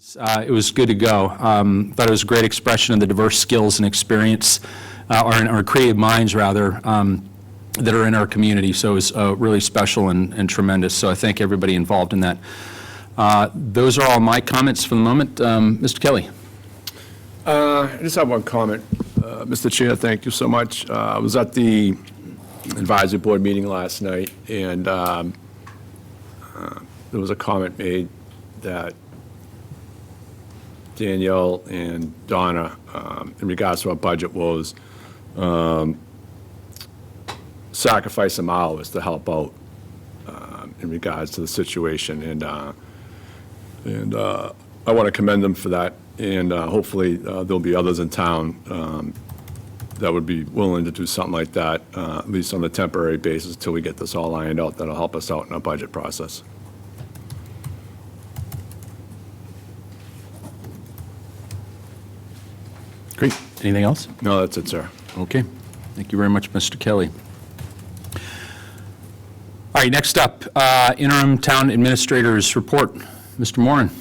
It was good to go. Thought it was a great expression of the diverse skills and experience, or creative minds, rather, that are in our community. So it was really special and tremendous. So I thank everybody involved in that. Those are all my comments for the moment. Mr. Kelly. I just have one comment. Mr. Chair, thank you so much. I was at the advisory board meeting last night, and there was a comment made that Danielle and Donna, in regards to our budget, was sacrifice some hours to help out in regards to the situation, and I want to commend them for that, and hopefully there'll be others in town that would be willing to do something like that, at least on a temporary basis until we get this all ironed out. That'll help us out in our budget process. Great. Anything else? No, that's it, sir. Okay. Thank you very much, Mr. Kelly. All right, next up, interim town administrator's report. Mr. Moran.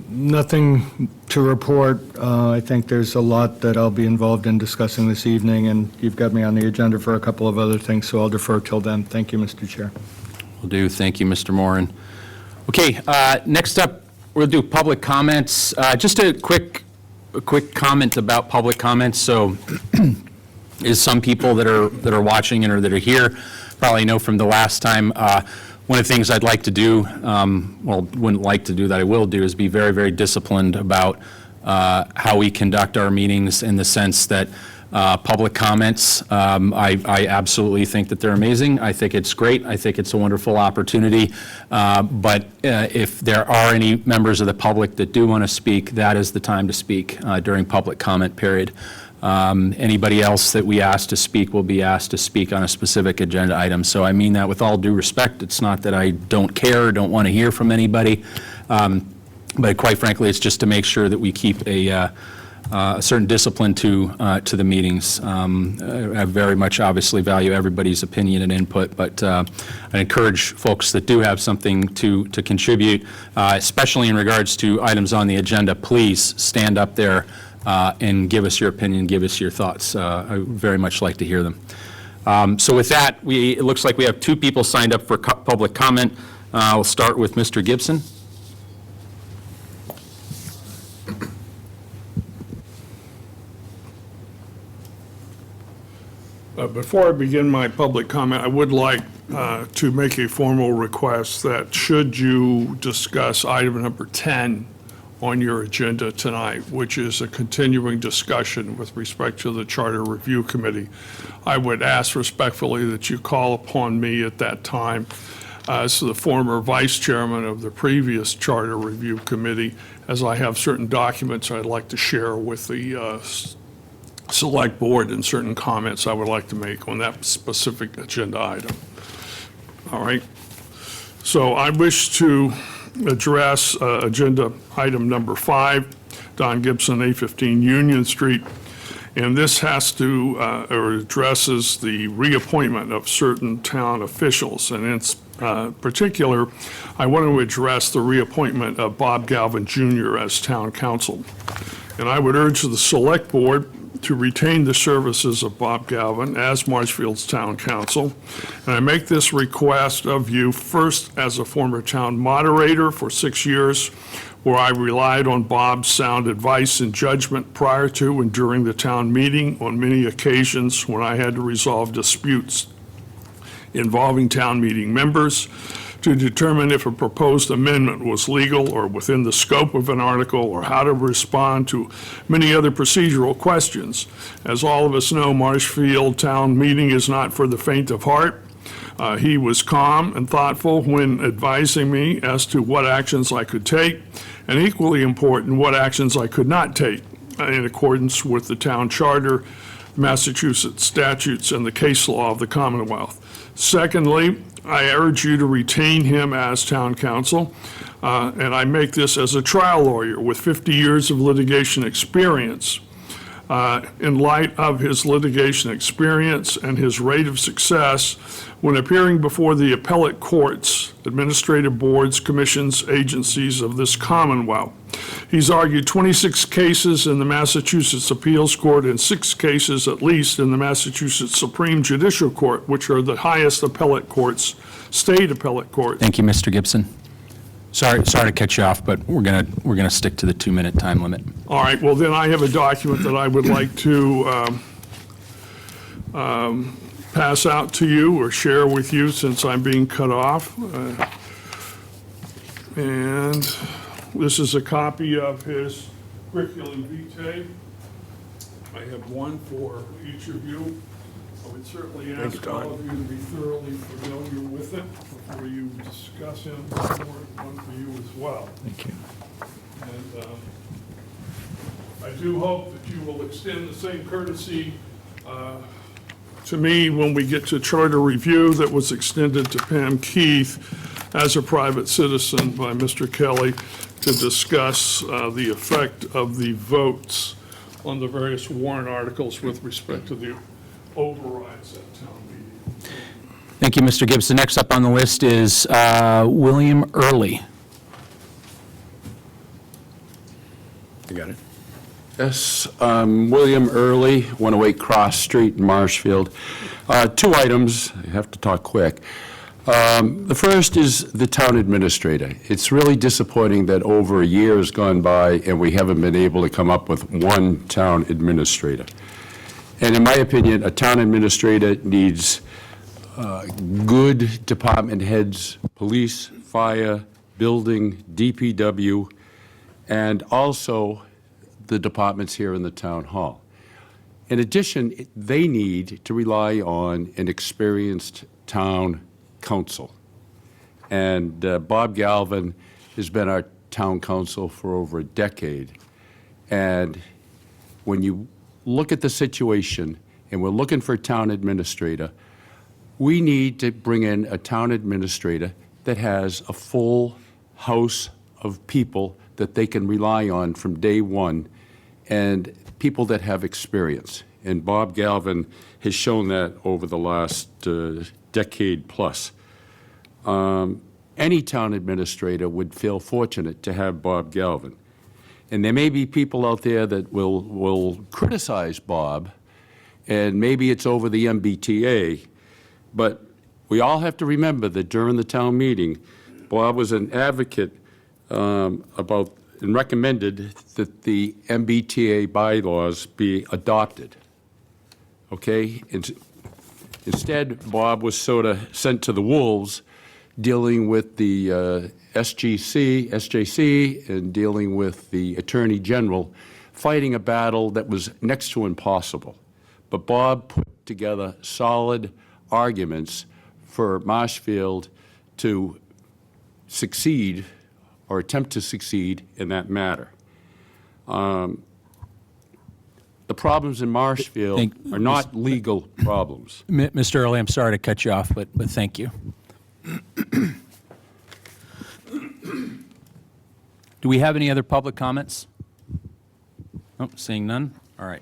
Nothing to report. I think there's a lot that I'll be involved in discussing this evening, and you've got me on the agenda for a couple of other things, so I'll defer till then. Thank you, Mr. Chair. Will do. Thank you, Mr. Moran. Okay, next up, we'll do public comments. Just a quick comment about public comments. So, is some people that are watching and or that are here probably know from the last time. One of the things I'd like to do, well, wouldn't like to do that, I will do, is be very, very disciplined about how we conduct our meetings, in the sense that public comments, I absolutely think that they're amazing. I think it's great. I think it's a wonderful opportunity. But if there are any members of the public that do want to speak, that is the time to speak during public comment period. Anybody else that we ask to speak will be asked to speak on a specific agenda item. So I mean that with all due respect. It's not that I don't care or don't want to hear from anybody. But quite frankly, it's just to make sure that we keep a certain discipline to the meetings. I very much obviously value everybody's opinion and input, but I encourage folks that do have something to contribute, especially in regards to items on the agenda, please stand up there and give us your opinion, give us your thoughts. I very much like to hear them. So with that, it looks like we have two people signed up for public comment. We'll start with Mr. Gibson. Before I begin my public comment, I would like to make a formal request that should you discuss item number 10 on your agenda tonight, which is a continuing discussion with respect to the Charter Review Committee, I would ask respectfully that you call upon me at that time as the former vice chairman of the previous Charter Review Committee, as I have certain documents I'd like to share with the select board and certain comments I would like to make on that specific agenda item. All right. So I wish to address agenda item number 5, Don Gibson, 815 Union Street. And this has to, or addresses the reappointment of certain town officials. And in particular, I want to address the reappointment of Bob Galvin Jr. as town council. And I would urge the select board to retain the services of Bob Galvin as Marshfield's town council. And I make this request of you first as a former town moderator for 6 years, where I relied on Bob's sound advice and judgment prior to and during the town meeting on many occasions when I had to resolve disputes involving town meeting members, to determine if a proposed amendment was legal or within the scope of an article, or how to respond to many other procedural questions. As all of us know, Marshfield town meeting is not for the faint of heart. He was calm and thoughtful when advising me as to what actions I could take, and equally important, what actions I could not take in accordance with the town charter, Massachusetts statutes, and the case law of the Commonwealth. Secondly, I urge you to retain him as town council, and I make this as a trial lawyer with 50 years of litigation experience. in light of his litigation experience and his rate of success when appearing before the appellate courts, administrative boards, commissions, agencies of this Commonwealth. He's argued 26 cases in the Massachusetts Appeals Court and 6 cases at least in the Massachusetts Supreme Judicial Court, which are the highest appellate courts, state appellate courts. Thank you, Mr. Gibson. Sorry to cut you off, but we're gonna stick to the 2-minute time limit. All right, well, then I have a document that I would like to pass out to you or share with you since I'm being cut off. And this is a copy of his curriculum vitae. I have one for each of you. I would certainly ask all of you to be thoroughly familiar with it before you discuss him. One for you as well. Thank you. And I do hope that you will extend the same courtesy to me when we get to charter review that was extended to Pam Keith as a private citizen by Mr. Kelly to discuss the effect of the votes on the various warrant articles with respect to the overrides at town meeting. Thank you, Mr. Gibson. Next up on the list is William Early. You got it? Yes, William Early, 108 Cross Street in Marshfield. 2 items, I have to talk quick. The first is the town administrator. It's really disappointing that over a year has gone by and we haven't been able to come up with one town administrator. And in my opinion, a town administrator needs good department heads, police, fire, building, DPW, and also the departments here in the town hall. In addition, they need to rely on an experienced town council. And Bob Galvin has been our town council for over a decade. And when you look at the situation, and we're looking for a town administrator, we need to bring in a town administrator that has a full house of people that they can rely on from day one, and people that have experience. And Bob Galvin has shown that over the last decade plus. Any town administrator would feel fortunate to have Bob Galvin. And there may be people out there that will criticize Bob, and maybe it's over the MBTA, but we all have to remember that during the town meeting, Bob was an advocate about and recommended that the MBTA bylaws be adopted. Okay? Instead, Bob was sort of sent to the wolves dealing with the SJC, and dealing with the Attorney General, fighting a battle that was next to impossible. But Bob put together solid arguments for Marshfield to succeed or attempt to succeed in that matter. The problems in Marshfield are not legal problems. Mr. Early, I'm sorry to cut you off, but thank you. Do we have any other public comments? Oh, seeing none? All right.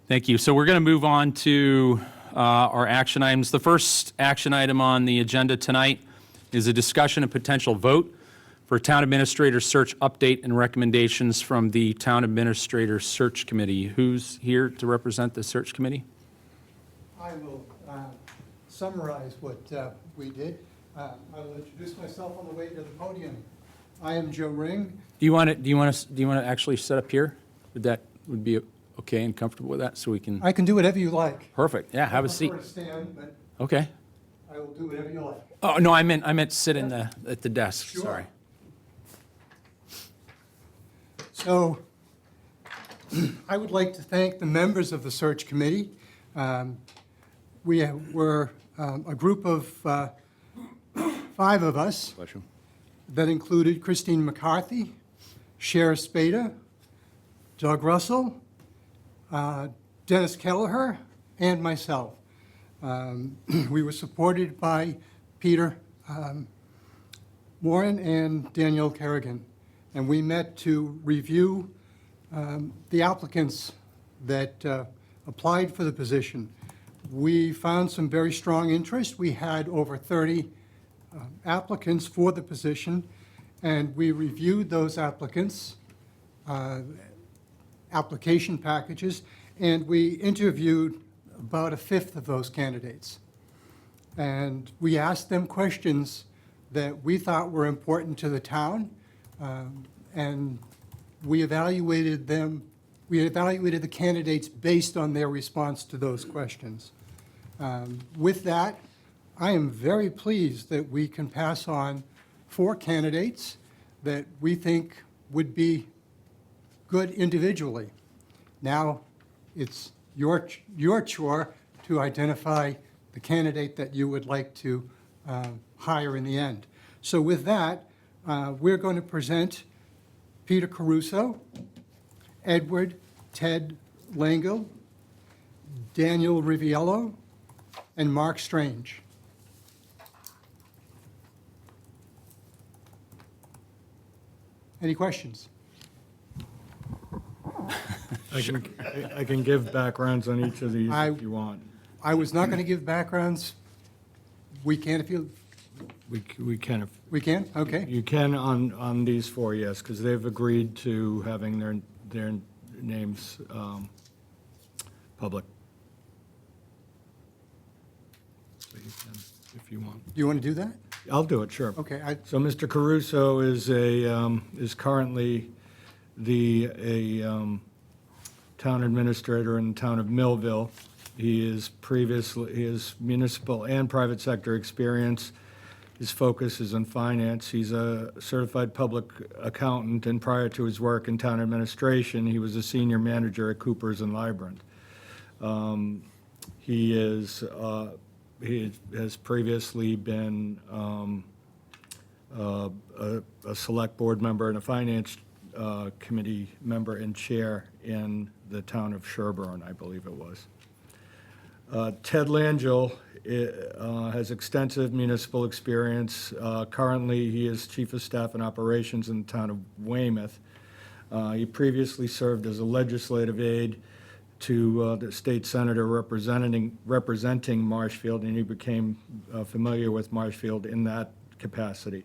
Thank you. So we're going to move on to our action items. The first action item on the agenda tonight is a discussion and potential vote for Town Administrator Search Update and recommendations from the Town Administrator Search Committee. Who's here to represent the Search Committee? I will summarize what we did. I will introduce myself on the way to the podium. I am Joe Ring. Do you want to actually set up here? Would be okay and comfortable with that, so we can? I can do whatever you like. Perfect. Yeah, have a seat. I prefer to stand, but Okay. I will do whatever you like. Oh no, I meant sit at the desk. Sure. Sorry. So I would like to thank the members of the search committee. We were a group of 5 of us that included Christine McCarthy, Sheriff Spada, Doug Russell, Dennis Kelleher, and myself. We were supported by Peter Warren and Danielle Kerrigan. and we met to review the applicants that applied for the position. We found some very strong interest. We had over 30 applicants for the position, and we reviewed those applicants' application packages, and we interviewed about a fifth of those candidates. And we asked them questions that we thought were important to the town, and we evaluated them, we evaluated the candidates based on their response to those questions. With that, I am very pleased that we can pass on 4 candidates that we think would be good individually. Now, it's your chore to identify the candidate that you would like to hire in the end. So with that, we're going to present Peter Caruso, Edward Ted Langill, Daniel Riviello, and Mark Strange. Any questions? I can give backgrounds on each of these if you want. I was not going to give backgrounds. We can if you, We can, if we can? Okay. you can on these 4, yes, because they've agreed to having their names public. So you can, if you want. Do you want to do that? I'll do it, sure. Okay. So Mr. Caruso is currently a town administrator in the town of Millville. He has municipal and private sector experience. His focus is on finance. He's a certified public accountant, and prior to his work in town administration, he was a senior manager at Coopers and Lybrand. He has previously been a select board member and a finance committee member and chair in the town of Sherburne, I believe it was. Ted Langill has extensive municipal experience. Currently, he is Chief of Staff and Operations in the town of Weymouth. He previously served as a legislative aide to the state senator representing Marshfield, and he became familiar with Marshfield in that capacity.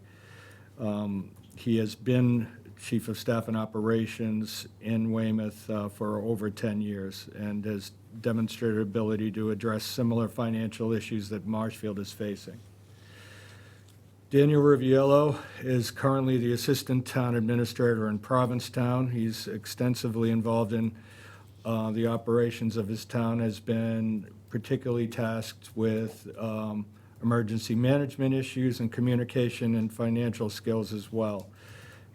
He has been Chief of Staff and Operations in Weymouth for over 10 years and has demonstrated ability to address similar financial issues that Marshfield is facing. Daniel Riviello is currently the Assistant Town Administrator in Provincetown. He's extensively involved in the operations of his town, has been particularly tasked with emergency management issues and communication and financial skills as well.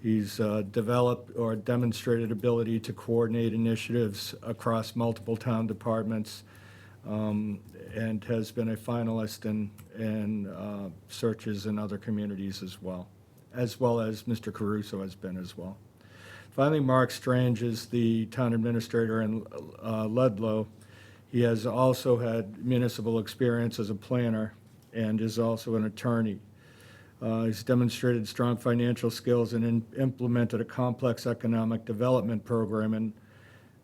He's developed or demonstrated ability to coordinate initiatives across multiple town departments and has been a finalist in searches in other communities as well as Mr. Caruso has been as well. Finally, Mark Strange is the town administrator in Ludlow. He has also had municipal experience as a planner and is also an attorney. He's demonstrated strong financial skills and implemented a complex economic development program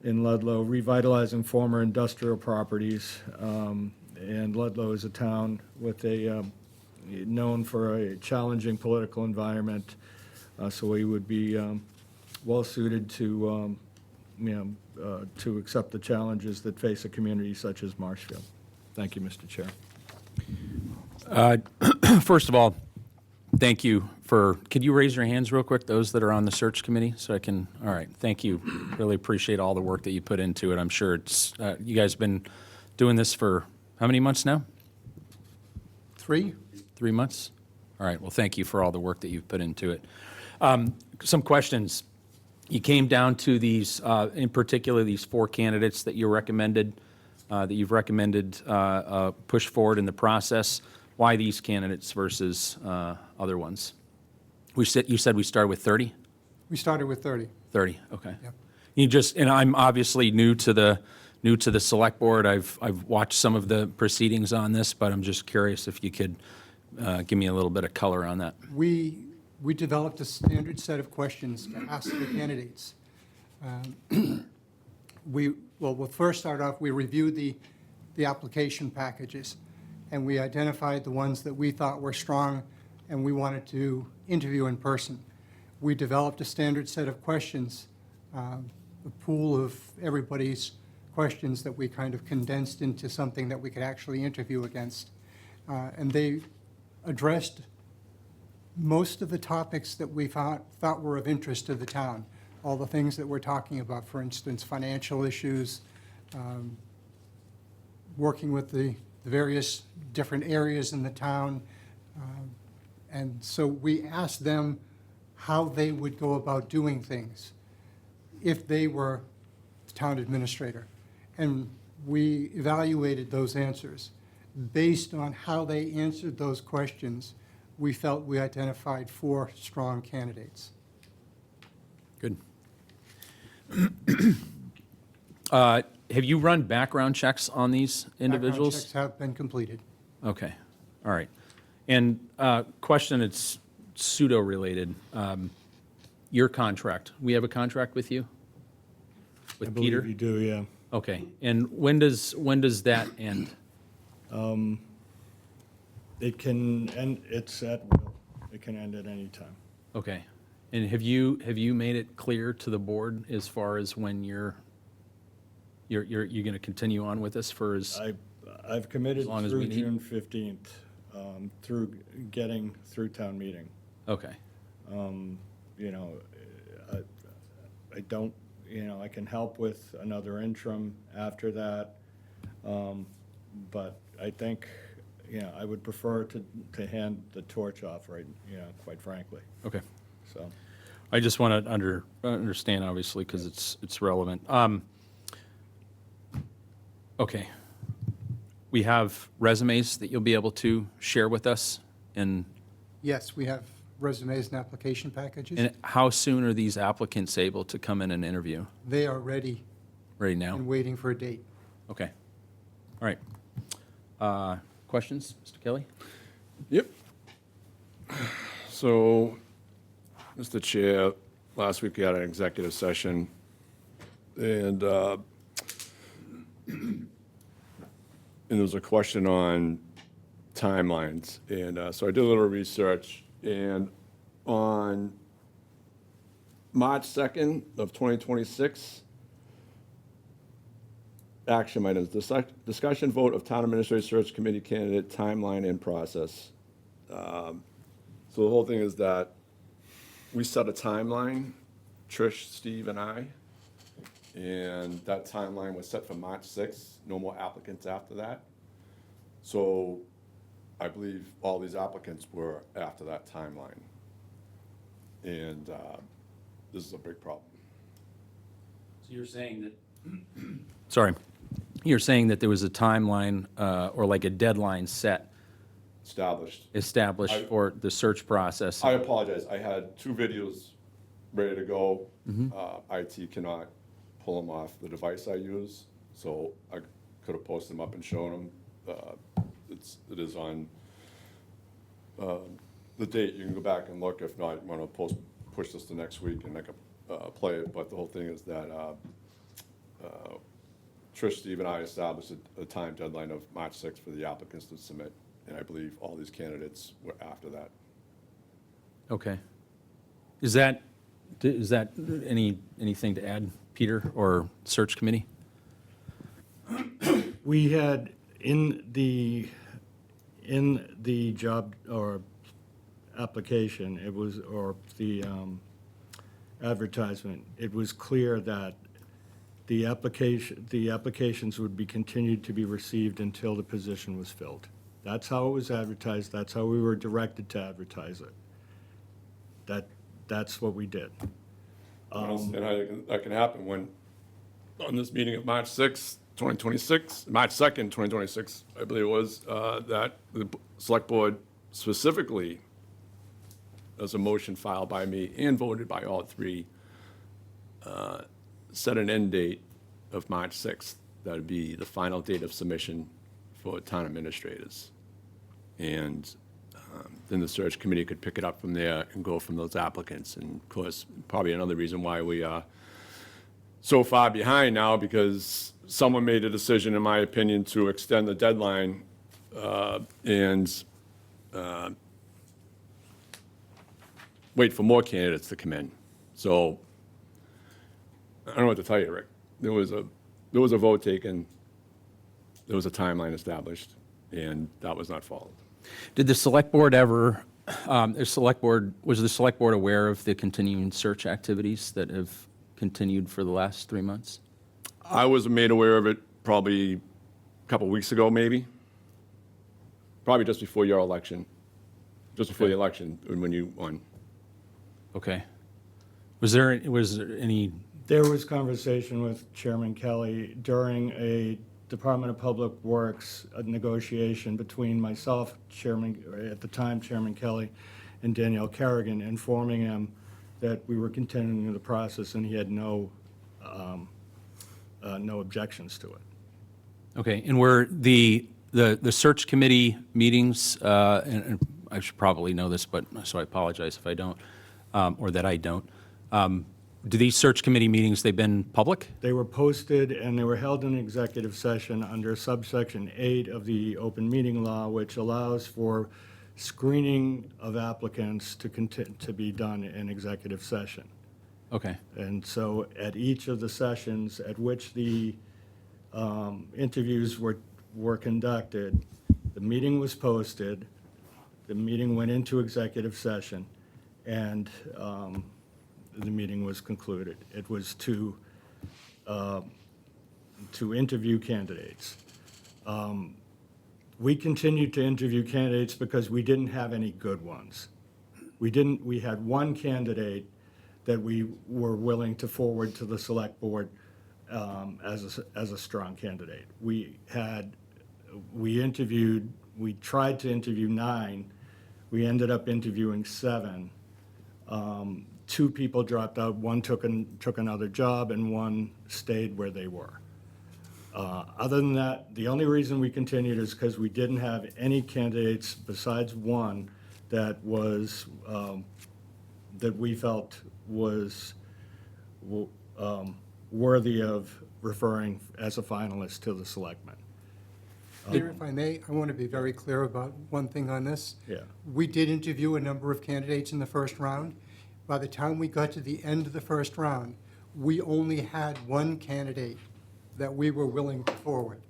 in Ludlow, revitalizing former industrial properties. And Ludlow is a town with known for a challenging political environment, so he would be well-suited to accept the challenges that face a community such as Marshfield. Thank you, Mr. Chair. First of all, thank you could you raise your hands real quick, those that are on the search committee, so I can, all right, thank you. Really appreciate all the work that you put into it. I'm sure it's, you guys have been doing this for how many months now? 3? 3 months? All right, well, thank you for all the work that you've put into it. Some questions. You came down to these, in particular, these 4 candidates that you've recommended push forward in the process. Why these candidates versus other ones? You said we started with 30? We started with 30. 30, okay. Yep. And I'm obviously new to the select board. I've watched some of the proceedings on this, but I'm just curious if you could give me a little bit of color on that. We we developed a standard set of questions to ask the candidates. We'll first start off, we reviewed the application packages, and we identified the ones that we thought were strong and we wanted to interview in person. We developed a standard set of questions, a pool of everybody's questions that we kind of condensed into something that we could actually interview against. And they addressed most of the topics that we thought were of interest to the town. All the things that we're talking about, for instance, financial issues, working with the various different areas in the town. And so we asked them how they would go about doing things if they were the town administrator. And we evaluated those answers. Based on how they answered those questions, we felt we identified 4 strong candidates. Good. Have you run background checks on these individuals? Background checks have been completed. Okay, all right. And question, it's pseudo-related. Your contract, we have a contract with you? I With believe Peter? you do, yeah. Okay, and when does that end? It can end, it's at will. It can end at any time. Okay, and have you made it clear to the board as far as when you're going to continue on with this for as? I've committed As long as through we need. June 15th, through getting through town meeting. Okay, You know, I don't, you know, I can help with another interim after that. But I think, you know, I would prefer to hand the torch off right, you know, quite frankly, okay. so. I just want to understand, obviously, because it's relevant. Okay. We have resumes that you'll be able to share with us, and Yes, we have resumes and application packages. how soon are these applicants able to come in and interview? They are ready Right now? and waiting for a date. Okay. All right. Questions, Mr. Kelly? Yep. So, Mr. Chair, last week we had an executive session, and there was a question on timelines. And so I did a little research, and on March 2nd of 2026, action items, discussion vote of town administrative search committee candidate timeline and process. So the whole thing is that we set a timeline, Trish, Steve, and I, and that timeline was set for March 6th, no more applicants after that. So I believe all these applicants were after that timeline. And this is a big problem. So you're saying that, sorry, you're saying that there was a timeline or like a deadline established I- for the search process? I apologize. I had 2 videos ready to go. IT cannot pull them off the device I use, so I could have posted them up and shown them. It is on the date. You can go back and look. If not, you want to push this to next week and I can play it. But the whole thing is that Trish, Steve, and I established a time deadline of March 6th for the applicants to submit. And I believe all these candidates were after that. Okay. Is that anything to add, Peter, or search committee? We had in the job or application, it was, or the advertisement, it was clear that the applications would be continued to be received until the position was filled. That's how it was advertised, that's how we were directed to advertise it. That's what we did. And that can happen when, on this meeting of March 6th, 2026, March 2nd, 2026, I believe it was, that the select board specifically, as a motion filed by me and voted by all 3, set an end date of March 6th. That would be the final date of submission for town administrators. And then the search committee could pick it up from there and go from those applicants. And of course, probably another reason why we are so far behind now, because someone made a decision, in my opinion, to extend the deadline and wait for more candidates to come in. So I don't know what to tell you, Rick. There was a vote taken, there was a timeline established, and that was not followed. Did the select board ever, was the select board aware of the continuing search activities that have continued for the last 3 months? I was made aware of it probably a couple weeks ago, maybe. Probably just before your election, just before the election, when you won. Okay. Was there any, There was conversation with Chairman Kelly during a Department of Public Works negotiation between myself, at the time Chairman Kelly, and Danielle Kerrigan, informing him that we were continuing the process, and he had no objections to it. okay, and were the search committee meetings, and I should probably know this, but, so I apologize if I don't, or that I don't. Do these search committee meetings, they've been public? They were posted and they were held in executive session under subsection 8 of the open meeting law, which allows for screening of applicants to be done in executive session. Okay, And so at each of the sessions at which the interviews were conducted, the meeting was posted, the meeting went into executive session, and the meeting was concluded. It was to interview candidates. We continued to interview candidates because we didn't have any good ones. We had one candidate that we were willing to forward to the select board as a strong candidate. We tried to interview 9. We ended up interviewing 7. 2 people dropped out, 1 took another job, and 1 stayed where they were. Other than that, the only reason we continued is because we didn't have any candidates besides 1 that was, that we felt was worthy of referring as a finalist to the selectmen. Peter, if I may, I want to be very clear about one thing on this. Yeah. We did interview a number of candidates in the first round. By the time we got to the end of the first round, we only had 1 candidate that we were willing to forward.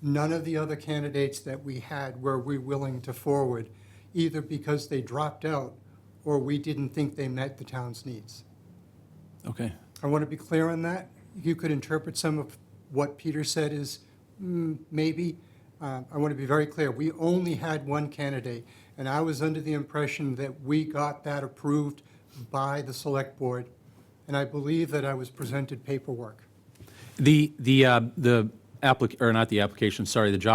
None of the other candidates that we had were we willing to forward, either because they dropped out or we didn't think they met the town's needs. okay. I want to be clear on that. You could interpret some of what Peter said as maybe. I want to be very clear. We only had 1 candidate, and I was under the impression that we got that approved by the select board, and I believe that I was presented paperwork. The job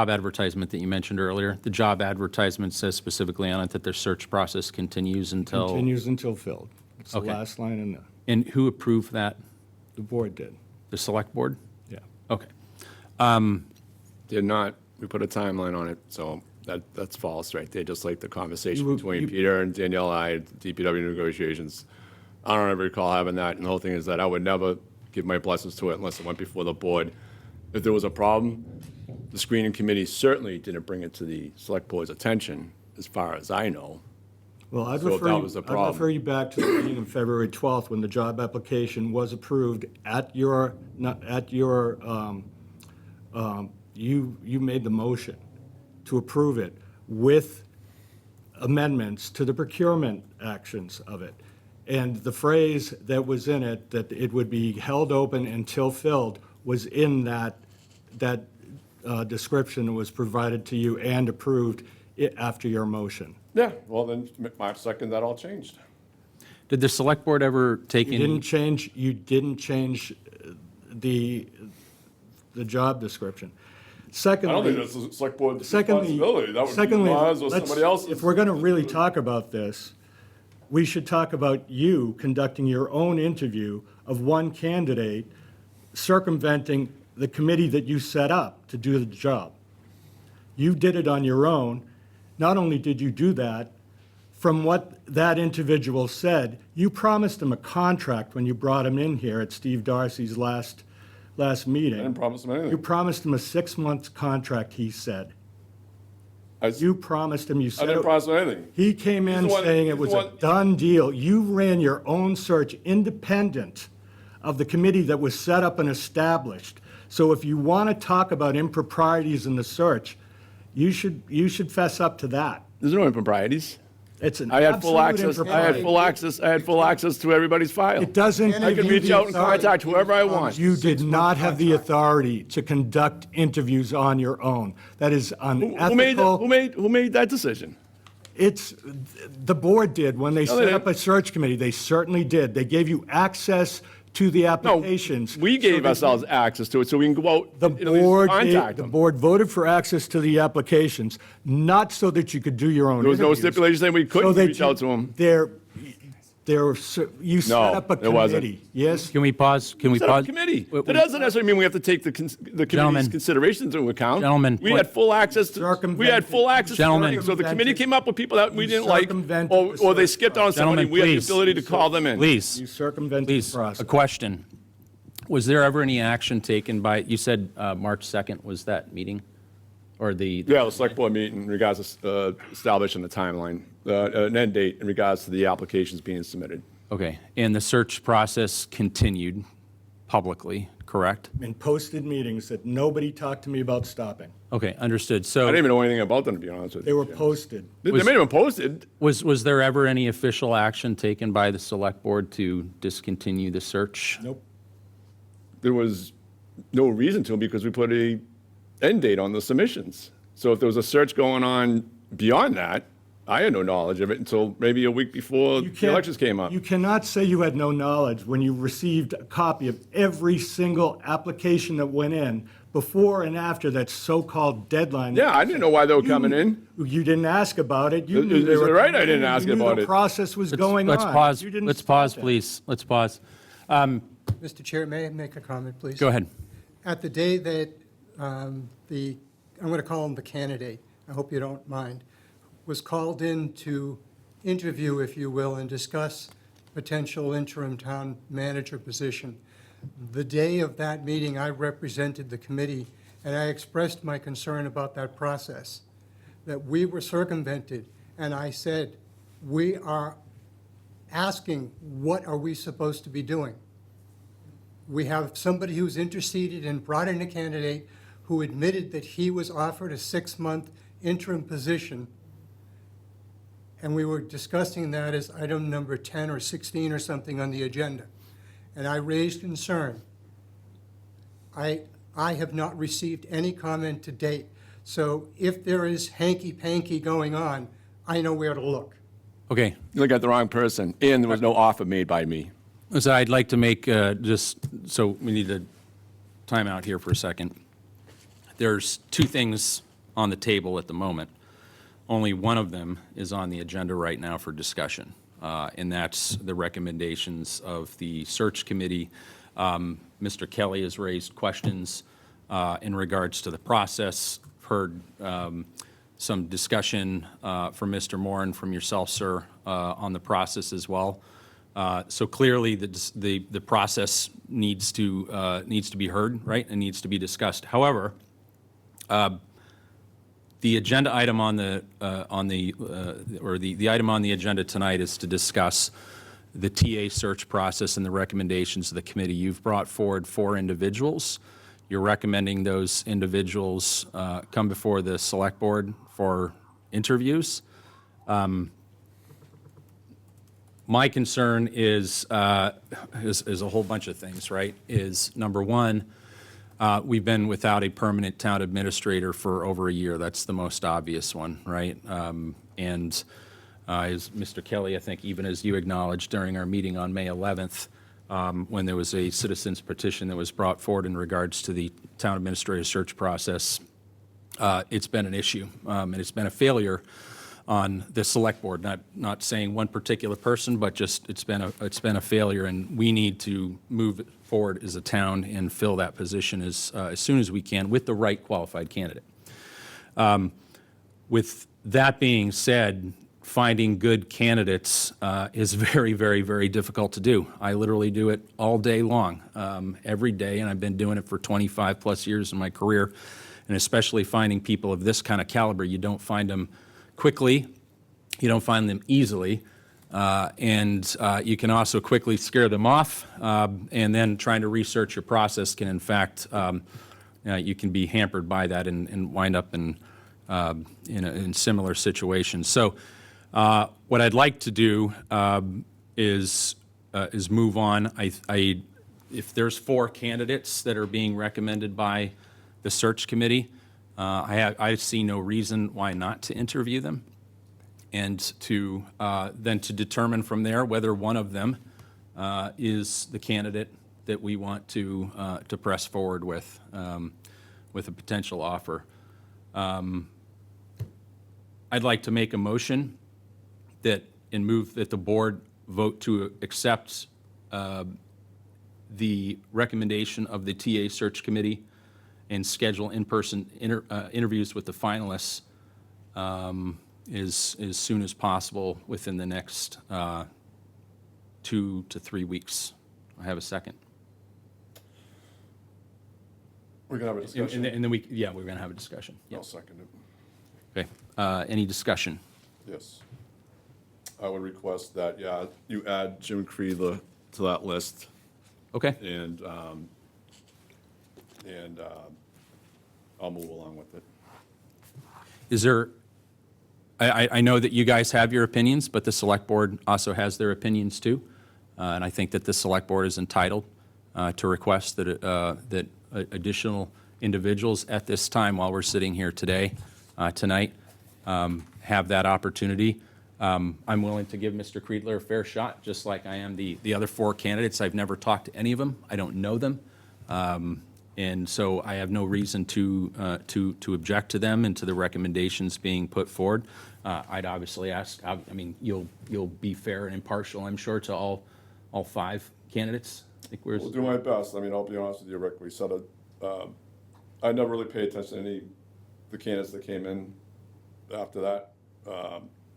advertisement that you mentioned earlier, the job advertisement says specifically on it that their search process continues until? Continues until filled. It's the Okay. last line in there. And who approved that? The board did, The select board? yeah. Okay. Did not, we put a timeline on it, so that's false right there, just like the conversation between Peter and Danielle and I, DPW negotiations. I don't ever recall having that, and the whole thing is that I would never give my blessings to it unless it went before the board. If there was a problem, the screening committee certainly didn't bring it to the select board's attention, as far as I know. Well, I'd So if refer that you, was the I'd problem. refer you back to the meeting of February 12th, when the job application was approved at your, you made the motion to approve it with amendments to the procurement actions of it. And the phrase that was in it, that it would be held open until filled, was in that description that was provided to you and approved after your motion. Yeah, well, then, March 2nd, that all changed. Did the select board ever take You any? didn't change the job description. I don't think Secondly, that's the select board's secondly, responsibility. That would be secondly, Mars or let's- somebody else's. if we're going to really talk about this, we should talk about you conducting your own interview of one candidate circumventing the committee that you set up to do the job. You did it on your own. Not only did you do that, from what that individual said, you promised him a contract when you brought him in here at Steve Darcy's last meeting. I didn't promise him You anything. promised him a 6-month contract, he said. I You promised him, you I said. didn't promise him anything. He came in He's the one- saying he's it the was a one- done deal. You ran your own search independent of the committee that was set up and established. So if you want to talk about improprieties in the search, you should fess up to that. There's no improprieties. It's an I had full absolute access, I had full impropriety. access, I had full access to everybody's file. It doesn't I I give can you reach the out and authority. contact whoever I want. You did not have the contract. authority to conduct interviews on your own. That is Who made, unethical. who made that decision? It's, the board did, when they No, they set up a didn't. search committee, they certainly did. They gave you access to the No, applications. we so gave that ourselves access to it, so we can go out The and at least board, contact the them. board voted for access to the applications, not so that you could do your own There was no interviews, stipulation saying we so couldn't that reach you- out to them. You set No, up a there wasn't. committee, yes? Can we pause? Can we Set up pause? a committee. Wait, That doesn't necessarily mean we have to take the Gentlemen. committee's considerations into account. Gentlemen, We point- had full access to, we had full access. to Gentlemen. everything. So if the committee came up with people that we You didn't like, circumvented the or they search skipped on somebody, Gentlemen, we had the please. ability to call them in. Please. You circumvented the Please, process. a question. Was there ever any action taken by, you said March 2nd was that meeting? Or the? Yeah, the select board meeting in regards to establishing the timeline, an end date in regards to the applications being submitted. Okay, and the search process continued publicly, correct? In posted meetings that nobody talked to me about stopping. Okay, understood. I So didn't even know anything about them, to be honest with you. They were posted. They may have been posted. was there ever any official action taken by the select board to discontinue the search? Nope. There was no reason to because we put a end date on the submissions. So if there was a search going on beyond that, I had no knowledge of it until maybe a week before You the can't- elections came up. You cannot say you had no knowledge when you received a copy of every single application that went in before and after that so-called deadline. Yeah, I didn't know why they were coming in. You didn't ask about it. You Is- knew they is it were right? coming I didn't in. ask You knew about the it. process was going on. Let's pause, You didn't let's pause, stop it. please. Let's pause. Mr. Chair, may I make a comment, please? Go ahead. At the day that I'm going to call him the candidate, I hope you don't mind, was called in to interview, if you will, and discuss potential interim town manager position. The day of that meeting, I represented the committee, and I expressed my concern about that process, that we were circumvented, and I said, we are asking, what are we supposed to be doing? We have somebody who's interceded and brought in a candidate who admitted that he was offered a 6-month interim position. And we were discussing that as item number 10 or 16 or something on the agenda. And I raised concern. I have not received any comment to date. So if there is hanky-panky going on, I know where to look. Okay, You look at the wrong person, and there was no offer made by me. so I'd like to make, just, so we need to time out here for a second. There's two things on the table at the moment. Only one of them is on the agenda right now for discussion, and that's the recommendations of the search committee. Mr. Kelly has raised questions in regards to the process. Heard some discussion from Mr. Moore and from yourself, sir, on the process as well. So clearly, the process needs to be heard, right, and needs to be discussed. However, the agenda item on the item on the agenda tonight is to discuss the TA search process and the recommendations of the committee. You've brought forward 4 individuals. You're recommending those individuals come before the select board for interviews. My concern is a whole bunch of things, right? Is number one, we've been without a permanent town administrator for over a year. That's the most obvious one, right? And as Mr. Kelly, I think even as you acknowledged during our meeting on May 11th, when there was a citizen's petition that was brought forward in regards to the town administrator search process, it's been an issue, and it's been a failure on the select board, not saying one particular person, but just it's been a failure, and we need to move it forward as a town and fill that position as soon as we can with the right qualified candidate. With that being said, finding good candidates is very, very, very difficult to do. I literally do it all day long, every day, and I've been doing it for 25-plus years in my career, and especially finding people of this kind of caliber. You don't find them quickly, you don't find them easily, and you can also quickly scare them off, and then trying to research your process can, in fact, you can be hampered by that and wind up in similar situations. So what I'd like to do is move on. If there's 4 candidates that are being recommended by the search committee, I see no reason why not to interview them, and to then to determine from there whether one of them is the candidate that we want to press forward with a potential offer. I'd like to make a motion and move that the board vote to accept the recommendation of the TA search committee and schedule in-person interviews with the finalists as soon as possible within the next 2 to 3 weeks. I have a second. We're going to have a discussion. And then we're going to have a discussion. Yeah. I'll second it. Okay. Any discussion? Yes. I would request that, you add Jim Creedler to that list, Okay. and I'll move along with it. Is there, I know that you guys have your opinions, but the select board also has their opinions too. And I think that the select board is entitled to request that additional individuals at this time, while we're sitting here tonight, have that opportunity. I'm willing to give Mr. Creedler a fair shot, just like I am the other 4 candidates. I've never talked to any of them. I don't know them. And so I have no reason to object to them and to the recommendations being put forward. I'd obviously ask, you'll be fair and impartial, I'm sure, to all 5 candidates. I think I'll do my best. I'll be honest with you, Rick. We said it. I never really paid attention to any of the candidates that came in after that.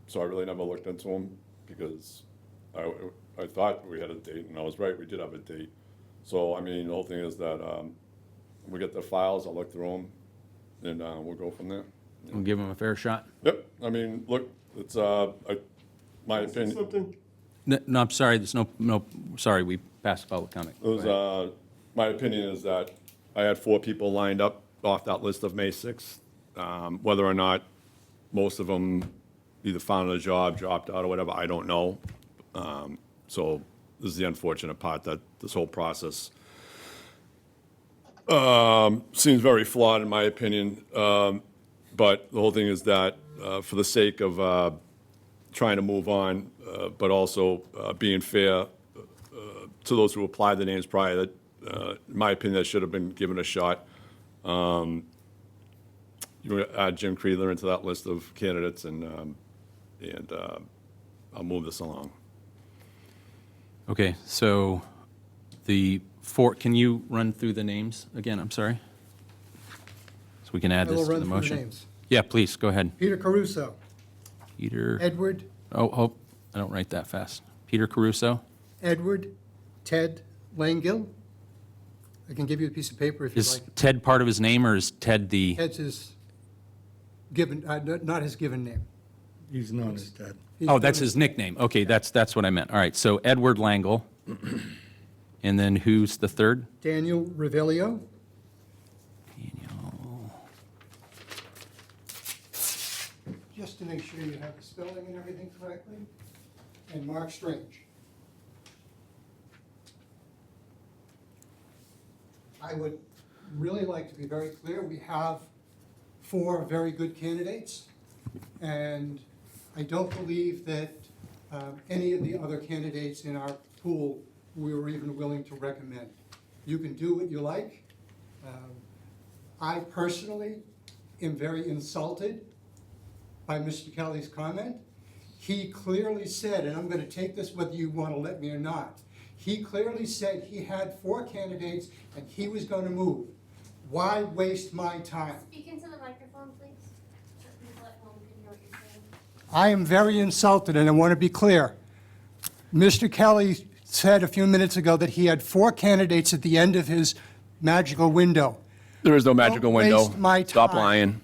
So I really never looked into them because I thought we had a date, and I was right. We did have a date. So, the whole thing is that we get the files, I'll look through them, and we'll go from there. We'll give them a fair shot. Yep. Look, it's my opinion. No, I'm sorry, there's no, sorry, we passed public comment. It was, my opinion is that I had 4 people lined up off that list of May 6th. Whether or not most of them either found a job, dropped out, or whatever, I don't know. So this is the unfortunate part, that this whole process seems very flawed in my opinion. But the whole thing is that for the sake of trying to move on, but also being fair to those who applied the names prior, that, in my opinion, that should have been given a shot. You want to add Jim Creedler into that list of candidates, and I'll move this along. Okay, so the 4, can you run through the names again? I'm sorry. So we can add I will this to run the through the motion. names. Yeah, please, go ahead. Peter Caruso, Peter, Edward, oh, I don't write that fast. Peter Caruso. Edward, Ted Langill. I can give you a piece of paper if you'd Is like. Ted part of his name, or is Ted the, Ted's his given, not his given name. He's known as Ted. He's oh, that's given- his nickname. Okay, that's what I meant. All right, so Edward Langle. And then who's the third? Daniel Revelio, Daniel. just to make sure you have the spelling and everything correctly, and Mark Strange. I would really like to be very clear, we have 4 very good candidates, and I don't believe that any of the other candidates in our pool we were even willing to recommend. You can do what you like. I personally am very insulted by Mr. Kelly's comment. He clearly said, and I'm going to take this whether you want to let me or not, he clearly said he had 4 candidates and he was going to move. Why waste my time? Speak into the microphone, please, so people at home can hear what you're saying. I am very insulted, and I want to be clear. Mr. Kelly said a few minutes ago that he had 4 candidates at the end of his magical window. There is no magical Don't window. waste my Stop time. lying.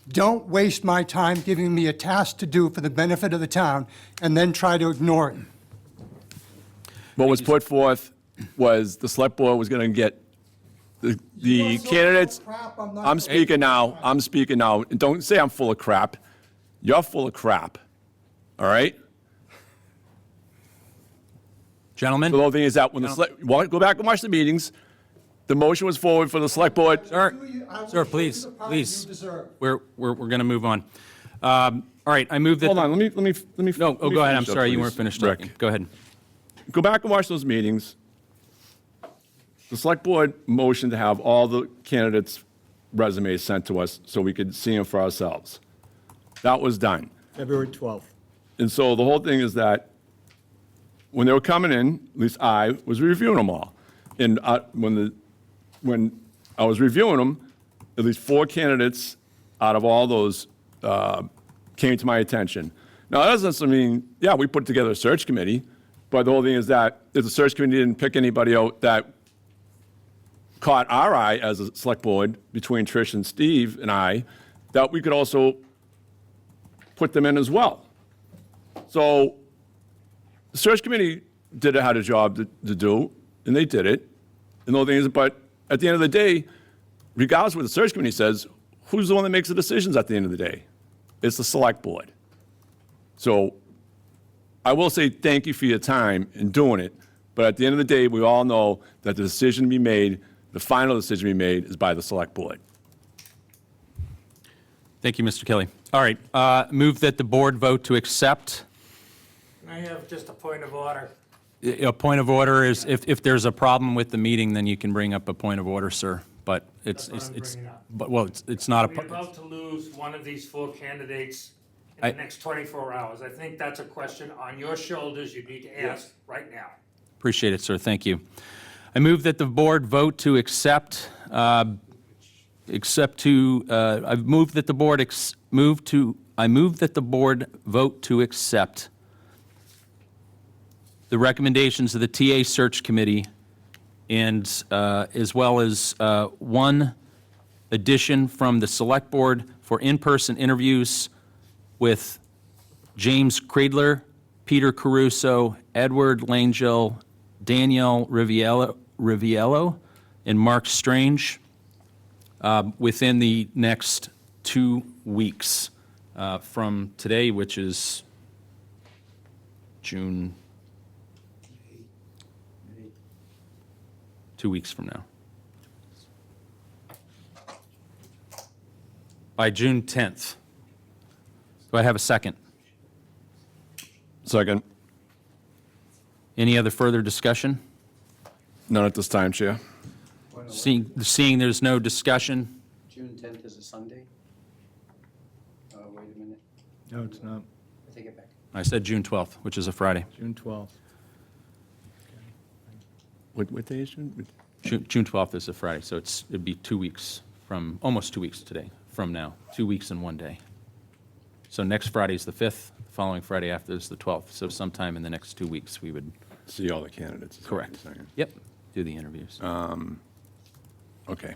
Don't waste my time giving me a task to do for the benefit of the town and then try to ignore it. What was put forth was the select board was going to get the You are so candidates. full of crap, I'm not- I'm speaking now. I'm speaking now. And don't say I'm full of crap. You're full of crap. All right? Gentlemen? The whole thing is that when the select, go back and watch the meetings, the motion was forward for the select board. Sir, I will sir, show you please, the power please. you deserve. We're going to move on. All right, I move that. Hold on, let me. No, let me go ahead, I'm finish up, sorry, you please. weren't finished Rick. talking. Go ahead. Go back and watch those meetings. The select board motioned to have all the candidates' resumes sent to us so we could see them for ourselves. That was done. February 12th. And so the whole thing is that when they were coming in, at least I was reviewing them all. And when I was reviewing them, at least 4 candidates out of all those came to my attention. Now, that doesn't mean, yeah, we put together a search committee, but the whole thing is that if the search committee didn't pick anybody out that caught our eye as a select board between Trish and Steve and I, that we could also put them in as well. So the search committee had a job to do, and they did it. And the whole thing is, but at the end of the day, regardless of what the search committee says, who's the one that makes the decisions at the end of the day? It's the select board. So I will say thank you for your time in doing it, but at the end of the day, we all know that the decision to be made, the final decision to be made, is by the select board. Thank you, Mr. Kelly. All right, move that the board vote to accept. I have just a point of order. A point of order is if there's a problem with the meeting, then you can bring up a point of order, sir. But it's, That's what I'm it's, bringing up. but, well, it's not a. We're about to lose one of these 4 candidates in I- the next 24 hours. I think that's a question on your shoulders you need to ask right now. Appreciate it, sir. Thank you. I move that the board vote to accept, I move that the board vote to accept the recommendations of the TA Search Committee and as well as one addition from the Select Board for in-person interviews with James Cradler, Peter Caruso, Edward Langell, Danielle Riviello, and Mark Strange within the next 2 weeks from today, which is June, 2 weeks from now. By June 10th. Do I have a second? Second. Any other further discussion? None at this time, Chair. Seeing there's no discussion, June 10th is a Sunday? Wait a minute, No, it's not. I take it back. I said June 12th, which is a Friday. June 12th. What day is June? June 12th is a Friday, so it'd be 2 weeks from, almost 2 weeks today, from now. 2 weeks and 1 day. So next Friday is the 5th, the following Friday after is the 12th. So sometime in the next 2 weeks, we would, See all the candidates. is what correct. you're saying. Yep, do the interviews. Okay.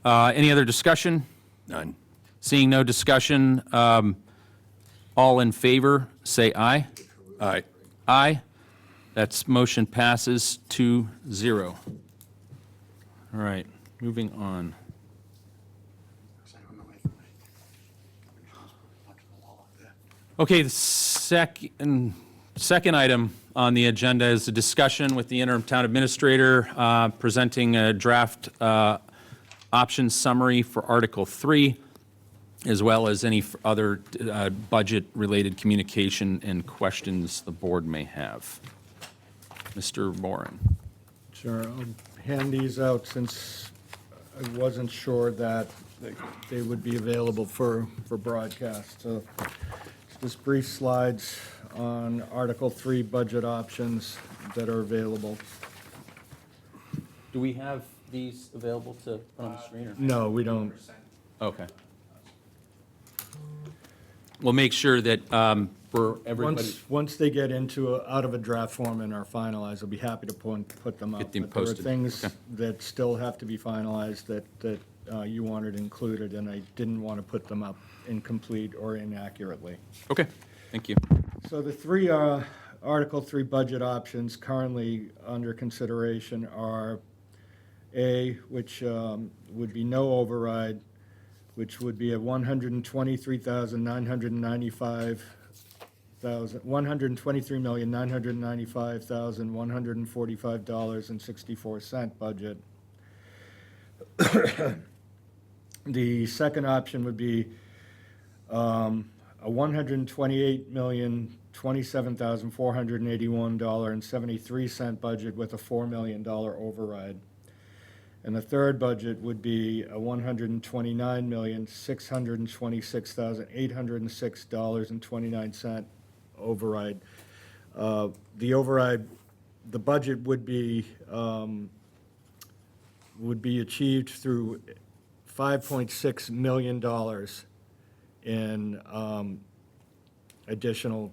Any other discussion? None. Seeing no discussion, all in favor, say aye. All right. Aye. That's motion passes 2-0. All right, moving on. Okay, the second item on the agenda is a discussion with the interim town administrator presenting a draft option summary for Article 3, as well as any other budget-related communication and questions the board may have. Mr. Moran. Sure, I'll hand these out since I wasn't sure that they would be available for broadcast. So just brief slides on Article 3 budget options that are available. Do we have these available to put on the screen? Or? No, we don't. Okay. we'll make sure that for everybody. Once they get out of a draft form and are finalized, I'll be happy to put them up. Get them But there are posted. things Okay. that still have to be finalized that you wanted included, and I didn't want to put them up incomplete or inaccurately. Okay, thank you. So the three Article 3 budget options currently under consideration are A, which would be no override, which would be at $123,995,145.64 budget. The second option would be a $128,027,481.73 budget with a $4 million override. And the third budget would be a $129,626,806.29 override. The override, the budget would be achieved through $5.6 million in additional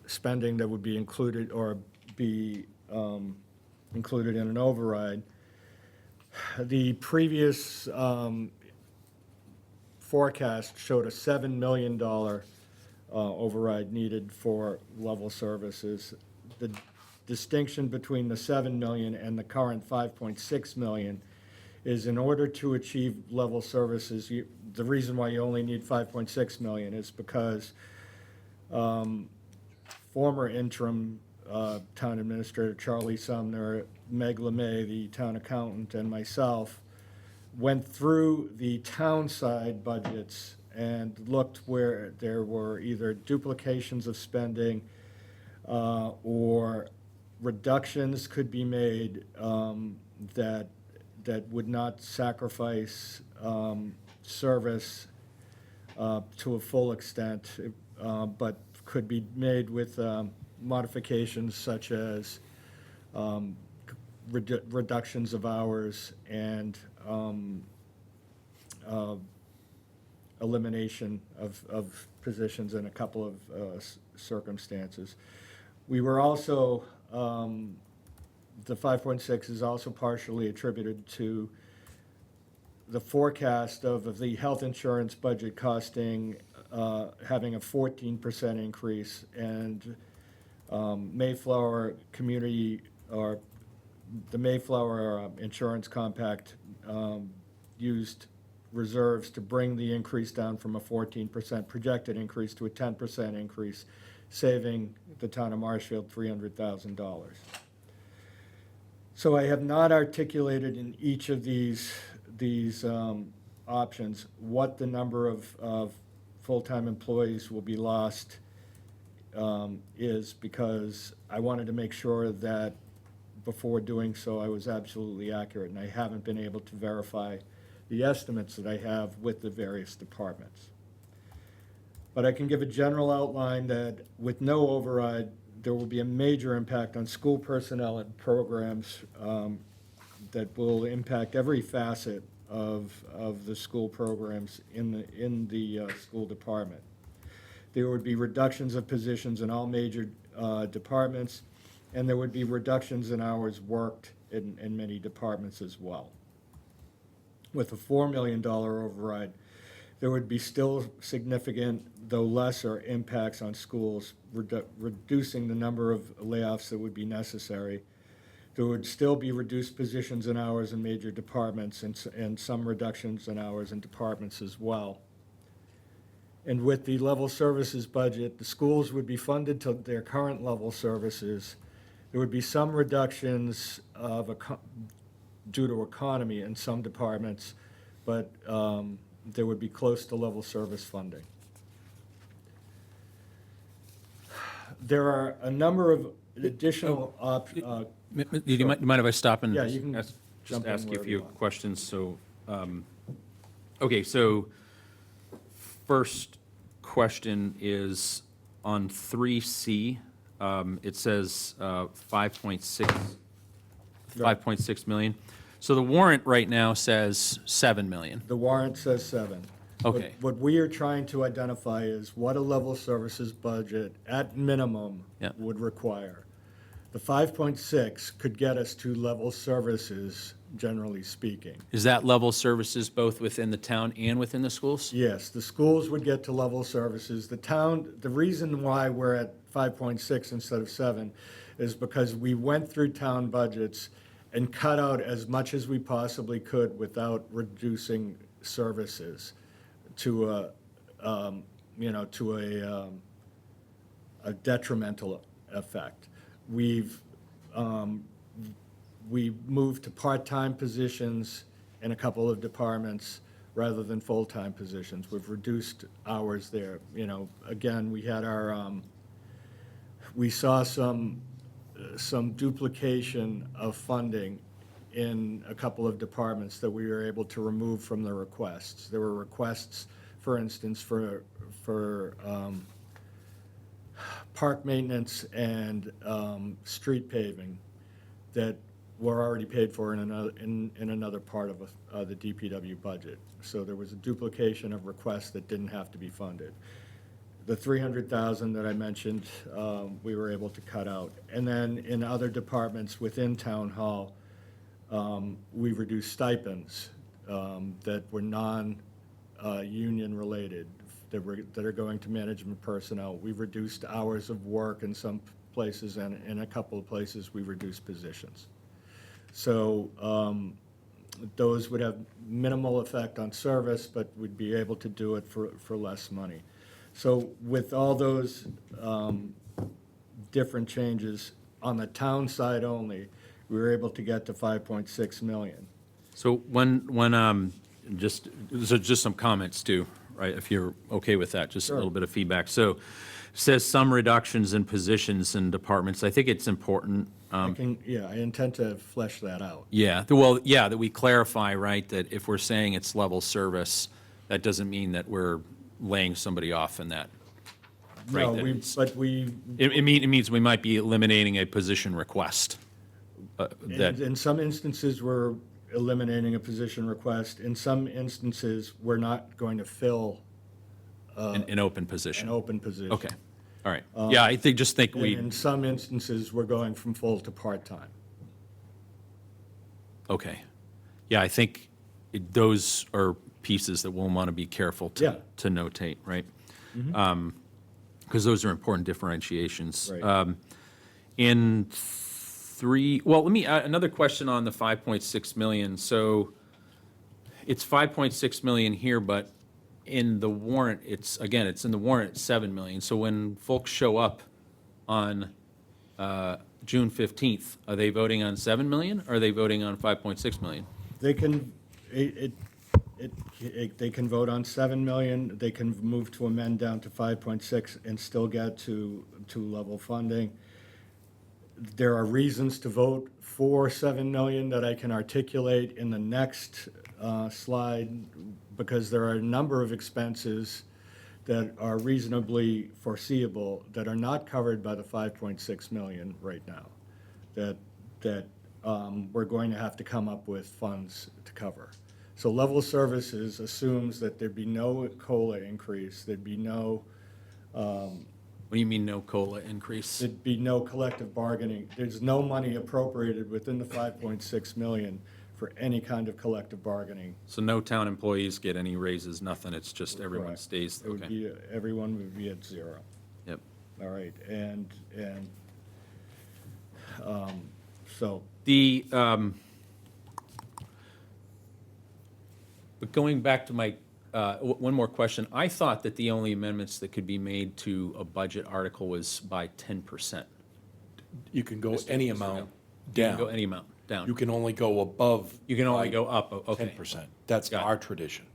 spending that would be included or be included in an override. The previous forecast showed a $7 million override needed for level services. The distinction between the $7 million and the current $5.6 million is in order to achieve level services, the reason why you only need $5.6 million is because former interim town administrator Charlie Sumner, Meg LeMay, the town accountant, and myself went through the town side budgets and looked where there were either duplications of spending or reductions could be made that would not sacrifice service to a full extent, but could be made with modifications such as reductions of hours and elimination of positions in a couple of circumstances. We were also, the 5.6 is also partially attributed to the forecast of the health insurance budget costing, having a 14% increase, and Mayflower Community, or the Mayflower Insurance Compact used reserves to bring the increase down from a 14% projected increase to a 10% increase, saving the town of Marshfield $300,000. So I have not articulated in each of these options what the number of full-time employees will be lost is, because I wanted to make sure that before doing so I was absolutely accurate, and I haven't been able to verify the estimates that I have with the various departments. But I can give a general outline that with no override, there will be a major impact on school personnel and programs that will impact every facet of the school programs in the school department. There would be reductions of positions in all major departments, and there would be reductions in hours worked in many departments as well. With a $4 million override, there would be still significant, though lesser, impacts on schools, reducing the number of layoffs that would be necessary. There would still be reduced positions and hours in major departments, and some reductions in hours in departments as well. And with the level services budget, the schools would be funded to their current level services. There would be some reductions due to economy in some departments, but there would be close to level service funding. There are a number of additional Do you mind if I stop and Yeah, you can just jump in ask you a wherever few you want. questions? So, okay, so first question is on 3C. It says 5.6 million. So the warrant right now says 7 million. The warrant says 7. Okay. What we are trying to identify is what a level services budget, at minimum, Yeah. would require. The 5.6 could get us to level services, generally speaking. Is that level services both within the town and within the schools? Yes, the schools would get to level services. The town, the reason why we're at 5.6 instead of 7 is because we went through town budgets and cut out as much as we possibly could without reducing services to a detrimental effect. We moved to part-time positions in a couple of departments rather than full-time positions. We've reduced hours there. Again, we had we saw some duplication of funding in a couple of departments that we were able to remove from the requests. There were requests, for instance, for park maintenance and street paving that were already paid for in another part of the DPW budget. So there was a duplication of requests that didn't have to be funded. The 300,000 that I mentioned, we were able to cut out. And then in other departments within Town Hall, we reduced stipends that were non-union related, that are going to management personnel. We've reduced hours of work in some places, and in a couple of places, we reduced positions. So those would have minimal effect on service, but we'd be able to do it for less money. So with all those different changes, on the town side only, we were able to get to 5.6 million. So just some comments too, right, if you're okay with that, just a Sure. little bit of feedback. So it says some reductions in positions and departments. I think it's important. I intend to flesh that out. That we clarify, right, that if we're saying it's level service, that doesn't mean that we're laying somebody off in that. Right, No, that it it means we might be eliminating a position request. That, in some instances, we're eliminating a position request. In some instances, we're not going to fill an open position. an open position. Okay, all right. Yeah, I think And we, in some instances, we're going from full to part-time. okay. Yeah, I think those are pieces that we'll want to be careful Yeah. to notate, right? Because those are important differentiations. Right. In another question on the 5.6 million. So it's 5.6 million here, but in the warrant, it's in the warrant, it's 7 million. So when folks show up on June 15th, are they voting on 7 million, or are they voting on 5.6 million? They can, they can vote on 7 million, they can move to amend down to 5.6 and still get to level funding. There are reasons to vote for 7 million that I can articulate in the next slide, because there are a number of expenses that are reasonably foreseeable that are not covered by the 5.6 million right now, that we're going to have to come up with funds to cover. So level services assumes that there'd be no COLA increase, there'd be no What do you mean, no COLA increase? there'd be no collective bargaining. There's no money appropriated within the 5.6 million for any kind of collective bargaining. So no town employees get any raises, nothing, it's just everyone Correct. stays, It would okay. be, everyone would be at zero. Yep. All right, so, But going back to my, one more question, I thought that the only amendments that could be made to a budget article was by 10%. You can go any amount You can go down. any amount down. You can only go above. You can only go up, okay. 10%. That's Got it. our tradition.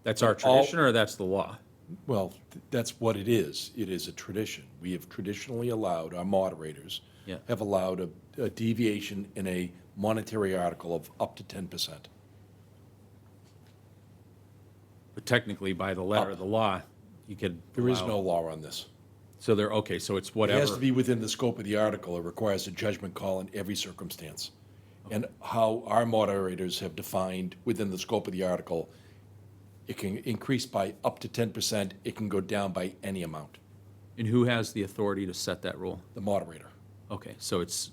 That's our All- tradition, or that's the law? Well, that's what it is. It is a tradition. We have traditionally allowed, our moderators Yeah. have allowed a deviation in a monetary article of up to 10%. But technically, by the letter of the law, you could There is allow- no law on this. So they're, okay, so it's It whatever. has to be within the scope of the article. It requires a judgment call in every circumstance. And how our moderators have defined within the scope of the article It can increase by up to 10%. It can go down by any amount. And who has the authority to set that rule? The moderator. Okay, so it's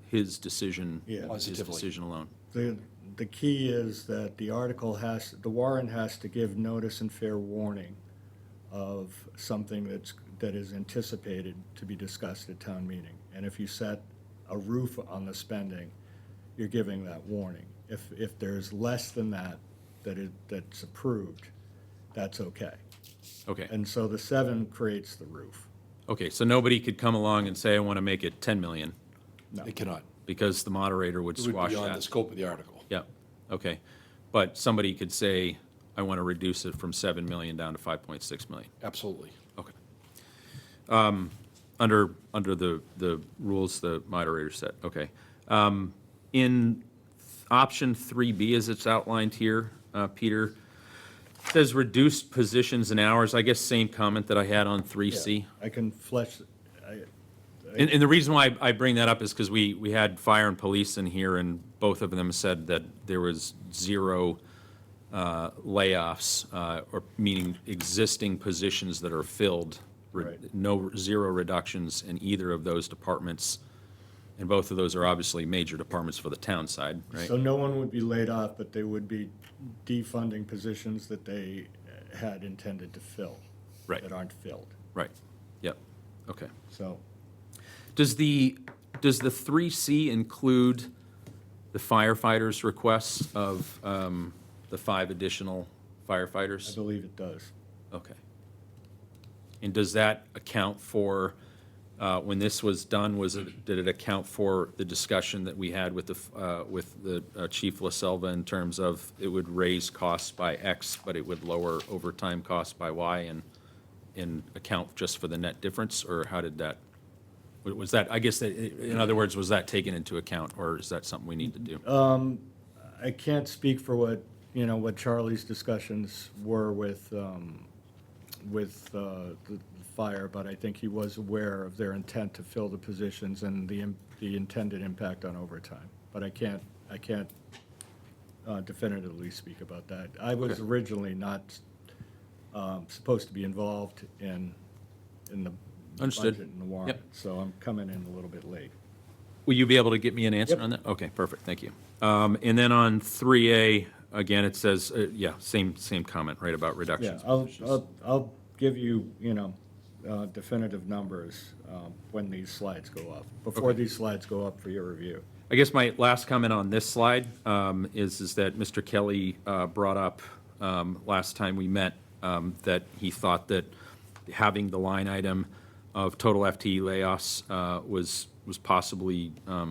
his decision, Yeah. his Positively. decision alone. The key is that the the warrant has to give notice and fair warning of something that is anticipated to be discussed at town meeting. And if you set a roof on the spending, you're giving that warning. If there's less than that's approved, that's okay. Okay, And so the 7 creates the roof. okay, so nobody could come along and say, I want to make it 10 million, They cannot. because the moderator would It would squash be beyond the that. scope of the article. Yeah, okay. But somebody could say, I want to reduce it from 7 million down to 5.6 million. Absolutely. Okay. Under the rules the moderator set, okay. In option 3B, as it's outlined here, Peter, it says reduced positions and hours. I guess same comment that I had on 3C. I can flesh, And the reason why I bring that up is because we had fire and police in here, and both of them said that there was 0 layoffs, or meaning existing positions that are filled. Right. No, 0 reductions in either of those departments. And both of those are obviously major departments for the town side, right? so no one would be laid off, but they would be defunding positions that they had intended to fill. Right. That aren't filled, Right, yep, okay. so. Does the 3C include the firefighters' requests of the 5 additional I firefighters? believe it does. Okay. And does that account for, when this was done, did it account for the discussion that we had with the Chief LaSelva in terms of it would raise costs by X, but it would lower overtime costs by Y, and account just for the net difference, or how did that? Was that, I guess, in other words, was that taken into account, or is that something we need to do? I can't speak for what Charlie's discussions were with the fire, but I think he was aware of their intent to fill the positions and the intended impact on overtime. But I can't definitively speak about that. I was Okay. originally not supposed to be involved in the Understood. budget and the warrant, Yep. so I'm coming in a little bit late. Will you be able to get me an answer Yep. on that? Okay, perfect, thank you. And then on 3A, again, it says, same comment, right, about Yeah, reductions. I'll give you, definitive numbers when these slides go up, before Okay. these slides go up for your review. I guess my last comment on this slide is that Mr. Kelly brought up last time we met, that he thought that having the line item of total FTE layoffs was possibly, I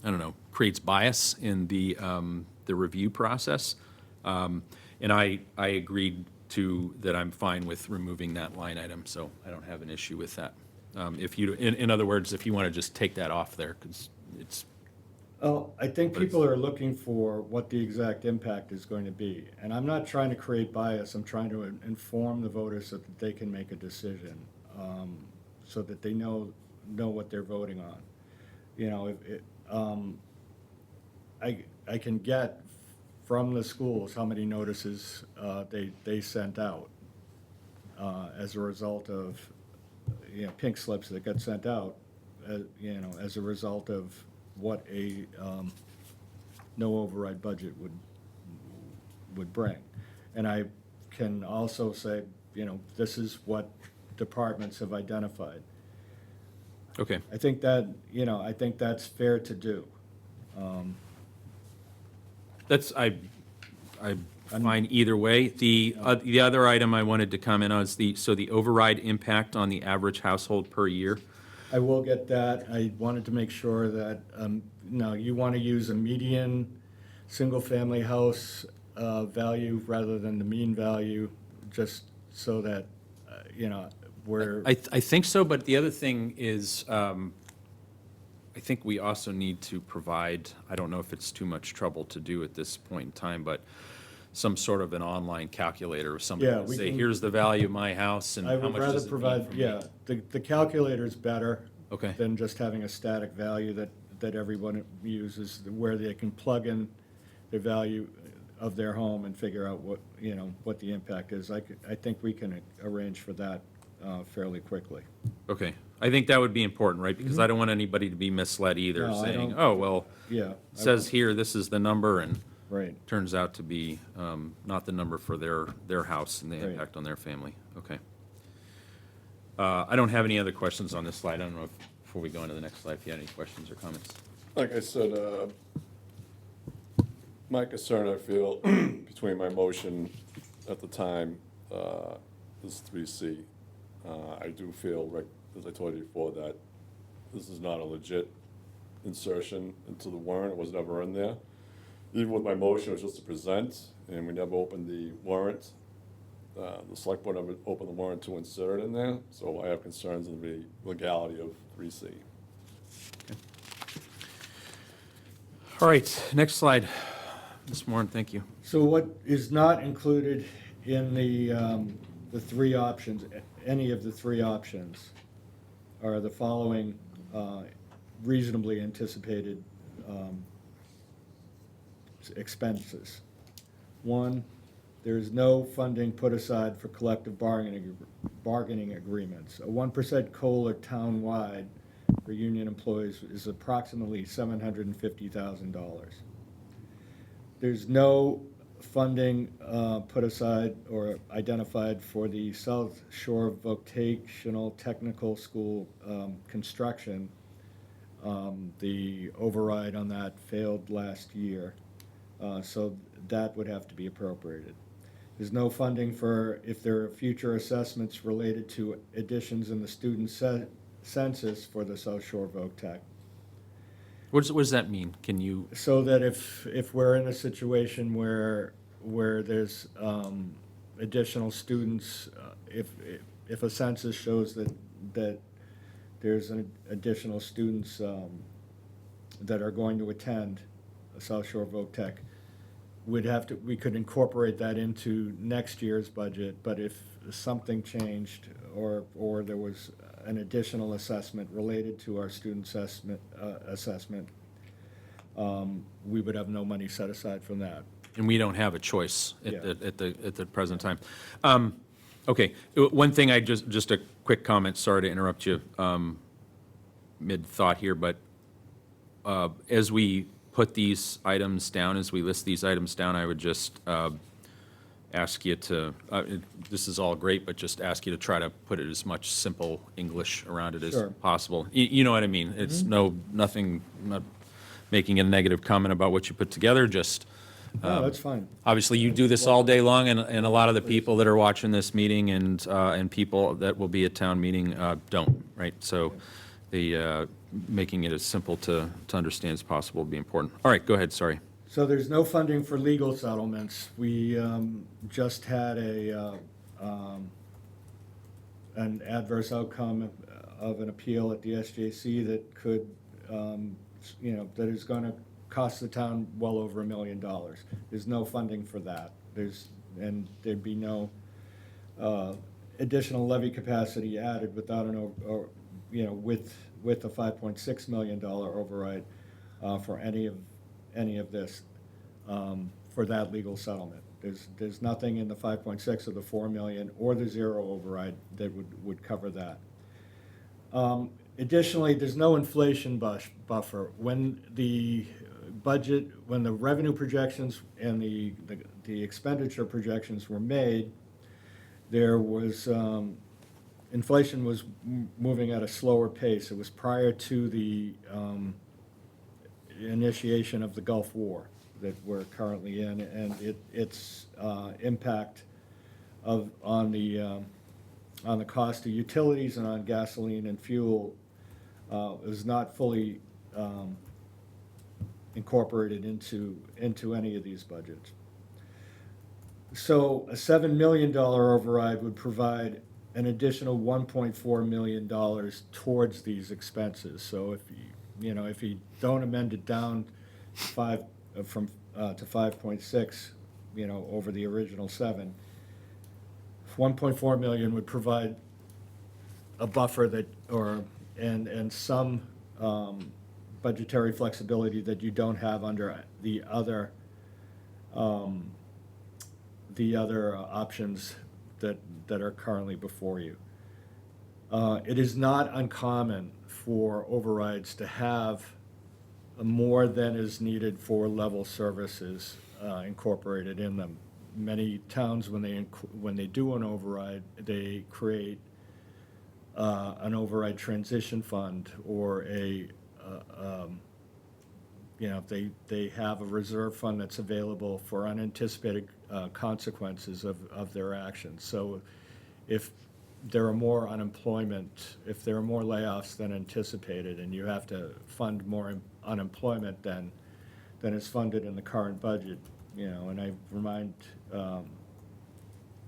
don't know, creates bias in the review process. And I agreed that I'm fine with removing that line item, so I don't have an issue with that. If you, in other words, if you want to just take that off there, because it's, Oh, I think people are looking for what the exact impact is going to be. And I'm not trying to create bias, I'm trying to inform the voters so that they can make a decision, so that they know what they're voting on. I can get from the schools how many notices they sent out as a result of, pink slips that got sent out, as a result of what a no override budget would bring. And I can also say, this is what departments have identified. okay. I think that's fair to do. That's, I'm fine either way. The other item I wanted to comment on is the override impact on the average household per year. I will get that. I wanted to make sure that, you want to use a median, single-family house value rather than the mean value, just so that, we're. I think so, but the other thing is, I think we also need to provide, I don't know if it's too much trouble to do at this point in time, but some sort of an online calculator or something Yeah, to we say, can- here's the value of my house and I how would much rather does it mean provide, for me? yeah, the calculator's better. Okay. Than just having a static value that everyone uses, where they can plug in their value of their home and figure out what, what the impact is. I think we can arrange for that fairly quickly. Okay. I think that would be important, right? Because I don't want anybody to be misled either, No, I saying, don't- oh, well, Yeah. it says here, this is the number, and Right. turns out to be not the number for their house and the Right. impact on their family. Okay. I don't have any other questions on this slide. I don't know if, before we go on to the next slide, if you had any questions or comments. Like I said, my concern, I feel, between my motion at the time, is 3C. I do feel, like, as I told you before, that this is not a legit insertion into the warrant. It was never in there. Even with my motion, it was just to present, and we never opened the warrant. The select board never opened the warrant to insert it in there, so I have concerns in the legality of 3C. All right, next slide. Ms. Moran, thank you. So what is not included in the three options, any of the three options, are the following reasonably anticipated expenses. One, there's no funding put aside for collective bargaining agreements. A 1% COLA townwide for union employees is approximately $750,000. There's no funding put aside or identified for the South Shore Vocational Technical School construction. The override on that failed last year, so that would have to be appropriated. There's no funding for if there are future assessments related to additions in the student census for the South Shore Voc Tech. What does that mean? Can you, So that if we're in a situation where there's additional students, if a census shows that there's an additional students that are going to attend South Shore Voc Tech, we could incorporate that into next year's budget, but if something changed or there was an additional assessment related to our student assessment, we would have no money set aside from that. and we don't have a choice Yeah. at the present time. Okay, one thing just a quick comment, sorry to interrupt you mid-thought here, but as we put these items down, as we list these items down, I would just ask you to, this is all great, but just ask you to try to put it as much simple English around it as Sure. possible. You know what I mean? It's nothing, not making a negative comment about what you put together, just, No, that's fine. obviously, you do this all day long, and a lot of the people that are watching this meeting and people that will be at town meeting don't, right? So making it as simple to understand as possible would be important. All right, go ahead, sorry. So there's no funding for legal settlements. We just had an adverse outcome of an appeal at the SJC that could, that is going to cost the town well over $1 million. There's no funding for that. And there'd be no additional levy capacity added without with a $5.6 million override for any of this for that legal settlement. There's nothing in the 5.6 or the 4 million or the zero override that would cover that. Additionally, there's no inflation buffer. When the budget, when the revenue projections and the expenditure projections were made, there was inflation was moving at a slower pace. It was prior to the initiation of the Gulf War that we're currently in, and its impact on the cost of utilities and on gasoline and fuel is not fully incorporated into any of these budgets. So a $7 million override would provide an additional $1.4 million towards these expenses. So if you don't amend it down to 5.6, over the original 7, 1.4 million would provide a buffer and some budgetary flexibility that you don't have under the other the other options that are currently before you. It is not uncommon for overrides to have more than is needed for level services incorporated in them. Many towns, when they do an override, they create an override transition fund, or they have a reserve fund that's available for unanticipated consequences of their actions. So if there are more if there are more layoffs than anticipated, and you have to fund more unemployment than is funded in the current budget, and I remind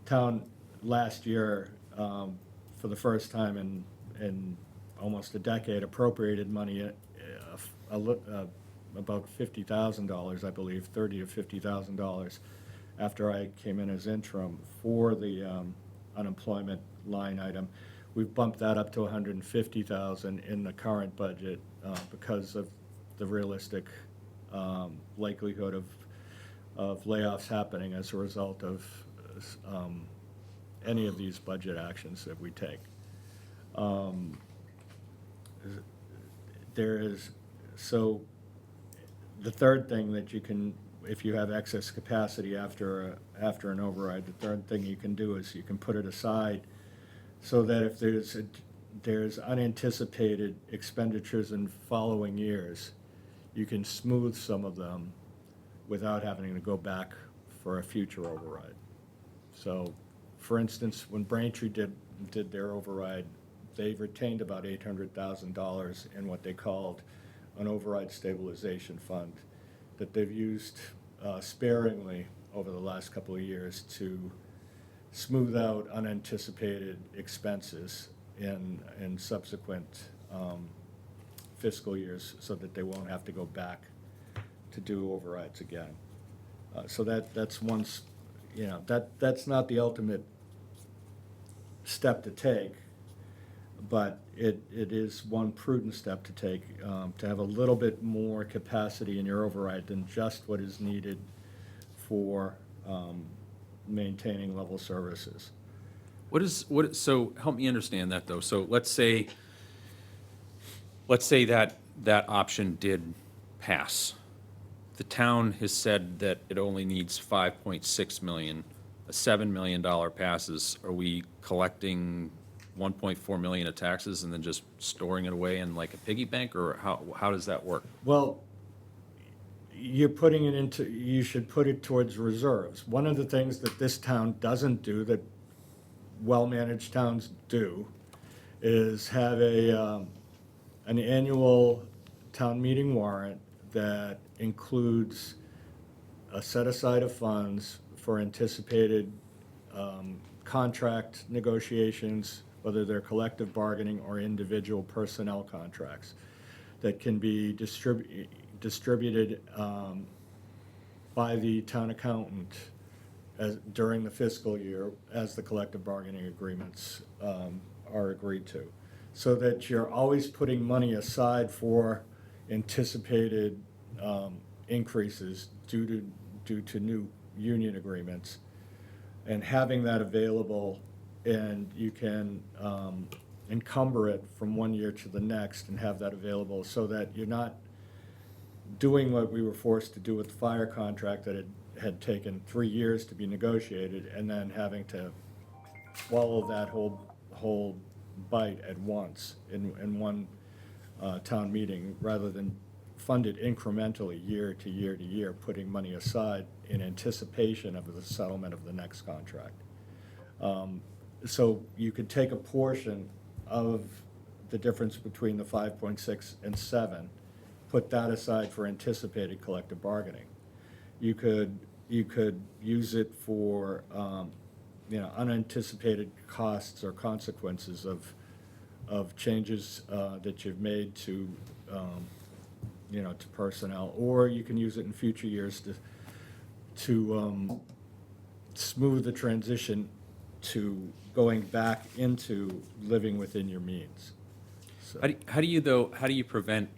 town last year, for the first time in almost a decade, appropriated money, about $50,000, I believe, $30,000 to $50,000, after I came in as interim, for the unemployment line item. We've bumped that up to $150,000 in the current budget because of the realistic likelihood of layoffs happening as a result of any of these budget actions that we take. So the third thing that you can, if you have excess capacity after an override, the third thing you can do is you can put it aside, so that if there's unanticipated expenditures in following years, you can smooth some of them without having to go back for a future override. So, for instance, when Braintree did their override, they retained about $800,000 in what they called an override stabilization fund that they've used sparingly over the last couple of years to smooth out unanticipated expenses in subsequent fiscal years, so that they won't have to go back to do overrides again. So that's one, that's not the ultimate step to take, but it is one prudent step to take, to have a little bit more capacity in your override than just what is needed for maintaining level services. So help me understand that, though. So let's say that option did pass. The town has said that it only needs 5.6 million. A $7 million passes. Are we collecting 1.4 million of taxes and then just storing it away in like a piggy bank, or how does that work? Well, you should put it towards reserves. One of the things that this town doesn't do, that well-managed towns do, is have an annual town meeting warrant that includes a set aside of funds for anticipated contract negotiations, whether they're collective bargaining or individual personnel contracts, that can be distributed by the town accountant during the fiscal year as the collective bargaining agreements are agreed to, so that you're always putting money aside for anticipated increases due to new union agreements, and having that available, and you can encumber it from one year to the next and have that available, so that you're not doing what we were forced to do with the fire contract that had taken 3 years to be negotiated, and then having to swallow that whole bite at once in one town meeting, rather than fund it incrementally year to year to year, putting money aside in anticipation of the settlement of the next contract. So you could take a portion of the difference between the 5.6 and 7, put that aside for anticipated collective bargaining. You could use it for unanticipated costs or consequences of changes that you've made to personnel, or you can use it in future years to smooth the transition to going back into living within your means. So, How do you prevent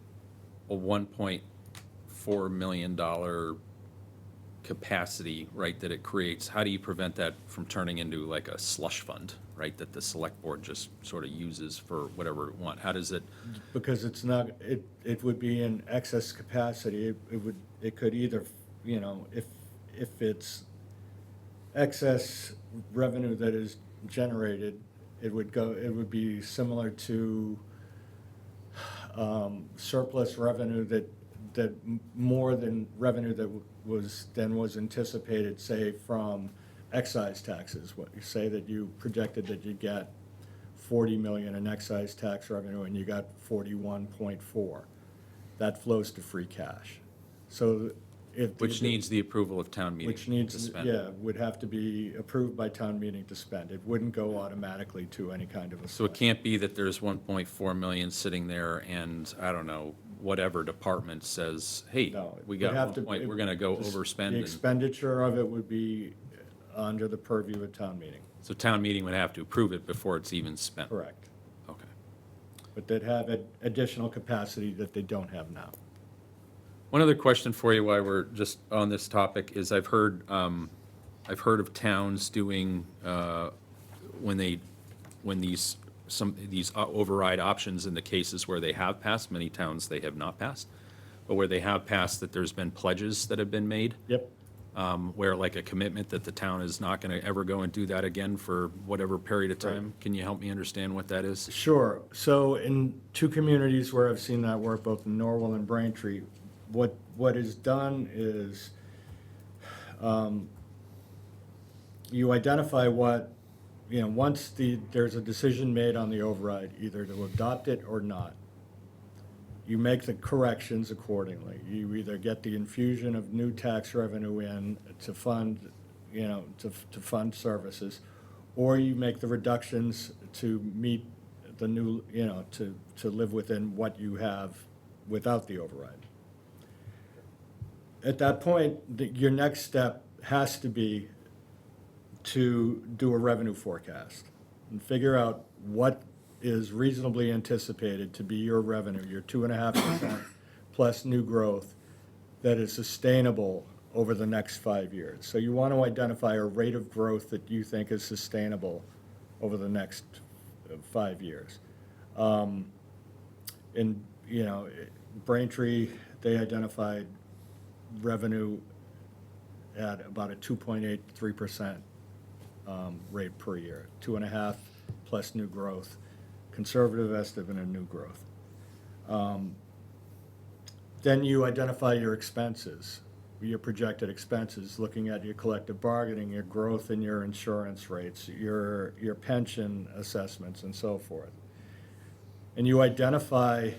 a $1.4 million capacity, right, that it creates, how do you prevent that from turning into like a slush fund, right, that the select board just sort of uses for whatever it want? How does it, Because it's not, it would be in excess capacity. It could either, if it's excess revenue that is generated, it would be similar to surplus revenue that more than revenue that was anticipated, say, from excise taxes. What you say that you projected that you'd get 40 million in excise tax revenue and you got 41.4. That flows to free cash. So if. which needs the approval of town meeting Which to needs, spend? yeah, would have to be approved by town meeting to spend. It wouldn't go automatically to any kind of a. So it can't be that there's 1.4 million sitting there and, I don't know, whatever department says, hey, No, it we would got have 1 to- point, it- we're gonna go the overspend. The and- expenditure of it would be under the purview of town meeting, So town meeting would have to approve it before it's even spent? correct. Okay. But they'd have additional capacity that they don't have now. One other question for you while we're just on this topic is I've heard of towns doing, when these override options in the cases where they have passed, many towns they have not passed, but where they have passed, that there's been pledges that have been made, Yep. where like a commitment that the town is not going to ever go and do that again for whatever period of time. Can you help me understand what that is? Sure. So in two communities where I've seen that work, both in Norwell and Braintree, what is done is you identify once there's a decision made on the override, either to adopt it or not, you make the corrections accordingly. You either get the infusion of new tax revenue in to fund, to fund services, or you make the reductions to meet the new, to live within what you have without the override. At that point, your next step has to be to do a revenue forecast and figure out what is reasonably anticipated to be your revenue, your 2.5% plus new growth that is sustainable over the next 5 years. So you want to identify a rate of growth that you think is sustainable over the next 5 years. In Braintree, they identified revenue at about a 2.83% rate per year, 2.5 plus new growth, conservative estimate of new growth. Then you identify your expenses, your projected expenses, looking at your collective bargaining, your growth in your insurance rates, your pension assessments, and so forth. And you identify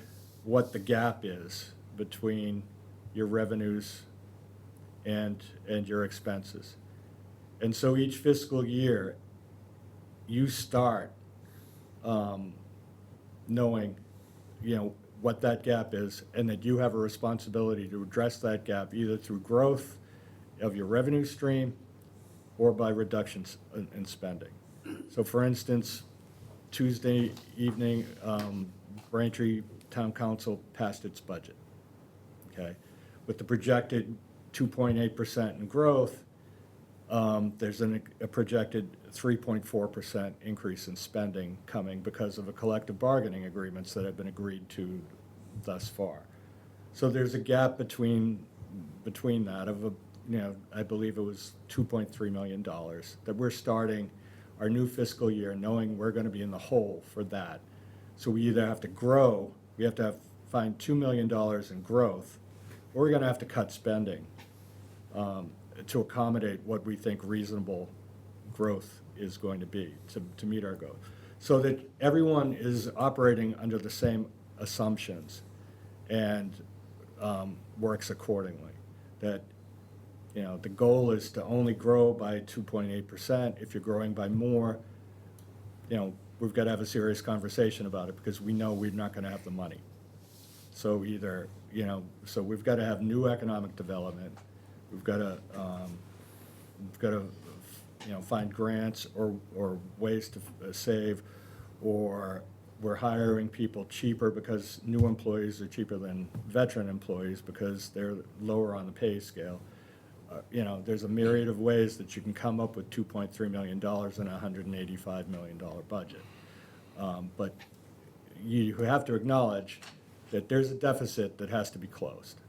what the gap is between your revenues and your expenses. And so each fiscal year, you start knowing, what that gap is, and that you have a responsibility to address that gap either through growth of your revenue stream or by reductions in spending. So for instance, Tuesday evening, Braintree Town Council passed its budget, okay? With the projected 2.8% in growth, there's a projected 3.4% increase in spending coming because of a collective bargaining agreements that have been agreed to thus far. So there's a gap between that of I believe it was $2.3 million that we're starting our new fiscal year knowing we're going to be in the hole for that. So we either have to grow, we have to find $2 million in growth, or we're going to have to cut spending to accommodate what we think reasonable growth is going to be to meet our goal. So that everyone is operating under the same assumptions and works accordingly. That, the goal is to only grow by 2.8%. If you're growing by more, we've got to have a serious conversation about it because we know we're not going to have the money. So either, so we've got to have new economic development. We've got to find grants or ways to save, or we're hiring people cheaper because new employees are cheaper than veteran employees because they're lower on the pay scale. there's a myriad of ways that you can come up with $2.3 million in a $185 million budget. But you have to acknowledge that there's a deficit that has to be closed.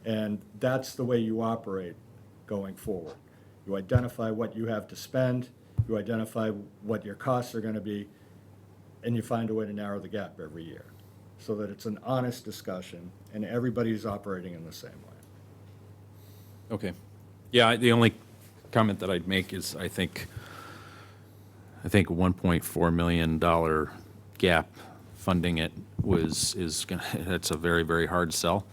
And that's the way you operate going forward. You identify what you have to spend, you identify what your costs are going to be, and you find a way to narrow the gap every year so that it's an honest discussion and everybody's operating in the same way. Okay. Yeah, the only comment that I'd make is I think $1.4 million gap funding it that's a very, very hard sell.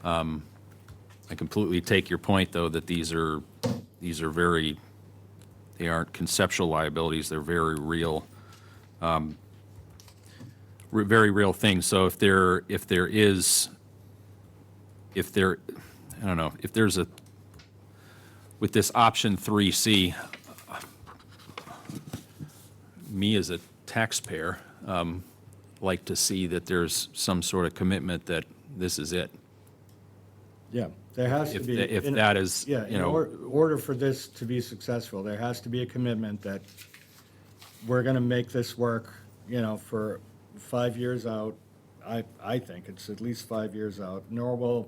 I completely take your point, though, that these are they aren't conceptual liabilities, they're very real, very real things. So if there's with this option 3C, me as a taxpayer, like to see that there's some sort of commitment that this is it. Yeah, there has to If be. if that is, Yeah, in order for this to be successful, there has to be a commitment that we're going to make this work, for 5 years out. I think it's at least 5 years out. Norwell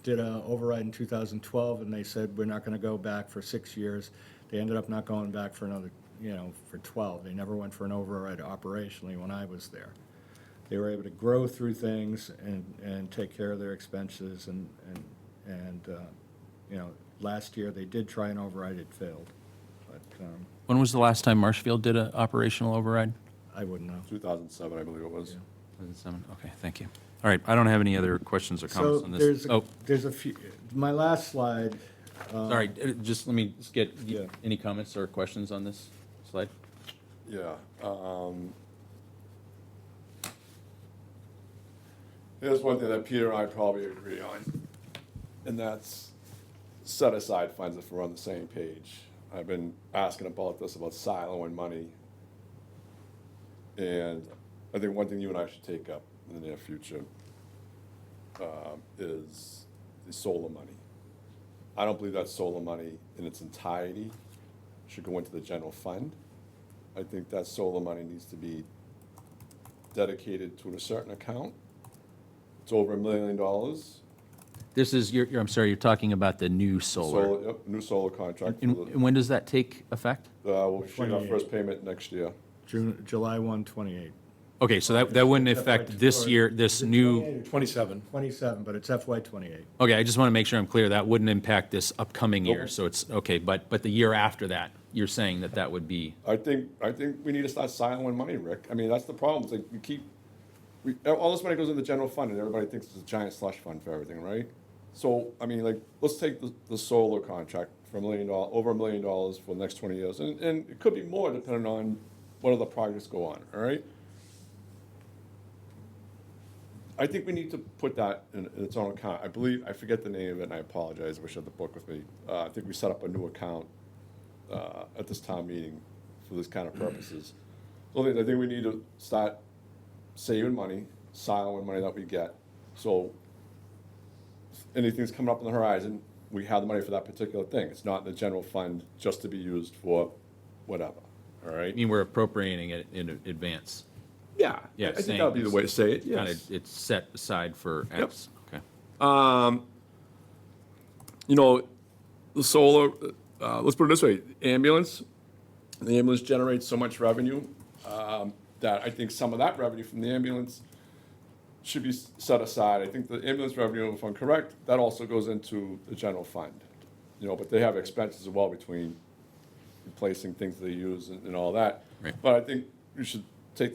did an override in 2012, and they said, we're not going to go back for 6 years. They ended up not going back for another, for 12. They never went for an override operationally when I was there. They were able to grow through things and take care of their expenses, and last year they did try an override, it failed. But when was the last time Marshfield did an operational override? I wouldn't know. 2007, I believe it was. 2007, okay, thank you. All right, I don't have any other questions or comments So on this. there's a few, my last slide. Sorry, just let me just get, Yeah. any comments or questions on this slide? Yeah. Here's one thing that Peter and I probably agree on, and that's set aside funds if we're on the same page. I've been asking about this, about siloing money. And I think one thing you and I should take up in the near future is the solar money. I don't believe that solar money in its entirety should go into the general fund. I think that solar money needs to be dedicated to a certain account. It's over $1 million. This is, I'm sorry, you're talking about the new solar. Yep, new solar contract. And when does that take effect? We'll shoot our 28. first payment next year. July 1, 28. Okay, so that wouldn't affect this year, this new, 27. 27, but it's FY 28. okay, I just want to make sure I'm clear, that wouldn't impact this upcoming year, so it's, okay, but the year after that, you're saying that would be, I think we need to start siloing money, Rick. I mean, that's the problem. It's like all this money goes in the general fund, and everybody thinks it's a giant slush fund for everything, right? So, I mean, like, let's take the solar contract for over $1 million for the next 20 years, and it could be more depending on what other projects go on, all right? I think we need to put that in its own account. I forget the name of it, and I apologize, I wish I had the book with me. I think we set up a new account at this town meeting for this kind of purposes. So I think we need to start saving money, siloing money that we get. So if anything's coming up on the horizon, we have the money for that particular thing. It's not in the general fund just to be used for whatever, all right? I mean, we're appropriating it in advance. Yeah, Yeah, I think saying that would be the way to say it, Kind yes. of, it's set aside for X, okay. The solar, let's put it this way, the ambulance generates so much revenue that I think some of that revenue from the ambulance should be set aside. I think the ambulance revenue, if I'm correct, that also goes into the general fund. But they have expenses as well between replacing things they use and all that. Right. But I think you should take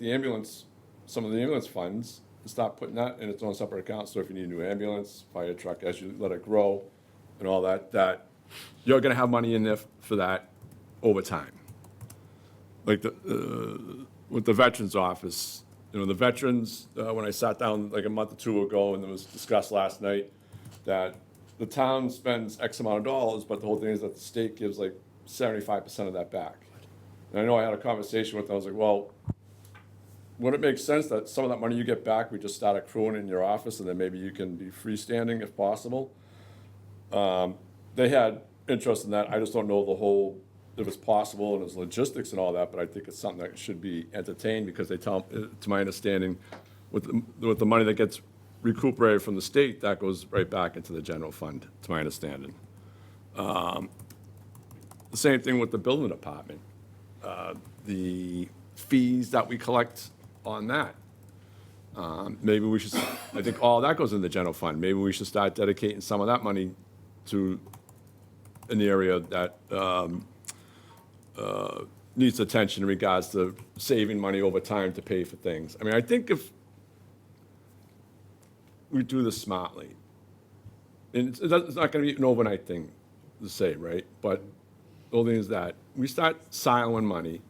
some of the ambulance funds and start putting that in its own separate account. So if you need a new ambulance, fire truck, as you let it grow and all that, that you're gonna have money in there for that over time. Like with the Veterans Office, the veterans, when I sat down like a month or two ago, and it was discussed last night, that the town spends X amount of dollars, but the whole thing is that the state gives like 75% of that back. And I know I had a conversation with them, I was like, well, would it make sense that some of that money you get back, we just start accruing in your office, and then maybe you can be freestanding if possible? They had interest in that. I just don't know the whole, if it's possible and there's logistics and all that, but I think it's something that should be entertained because they tell, to my understanding, with the money that gets recuperated from the state, that goes right back into the general fund, to my understanding. The same thing with the building department. The fees that we collect on that. Maybe we should, I think all that goes in the general fund. Maybe we should start dedicating some of that money to an area that needs attention in regards to saving money over time to pay for things. I mean, I think if we do this smartly, and it's not going to be an overnight thing to say, right? But the whole thing is that we start siloing money,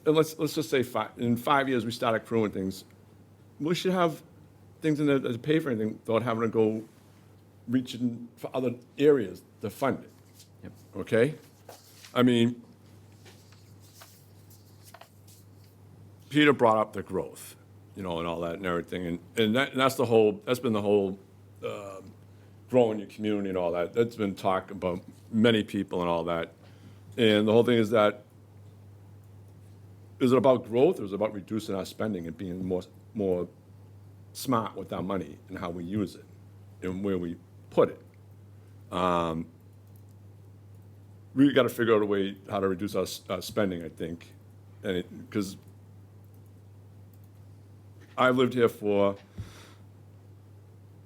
and let's just say in 5 years we start accruing things. We should have things in there to pay for anything without having to go reaching for other areas to fund it. Yep. Okay? I mean, Peter brought up the growth, and all that and everything, and that's been the whole growing your community and all that. That's been talked about many people and all that. And the whole thing is that, is it about growth or is it about reducing our spending and being more smart with our money and how we use it and where we put it? We got to figure out a way how to reduce our spending, I think, and because I've lived here for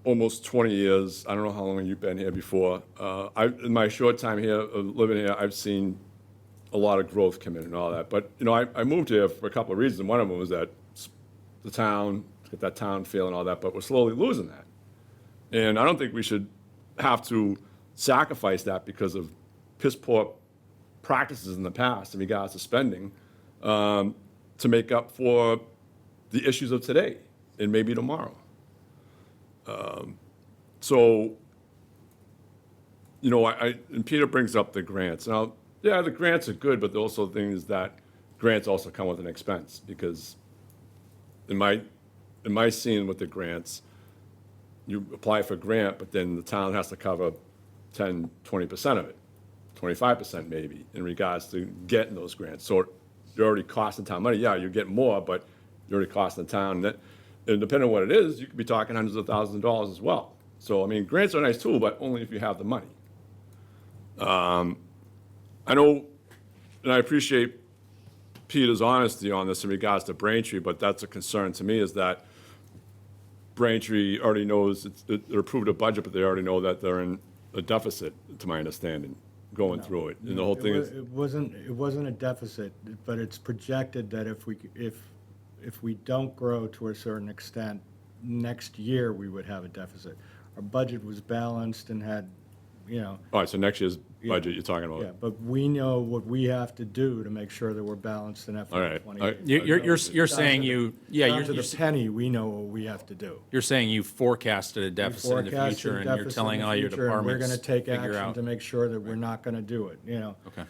almost 20 years. I don't know how long you've been here before. In my short time here, living here, I've seen a lot of growth come in and all that. But, I moved here for a couple of reasons. One of them was that the town, get that town feel and all that, but we're slowly losing that. And I don't think we should have to sacrifice that because of piss-poor practices in the past in regards to spending to make up for the issues of today and maybe tomorrow. And Peter brings up the grants. Now, yeah, the grants are good, but also the thing is that grants also come with an expense because in my scene with the grants, you apply for a grant, but then the town has to cover 10, 20% of it, 25% maybe, in regards to getting those grants. So you're already costing town money. Yeah, you get more, but you're already costing the town. And depending on what it is, you could be talking hundreds of thousands of dollars as well. So, I mean, grants are a nice tool, but only if you have the money. I know, and I appreciate Peter's honesty on this in regards to Braintree, but that's a concern to me is that Braintree already knows, they're approved a budget, but they already know that they're in a deficit, to my understanding, going through it. And the whole thing is, It wasn't a deficit, but it's projected that if we don't grow to a certain extent, next year we would have a deficit. Our budget was balanced and had, all right, so next year's budget you're talking about. yeah, but we know what we have to do to make sure that we're balanced in FY All right. '28. You're saying Down to the penny, we know what we have to do. you're saying you forecasted a deficit in the Forecasted future, and you're deficit telling in the all your future, and departments we're gonna take figure action out. to make sure that we're not gonna do it, Okay.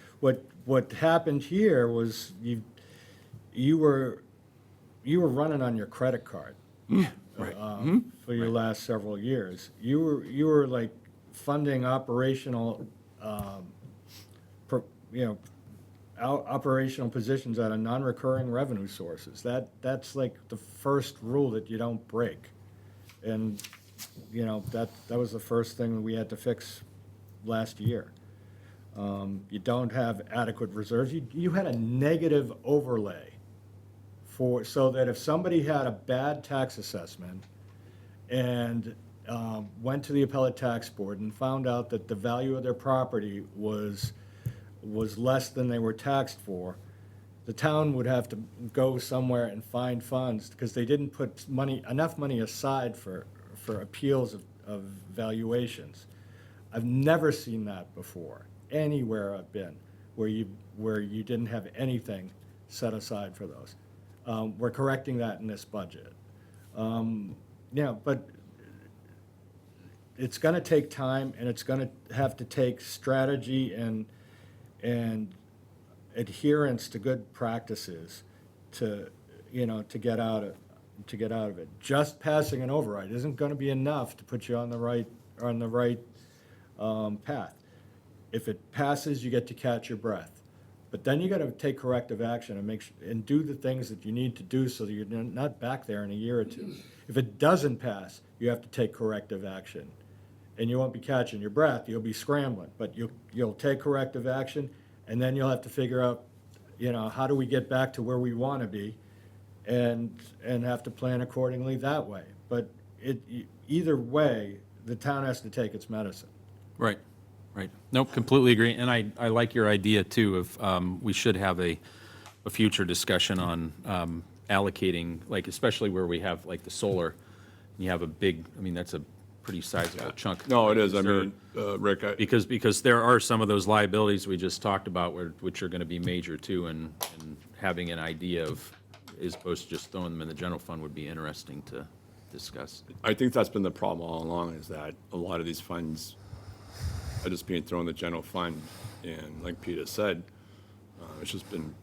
What happened here was you were running on your credit card. For your last several years. You were like funding operational, operational positions out of non-recurring revenue sources. That's like the first rule that you don't break. And, that was the first thing we had to fix last year. You don't have adequate reserves. You had a negative overlay so that if somebody had a bad tax assessment and went to the appellate tax board and found out that the value of their property was less than they were taxed for, the town would have to go somewhere and find funds because they didn't put enough money aside for appeals of valuations. I've never seen that before, anywhere I've been, where you didn't have anything set aside for those. We're correcting that in this budget. But it's going to take time, and it's going to have to take strategy and adherence to good practices to get out of it. Just passing an override isn't going to be enough to put you on the right path. If it passes, you get to catch your breath. But then you got to take corrective action and and do the things that you need to do so that you're not back there in a year or two. If it doesn't pass, you have to take corrective action. And you won't be catching your breath, you'll be scrambling, but you'll take corrective action, and then you'll have to figure out, how do we get back to where we want to be, and have to plan accordingly that way. But either way, the town has to take its medicine. Right, right. Nope, completely agree. And I like your idea, too, of we should have a future discussion on allocating, like, especially where we have, like, the solar, you have a big, that's a pretty sizable chunk. No, it is. I Sure. mean, Rick, Because there are some of those liabilities we just talked about, which are going to be major, too, and having an idea of, as opposed to just throwing them in the general fund, would be interesting to discuss. I think that's been the problem all along, is that a lot of these funds are just being thrown in the general fund. And like Peter said, it's just been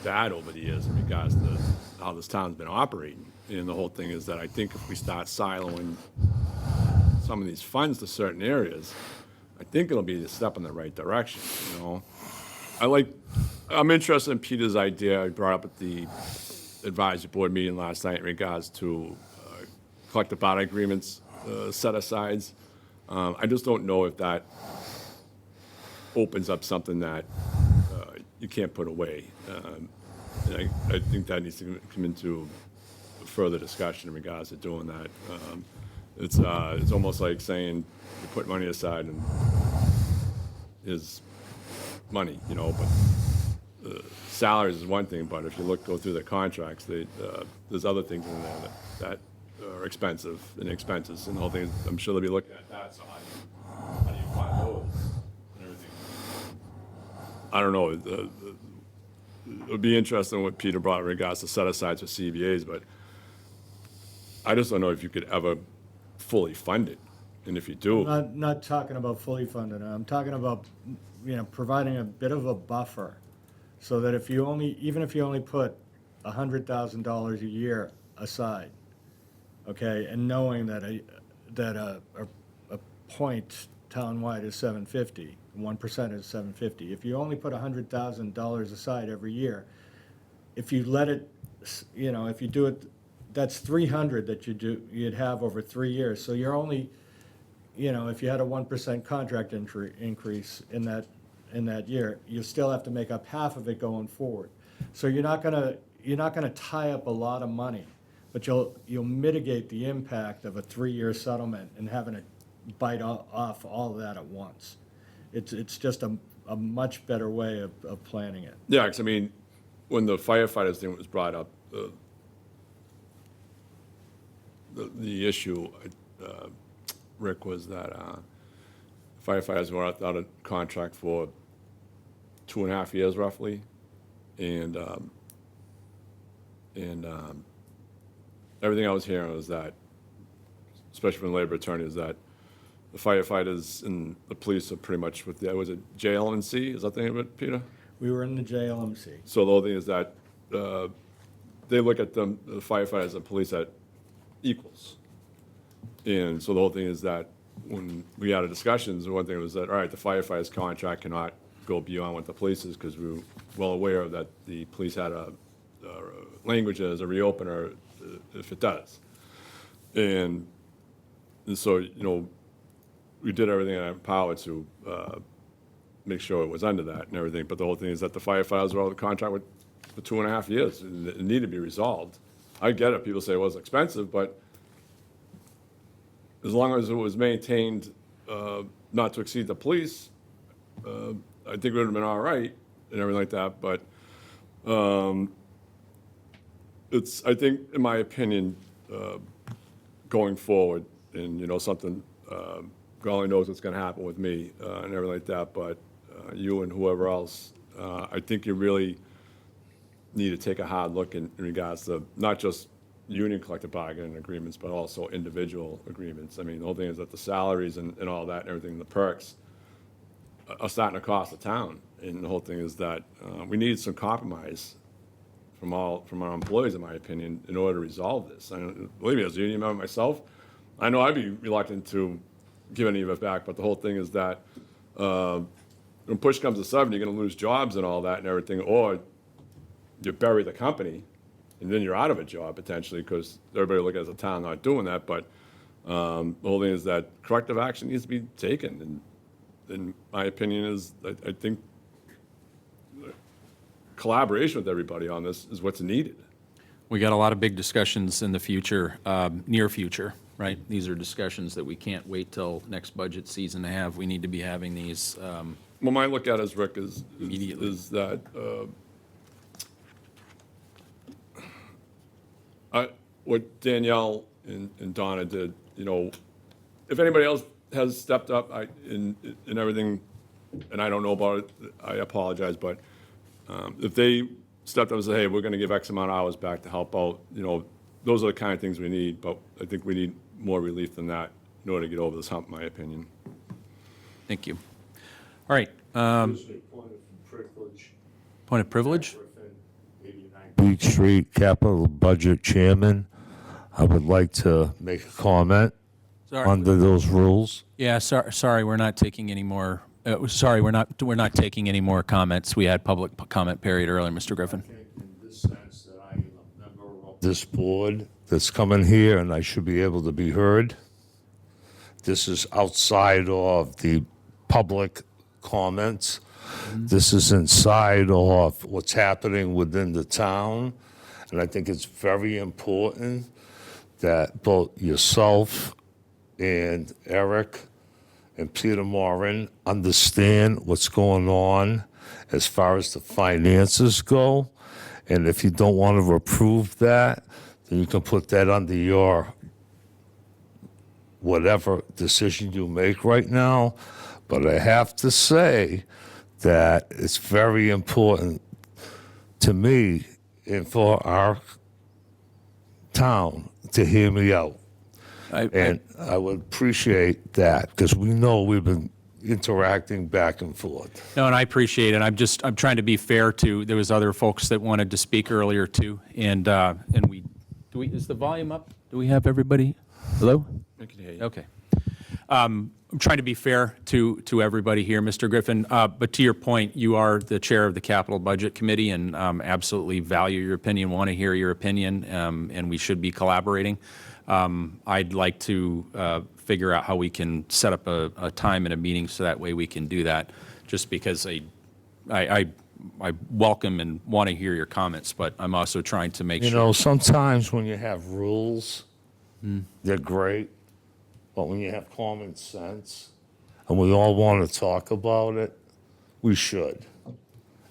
bad over the years in regards to how this town's been operating. And the whole thing is that I think if we start siloing some of these funds to certain areas, I think it'll be a step in the right direction, I'm interested in Peter's idea I brought up at the advisory board meeting last night in regards to collective bargaining agreements, set-asides. I just don't know if that opens up something that you can't put away. And I think that needs to come into further discussion in regards to doing that. It's almost like saying you put money aside and is money, but salaries is one thing, but if you go through the contracts, there's other things in there that are expensive and expenses, and the whole thing is, I'm sure they'll be looking at that, so how do you find those and everything? I don't know. It would be interesting what Peter brought in regards to set-asides for CVAs, but I just don't know if you could ever fully fund it, and if you do. Not talking about fully funded, I'm talking about, providing a bit of a buffer, so that even if you only put $100,000 a year aside, okay, and knowing that a point townwide is 750, 1% is 750. If you only put $100,000 aside every year, if you let it, if you do it, that's 300 that you'd have over 3 years. So you're only, if you had a 1% contract increase in that year, you still have to make up half of it going forward. So you're not gonna tie up a lot of money, but you'll mitigate the impact of a 3-year settlement and having to bite off all of that at once. It's just a much better way of planning it. Yeah, because when the firefighters thing was brought up, the issue, Rick, was that firefighters were out of contract for 2.5 years roughly, and everything I was hearing was that, especially from the labor attorney, is that the firefighters and the police are pretty much with was it JLMC? Is that the name of it, Peter? We were in the JLMC. So the whole thing is that they look at the firefighters and police at equals. And so the whole thing is that when we had discussions, one thing was that, all right, the firefighters' contract cannot go beyond what the police is, because we were well aware that the police had a language as a reopener if it does. And so, we did everything in our power to make sure it was under that and everything. But the whole thing is that the firefighters were out of the contract for 2.5 years, and it needed to be resolved. I get it. People say it was expensive, but as long as it was maintained not to exceed the police, I think it would have been all right and everything like that. But I think, in my opinion, going forward, and something, God only knows what's going to happen with me and everything like that, but you and whoever else, I think you really need to take a hard look in regards to not just union collective bargaining agreements, but also individual agreements. The whole thing is that the salaries and all that and everything, the perks, are starting to cost the town. And the whole thing is that we need some compromise from our employees, in my opinion, in order to resolve this. And believe me, as a union member myself, I know I'd be reluctant to give any of it back, but the whole thing is that when push comes to shove, you're gonna lose jobs and all that and everything, or you bury the company, and then you're out of a job potentially, because everybody look at the town not doing that, but the whole thing is that corrective action needs to be taken, and my opinion is, I think collaboration with everybody on this is what's needed. We got a lot of big discussions in the future, near future, right? These are discussions that we can't wait till next budget season to have. We need to be having these. Well, my look at it, Rick, is Immediately. that what Danielle and Donna did, if anybody else has stepped up in everything, and I don't know about it, I apologize, but if they stepped up and said, hey, we're going to give X amount of hours back to help out, those are the kind of things we need, but I think we need more relief than that in order to get over this hump, in my opinion. Thank you. All right. Excuse me, point of privilege. Point of privilege? Griffin, 89 Beach Street, Capital Budget Chairman. I would like to make a comment Sorry. under those rules. Yeah, sorry, we're not taking any more, sorry, we're not taking any more comments. We had public comment period earlier, Mr. Griffin. In this sense that I am a member of this board that's coming here and I should be able to be heard. This is outside of the public comments. This is inside of what's happening within the town. And I think it's very important that both yourself and Eric and Peter Moran understand what's going on as far as the finances go. And if you don't want to approve that, then you can put that under your whatever decision you make right now. But I have to say that it's very important to me and for our town to hear me out. And I would appreciate that, because we know we've been interacting back and forth. No, and I appreciate it. I'm trying to be fair to, there was other folks that wanted to speak earlier too. And is the volume up? Do we have everybody? Hello? I can hear you. Okay. I'm trying to be fair to everybody here, Mr. Griffin. But to your point, you are the chair of the Capital Budget Committee, and absolutely value your opinion, want to hear your opinion, and we should be collaborating. I'd like to figure out how we can set up a time and a meeting so that way we can do that, just because I welcome and want to hear your comments, but I'm also trying to make sure. Sometimes when you have rules, they're great, but when you have common sense and we all want to talk about it, we should.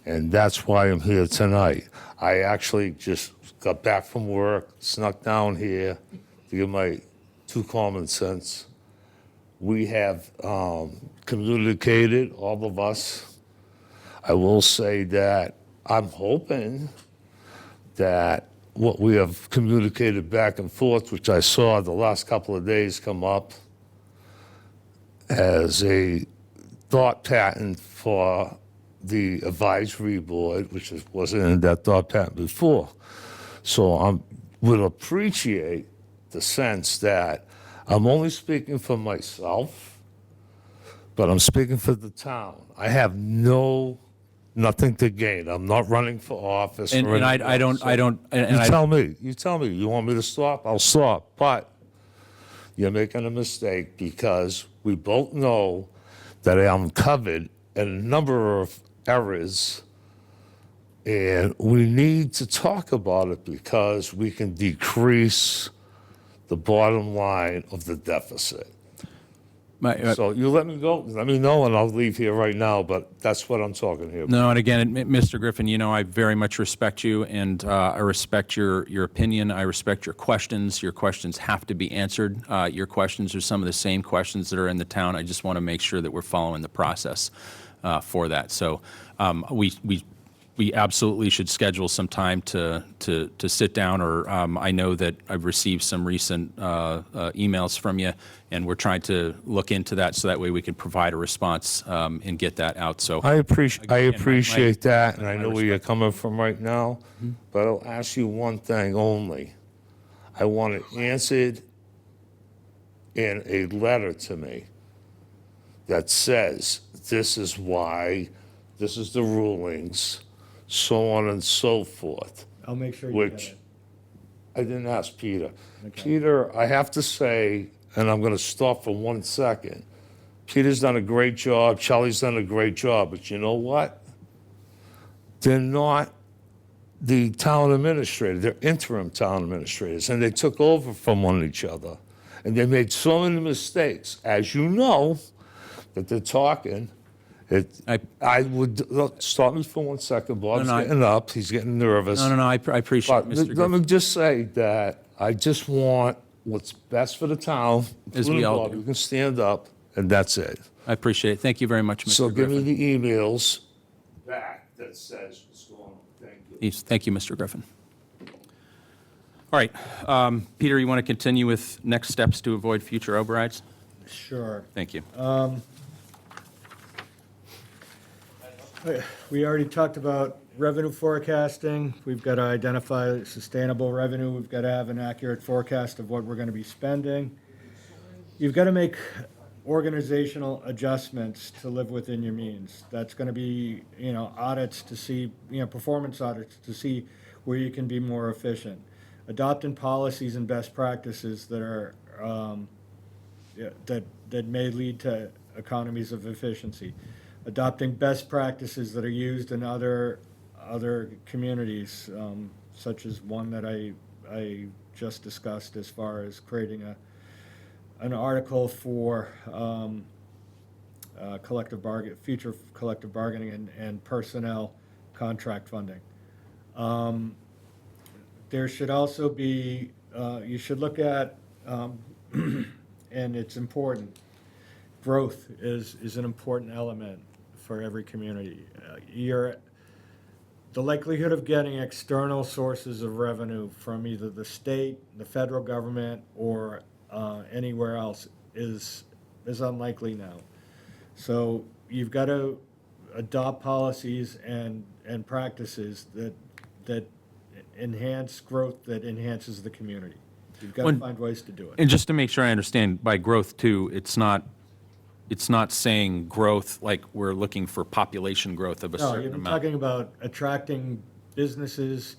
And that's why I'm here tonight. I actually just got back from work, snuck down here to give my 2 common sense. We have communicated, all of us. I will say that I'm hoping that what we have communicated back and forth, which I saw the last couple of days come up as a thought pattern for the advisory board, which wasn't in that thought pattern before. So I would appreciate the sense that I'm only speaking for myself, but I'm speaking for the town. I have nothing to gain. I'm not running for office. And I don't. You tell me. You want me to stop? I'll stop. But you're making a mistake, because we both know that I'm covered in a number of errors, and we need to talk about it because we can decrease the bottom line of the deficit. So you let me go, let me know, and I'll leave here right now, but that's what I'm talking here about. No, and again, Mr. Griffin, I very much respect you, and I respect your opinion. I respect your questions. Your questions have to be answered. Your questions are some of the same questions that are in the town. I just want to make sure that we're following the process for that. So we absolutely should schedule some time to sit down, or I know that I've received some recent emails from you, and we're trying to look into that so that way we can provide a response and get that out. So I appreciate that, and I my know where you're coming from right now, but I'll ask you one thing only. I want it answered in a letter to me that says this is why, this is the rulings, so on and so forth. I'll make sure you get Which, it. I didn't ask Peter. Okay. Peter, I have to say, and I'm going to stop for 1 second, Peter's done a great job, Charlie's done a great job, but you know what? They're not the town administrator, they're interim town administrators, and they took over from one each other. And they made so many mistakes, as you know, that they're talking. I would, look, stop me for 1 second, Bob's No, no, getting up, he's getting nervous. No, I appreciate it, But Mr. let me Griffin. just say that I just want what's best for the town. As we all Bob, do. you can stand up, and that's it. I appreciate it. Thank you very much, Mr. So give Griffin. me the emails back that says what's going on. Thank you. Yes, thank you, Mr. Griffin. All right, Peter, you want to continue with next steps to avoid future overrides? Sure. Thank you. We already talked about revenue forecasting. We've got to identify sustainable revenue. We've got to have an accurate forecast of what we're going to be spending. You've got to make organizational adjustments to live within your means. That's going to be, audits to see, performance audits to see where you can be more efficient. Adopting policies and best practices that are, that may lead to economies of efficiency. Adopting best practices that are used in other communities, such as one that I just discussed as far as creating an article for future collective bargaining and personnel contract funding. There should also be, you should look at, and it's important, growth is an important element for every community. The likelihood of getting external sources of revenue from either the state, the federal government, or anywhere else is unlikely now. So you've got to adopt policies and practices that enhance growth, that enhances the community. You've got to When- find ways to do it. And just to make sure I understand, by growth too, it's not saying growth like we're looking for population growth of a No, certain you're amount. talking about attracting businesses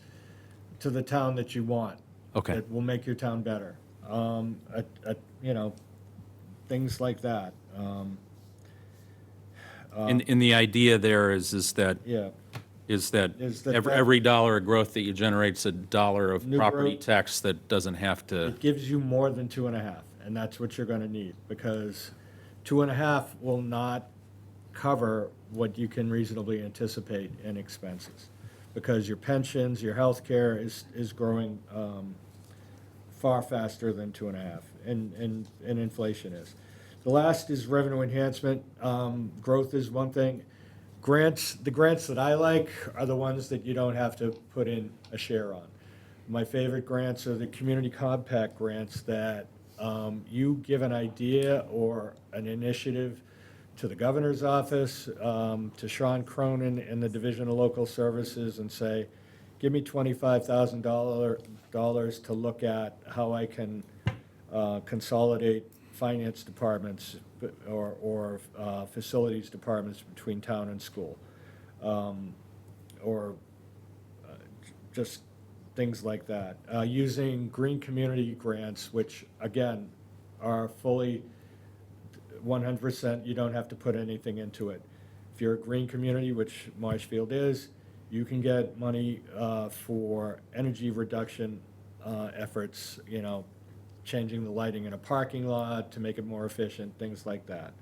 to the town that you want. Okay. That will make your town better. Things like that. And the idea there is that Yeah. is that Is that every dollar of growth that you generate is a dollar of New property growth. tax that doesn't have to. It gives you more than 2.5, and that's what you're gonna need, because 2.5 will not cover what you can reasonably anticipate in expenses. Because your pensions, your health care is growing far faster than 2.5, and inflation is. The last is revenue enhancement. Growth is one thing. The grants that I like are the ones that you don't have to put in a share on. My favorite grants are the community compact grants that you give an idea or an initiative to the governor's office, to Sean Cronin in the Division of Local Services, and say, give me $25,000 to look at how I can consolidate finance departments or facilities departments between town and school, or just things like that. Using green community grants, which again are fully 100%, you don't have to put anything into it. If you're a green community, which Marshfield is, you can get money for energy reduction efforts, changing the lighting in a parking lot to make it more efficient, things like that.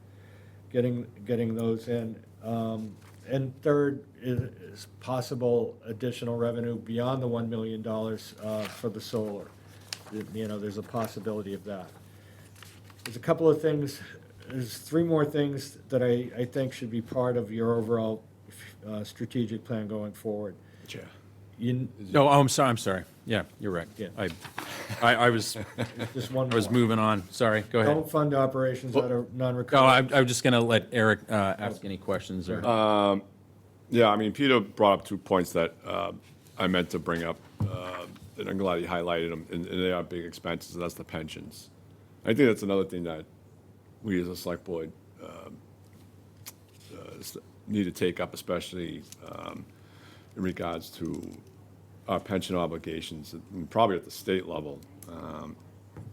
Getting those in. And third is possible additional revenue beyond the $1 million for the solar. There's a possibility of that. There's a couple of things, there's 3 more things that I think should be part of your overall strategic plan going forward. Yeah. No, I'm sorry. Yeah, you're right. Yeah. I was Just one I was more. moving on. Sorry, go ahead. Don't fund operations that are No, non-recurring. I'm just going to let Eric ask any questions or. Yeah, I mean, Peter brought up 2 points that I meant to bring up, and I'm glad he highlighted them, and they are big expenses, and that's the pensions. I think that's another thing that we as a select board need to take up, especially in regards to our pension obligations, and probably at the state level,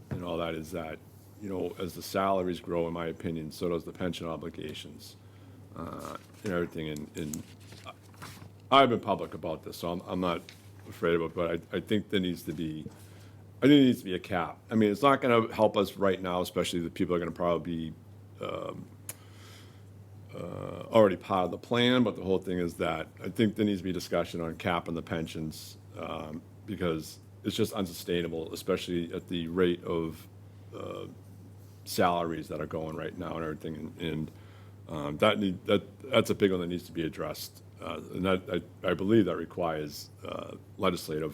and all that, is that, you know, as the salaries grow, in my opinion, so does the pension obligations and everything. And I've been public about this, so I'm not afraid of it, but I think there needs to be, a cap. I mean, it's not going to help us right now, especially the people are going to probably be already part of the plan, but the whole thing is that I think there needs to be discussion on capping the pensions, because it's just unsustainable, especially at the rate of salaries that are going right now and everything, and that's a big one that needs to be addressed, and that, I believe that requires legislative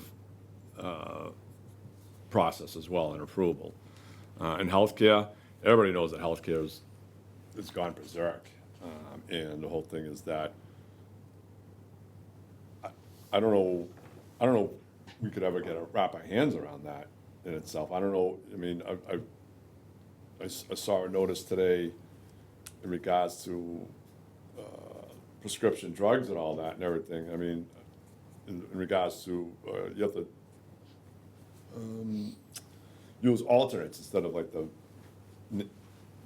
process as well and approval. And healthcare, everybody knows that healthcare is gone berserk. And the whole thing is that I don't know if we could ever wrap our hands around that in itself. I don't know. I mean, I saw a notice today in regards to prescription drugs and all that and everything. I mean, in regards to you have to use alternates instead of like the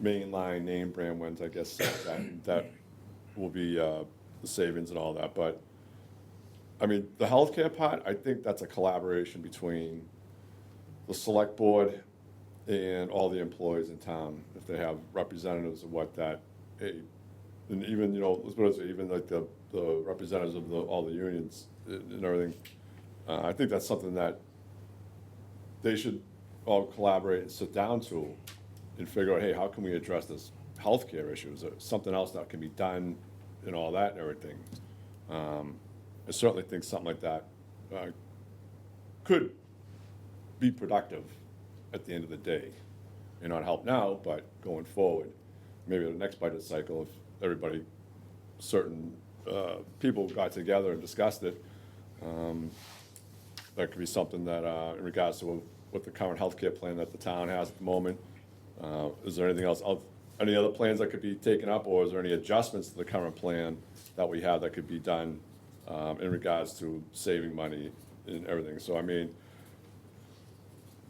mainline name brand ones, I guess, that will be the savings and all that. But I mean, the healthcare part, I think that's a collaboration between the select board and all the employees in town, if they have representatives of what that, and even, you know, what is it, even like the representatives of all the unions and everything. I think that's something that they should all collaborate and sit down to and figure out, hey, how can we address this healthcare issue? Is there something else that can be done and all that and everything? I certainly think something like that could be productive at the end of the day. May not help now, but going forward, maybe the next budget cycle, if everybody, certain people got together and discussed it, that could be something that, in regards to what the current healthcare plan that the town has at the moment, is there anything else, any other plans that could be taken up, or is there any adjustments to the current plan that we have that could be done in regards to saving money and everything? So, I mean,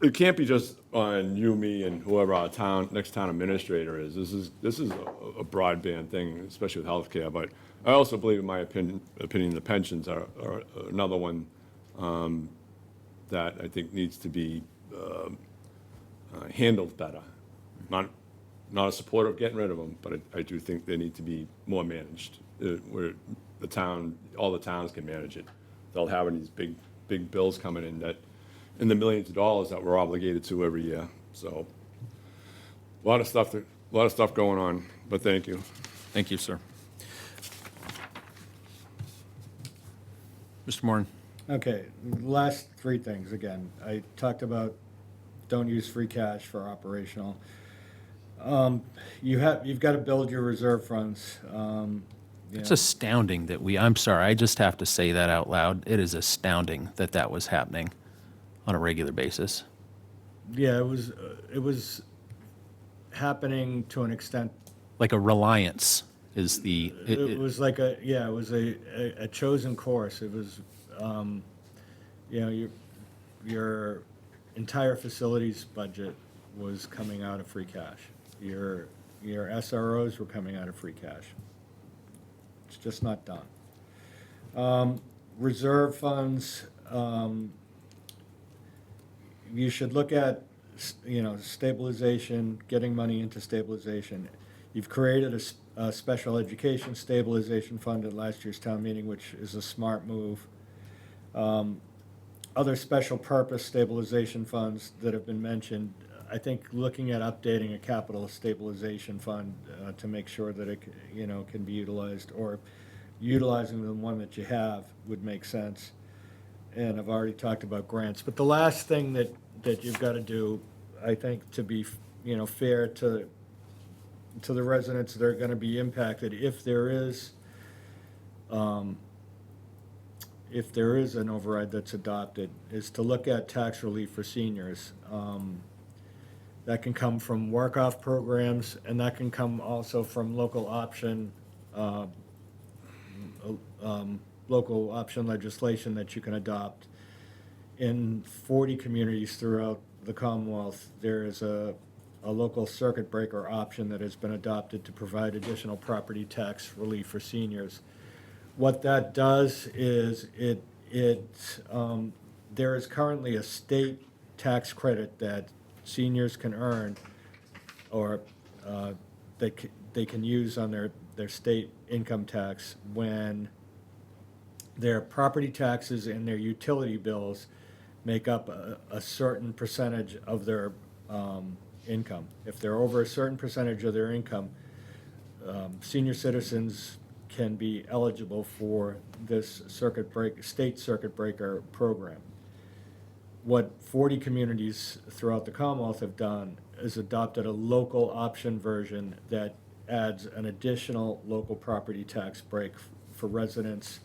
it can't be just on you, me, and whoever our next town administrator is. This is a broadband thing, especially with healthcare. But I also believe, in my opinion, the pensions are another one that I think needs to be handled better. Not a supporter of getting rid of them, but I do think they need to be more managed, where all the towns can manage it. They'll have these big bills coming in the millions of dollars that we're obligated to every year. So a lot of stuff going on, but thank you. Thank you, sir. Mr. Moran. Okay, last three things, again, I talked about don't use free cash for operational. You've got to build your reserve funds. It's astounding that I'm sorry, I just have to say that out loud. It is astounding that was happening on a regular basis. Yeah, it was happening to an extent. Like a reliance is the. It was like it was a chosen course. It was, your entire facilities budget was coming out of free cash. Your SROs were coming out of free cash. It's just not done. Reserve funds, you should look at, stabilization, getting money into stabilization. You've created a special education stabilization fund at last year's town meeting, which is a smart move. Other special purpose stabilization funds that have been mentioned, I think looking at updating a capital stabilization fund to make sure that it can be utilized, or utilizing the one that you have would make sense. And I've already talked about grants. But the last thing that you've got to do, I think, to be fair to the residents that are going to be impacted, if there is an override that's adopted, is to look at tax relief for seniors. That can come from work-off programs, and that can come also from local option local option legislation that you can adopt. In 40 communities throughout the Commonwealth, there is a local circuit breaker option that has been adopted to provide additional property tax relief for seniors. What that does is there is currently a state tax credit that seniors can earn, or they can use on their state income tax when their property taxes and their utility bills make up a certain percentage of their income. If they're over a certain percentage of their income, senior citizens can be eligible for this state circuit breaker program. What 40 communities throughout the Commonwealth have done is adopted a local option version that adds an additional local property tax break for residents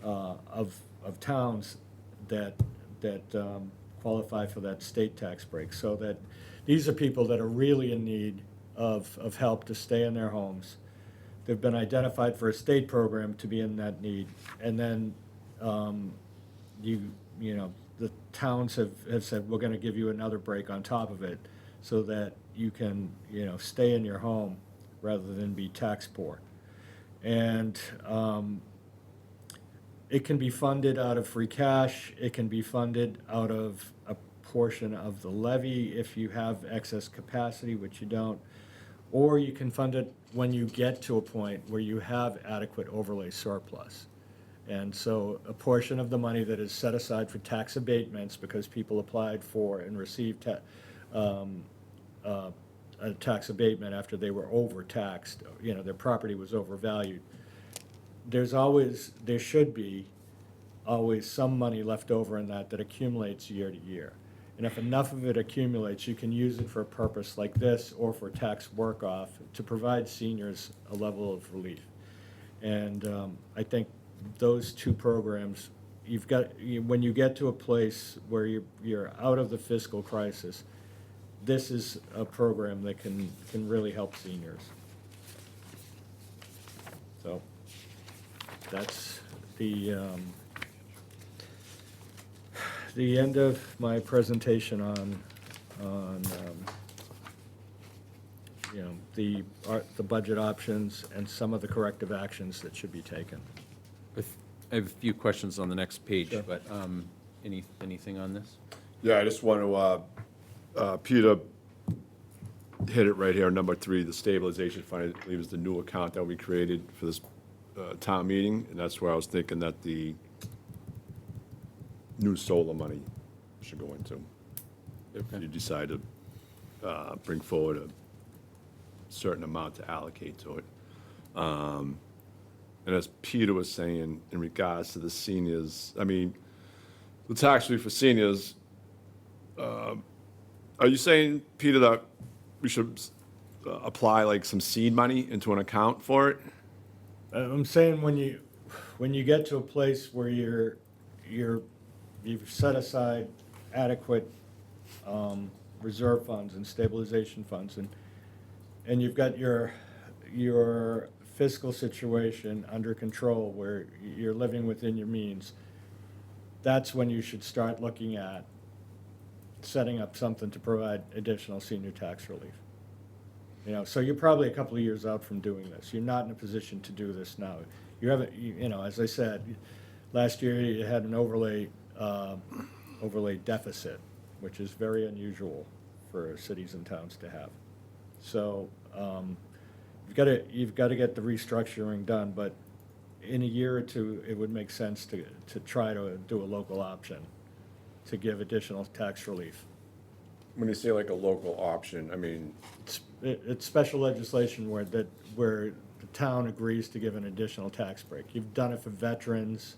of towns that qualify for that state tax break. So that these are people that are really in need of help to stay in their homes. They've been identified for a state program to be in that need. And then the towns have said, we're going to give you another break on top of it so that you can, stay in your home rather than be tax poor. And it can be funded out of free cash. It can be funded out of a portion of the levy if you have excess capacity, which you don't. Or you can fund it when you get to a point where you have adequate overlay surplus. And so a portion of the money that is set aside for tax abatements, because people applied for and received a tax abatement after they were overtaxed, their property was overvalued. There should be always some money left over in that accumulates year to year. And if enough of it accumulates, you can use it for a purpose like this or for tax work-off to provide seniors a level of relief. And I think those two programs, when you get to a place where you're out of the fiscal crisis, this is a program that can really help seniors. So that's the end of my presentation on the budget options and some of the corrective actions that should be taken. I have a few questions on the next page, Sure. but anything on this? Yeah, I just want to, Peter hit it right here, number 3, the stabilization fund, I believe is the new account that we created for this town meeting, and that's where I was thinking that the new solar money should go into. If you decide to bring forward a certain amount to allocate to it. And as Peter was saying, in regards to the seniors, I mean, the tax relief for seniors, are you saying, Peter, that we should apply like some seed money into an account for it? I'm saying when you get to a place where you've set aside adequate reserve funds and stabilization funds, and you've got your fiscal situation under control where you're living within your means, that's when you should start looking at setting up something to provide additional senior tax relief. So you're probably a couple of years out from doing this. You're not in a position to do this now. You haven't, as I said, last year you had an overlay deficit, which is very unusual for cities and towns to have. So you've got to get the restructuring done, but in a year or two, it would make sense to try to do a local option to give additional tax relief. When you say like a local option, I mean, It's special legislation where the town agrees to give an additional tax break. You've done it for veterans.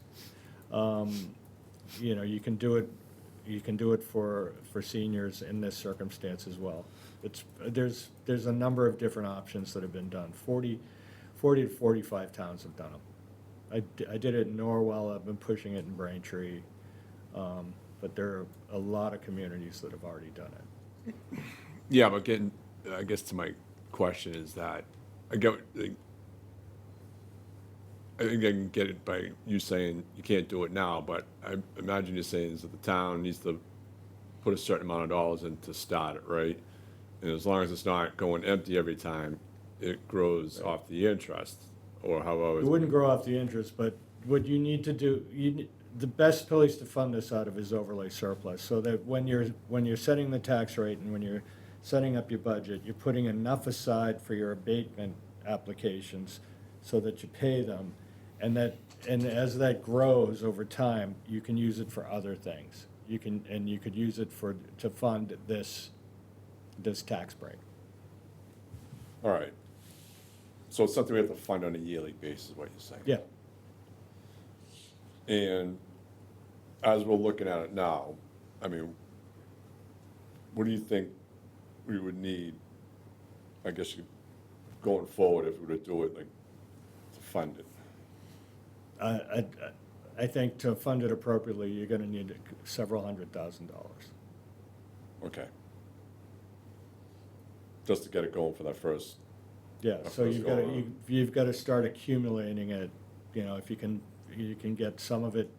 You can do it for seniors in this circumstance as well. There's a number of different options that have been done. 40 to 45 towns have done them. I did it in Norwell. I've been pushing it in Braintree. But there are a lot of communities that have already done it. yeah, but getting, I guess to my question is that, I get, I think I can get it by you saying you can't do it now, but I imagine you're saying is that the town needs to put a certain amount of dollars in to start it, right? And as long as it's not going empty every time, it grows off the interest, or however. It wouldn't grow off the interest, but what you need to do, the best place to fund this out of is overlay surplus, so that when you're setting the tax rate and when you're setting up your budget, you're putting enough aside for your abatement applications so that you pay them, and as that grows over time, you can use it for other things. You could use it to fund this tax break. All right. So it's something we have to fund on a yearly basis, is what you're saying? Yeah. And as we're looking at it now, I mean, what do you think we would need, I guess, going forward if we were to do it, like, to fund it? I think to fund it appropriately, you're gonna need several $100,000. Okay. Just to get it going for that first. Yeah, so Let's you've go got on. you've got to start accumulating it, if you can get some of it,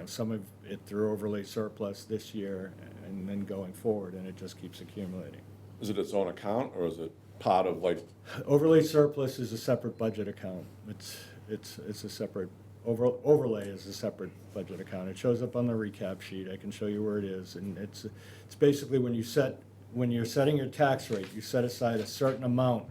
some of it through overlay surplus this year and then going forward, and it just keeps accumulating. Is it its own account, or is it part of, like, Overlay surplus is a separate budget account. It's a separate, overlay is a separate budget account. It shows up on the recap sheet. I can show you where it is, and it's basically when you're setting your tax rate, you set aside a certain amount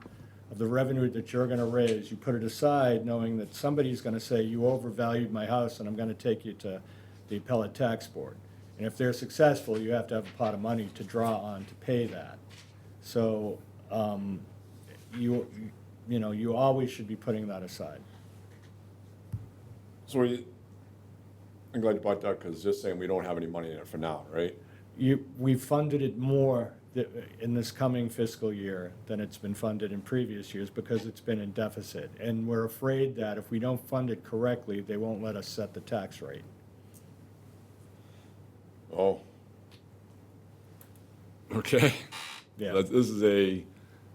of the revenue that you're gonna raise. You put it aside knowing that somebody's gonna say, you overvalued my house and I'm gonna take you to the appellate tax board. And if they're successful, you have to have a pot of money to draw on to pay that. So, you always should be putting that aside. so I'm glad you brought that, because just saying we don't have any money in it for now, right? We've funded it more in this coming fiscal year than it's been funded in previous years because it's been in deficit. And we're afraid that if we don't fund it correctly, they won't let us set the tax rate. Oh. Okay. Yeah. This is a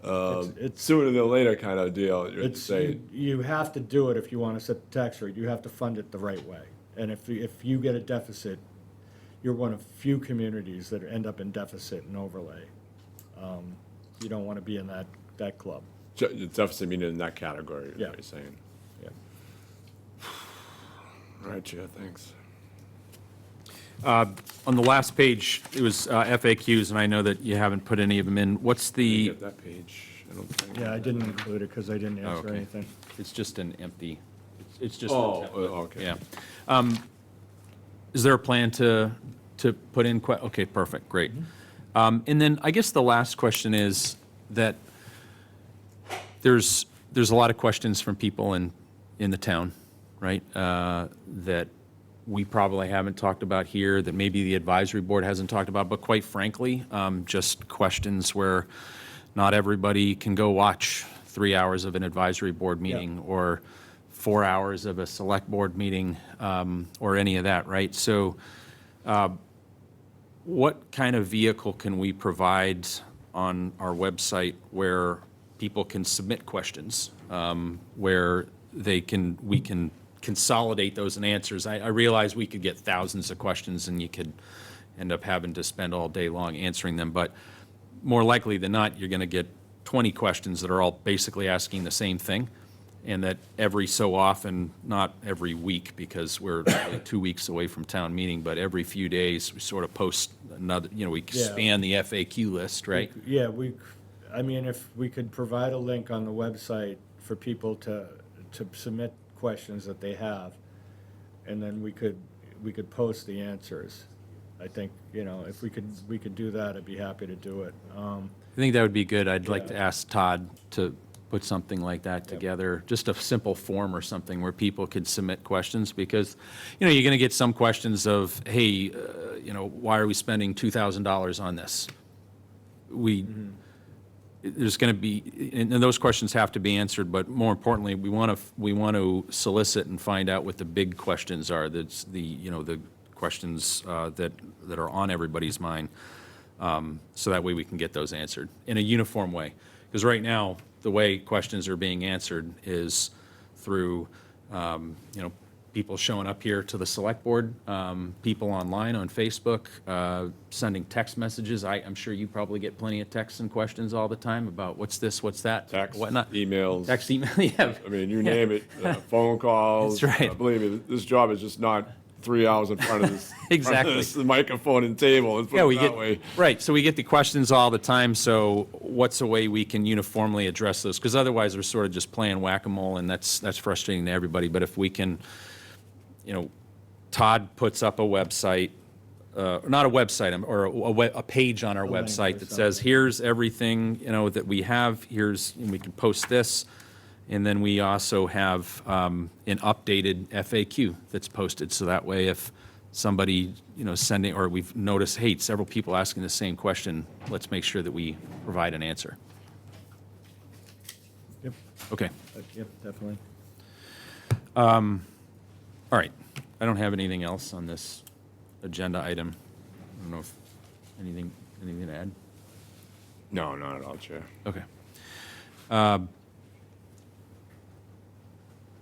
It's- sooner than later kind of deal, you're It's, saying. you have to do it if you want to set the tax rate. You have to fund it the right way. And if you get a deficit, you're one of few communities that end up in deficit and overlay. You don't want to be in that club. Deficit meaning in that category, is Yeah. what you're saying. Yeah. All right, Chair, thanks. On the last page, it was FAQs, and I know that you haven't put any of them in. What's the, Get that page, I don't think. Yeah, I didn't include it because I didn't answer okay. anything. It's just an empty, it's just. a Oh, template. okay. Yeah. Is there a plan to put in, okay, perfect, great. And then I guess the last question is that there's a lot of questions from people in the town, right? That we probably haven't talked about here, that maybe the advisory board hasn't talked about, but quite frankly, just questions where not everybody can go watch 3 hours of an advisory board meeting or 4 hours of a select board meeting, or any of that, right? So what kind of vehicle can we provide on our website where people can submit questions, where we can consolidate those in answers? I realize we could get thousands of questions and you could end up having to spend all day long answering them, but more likely than not, you're going to get 20 questions that are all basically asking the same thing, and that every so often, not every week, because we're only 2 weeks away from town meeting, but every few days, we sort of post another, we expand the FAQ list, right? Yeah, if we could provide a link on the website for people to submit questions that they have, and then we could post the answers. I think, if we could do that, I'd be happy to do it. I think that would be good. I'd like to ask Todd to put something like that together, just a simple form or something where people could submit questions, because, you're going to get some questions of, hey, why are we spending $2,000 on this? There's going to be, and those questions have to be answered, but more importantly, we want to solicit and find out what the big questions are. That's the questions that are on everybody's mind, so that way we can get those answered in a uniform way. Because right now, the way questions are being answered is through, people showing up here to the select board, people online on Facebook, sending text messages. I'm sure you probably get plenty of texts and questions all the time about what's this, what's that, Text, whatnot. emails. Text, email, yeah. I mean, you name it, phone calls. That's right. Believe me, this job is just not 3 hours in front of this. Exactly. This microphone and table, let's put Yeah, it we that get, way. right, so we get the questions all the time, so what's a way we can uniformly address those? Because otherwise, we're sort of just playing whack-a-mole, and that's frustrating to everybody. But if we can, Todd puts up a website, not a website, or a page on our link website or that says, here's everything, that we have, and we can post this. And then we also have an updated FAQ that's posted, so that way if somebody, sending, or we've noticed, hey, several people asking the same question, let's make sure that we provide an answer. Yep, Okay, yep, definitely. all right. I don't have anything else on this agenda item. I don't know if anything to add? No, not at all, Chair. Okay.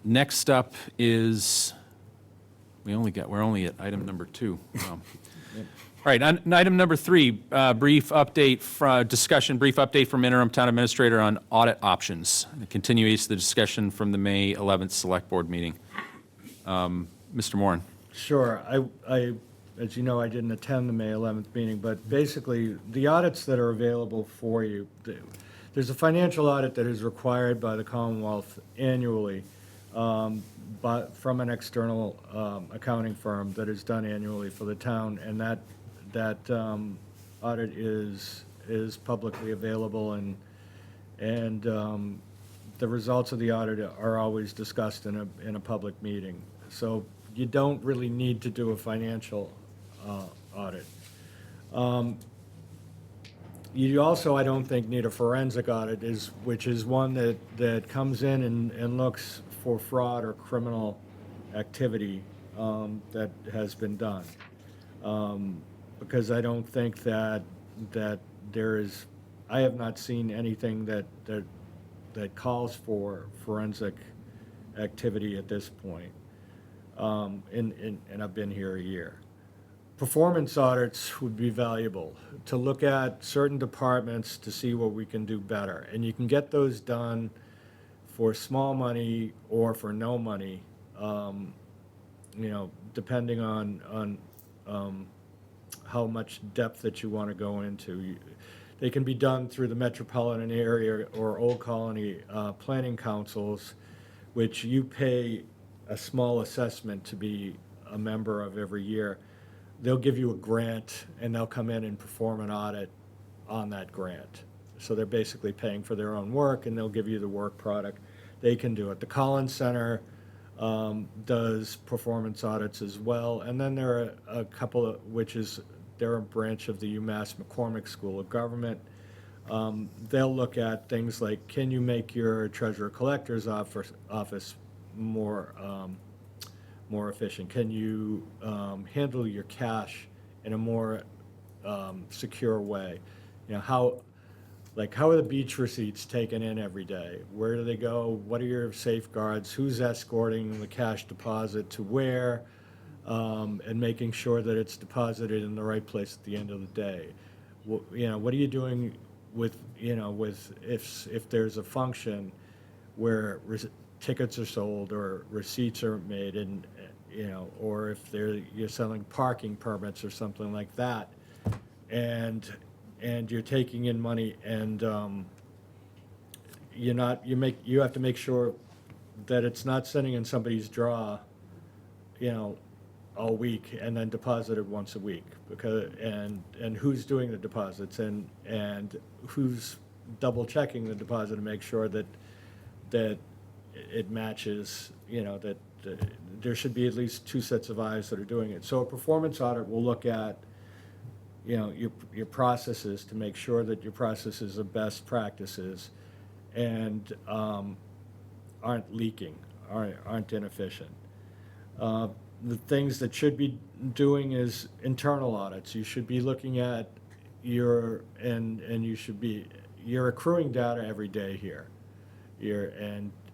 Next up is, we're only at item number 2. All right, on item number 3, brief update from interim town administrator on audit options. It continues the discussion from the May 11th select board meeting. Mr. Moran. Sure. As you know, I didn't attend the May 11th meeting, but basically, the audits that are available for you, there's a financial audit that is required by the Commonwealth annually, but from an external accounting firm that is done annually for the town, and that audit is publicly available, and the results of the audit are always discussed in a public meeting. So you don't really need to do a financial audit. You also, I don't think, need a forensic audit, which is one that comes in and looks for fraud or criminal activity that has been done. Because I don't think that there is, I have not seen anything that calls for forensic activity at this point. And I've been here a year. Performance audits would be valuable to look at certain departments to see what we can do better. And you can get those done for small money or for no money, depending on how much depth that you want to go into. They can be done through the metropolitan area or Old Colony planning councils, which you pay a small assessment to be a member of every year. They'll give you a grant, and they'll come in and perform an audit on that grant. So they're basically paying for their own work, and they'll give you the work product. They can do it. The Collins Center does performance audits as well. And then there are a couple of, they're a branch of the UMass McCormick School of Government. They'll look at things like, can you make your treasurer collector's office more efficient? Can you handle your cash in a more secure way? How are the beach receipts taken in every day? Where do they go? What are your safeguards? Who's escorting the cash deposit to where? And making sure that it's deposited in the right place at the end of the day. What are you doing with if there's a function where tickets are sold or receipts are made, and or if you're selling parking permits or something like that, and you're taking in money, and you have to make sure that it's not sitting in somebody's drawer, all week and then deposited once a week, and who's doing the deposits, and who's double checking the deposit to make sure that it matches, that there should be at least 2 sets of eyes that are doing it. So a performance audit will look at, your processes to make sure that your processes are best practices and aren't leaking, aren't inefficient. The things that should be doing is internal audits. You should be looking at you're accruing data every day here.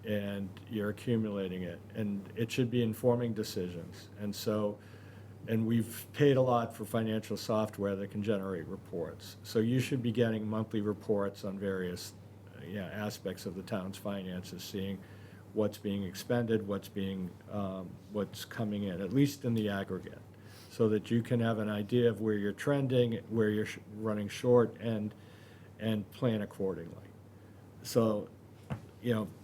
and you're accumulating it, and it should be informing decisions. And so, and we've paid a lot for financial software that can generate reports. So you should be getting monthly reports on various aspects of the town's finances, seeing what's being expended, what's coming in, at least in the aggregate, so that you can have an idea of where you're trending, where you're running short, and plan accordingly. So,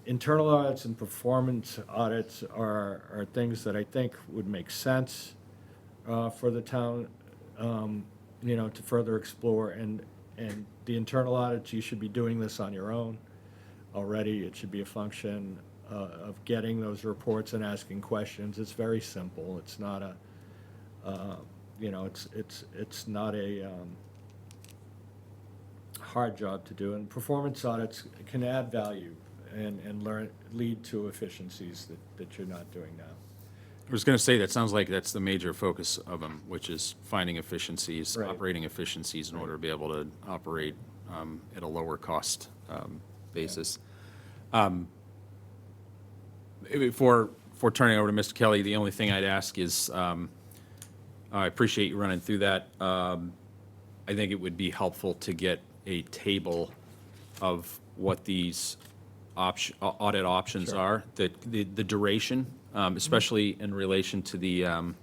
internal audits and performance audits are things that I think would make sense for the town, to further explore. And the internal audits, you should be doing this on your own already. It should be a function of getting those reports and asking questions. It's very simple. It's not a, it's not a hard job to do. And performance audits can add value and lead to efficiencies that you're not doing now. I was going to say, that sounds like that's the major focus of them, which is finding efficiencies, Right. operating efficiencies in order to be able to operate at a lower cost basis. Before turning over to Mr. Kelly, the only thing I'd ask is, I appreciate you running through that. I think it would be helpful to get a table of what these audit options are, the duration, especially in relation to the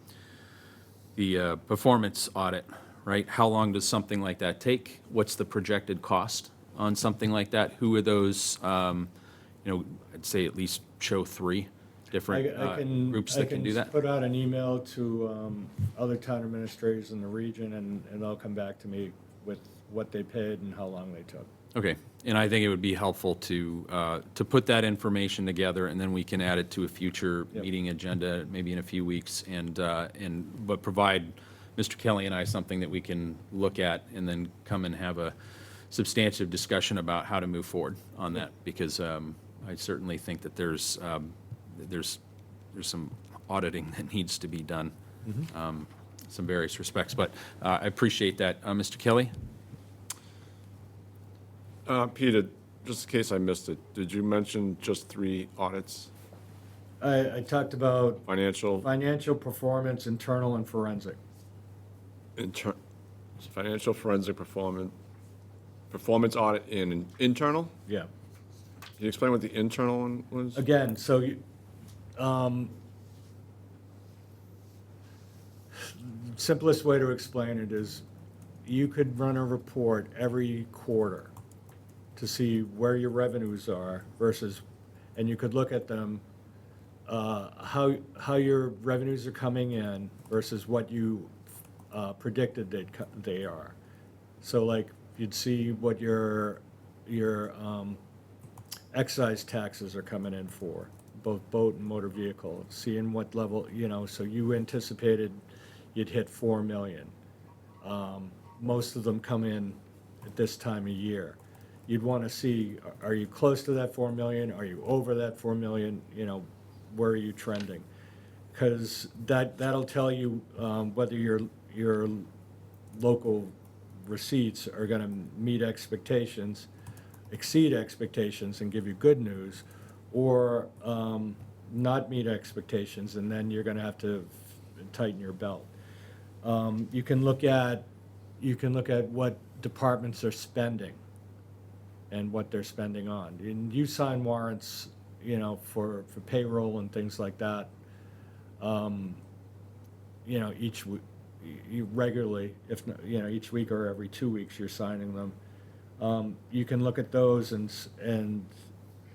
performance audit, right? How long does something like that take? What's the projected cost on something like that? Who are those, I'd say at least show 3 different groups that can do that? I can put out an email to other town administrators in the region, and they'll come back to me with what they paid and how long they took. Okay, and I think it would be helpful to put that information together, and then we can add it to a future Yep. meeting agenda, maybe in a few weeks, but provide Mr. Kelly and I something that we can look at, and then come and have a substantive discussion about how to move forward on that, because I certainly think that there's some auditing that needs to be done, some various respects, but I appreciate that. Mr. Kelly? Peter, just in case I missed it, did you mention just 3 audits? I talked about Financial, financial performance, internal, and forensic. financial forensic performance audit and internal? Yeah. Can you explain what the internal one was? Again, so simplest way to explain it is you could run a report every quarter to see where your revenues are versus, and you could look at them, how your revenues are coming in versus what you predicted they are. So like you'd see what your excise taxes are coming in for, both boat and motor vehicle, seeing what level, so you anticipated you'd hit 4 million. Most of them come in at this time of year. You'd want to see, are you close to that 4 million? Are you over that 4 million? Where are you trending? Because that'll tell you whether your local receipts are going to meet expectations, exceed expectations, and give you good news, or not meet expectations, and then you're going to have to tighten your belt. You can look at what departments are spending and what they're spending on. And you sign warrants, for payroll and things like that. Each you regularly, if not, each week or every 2 weeks, you're signing them. You can look at those and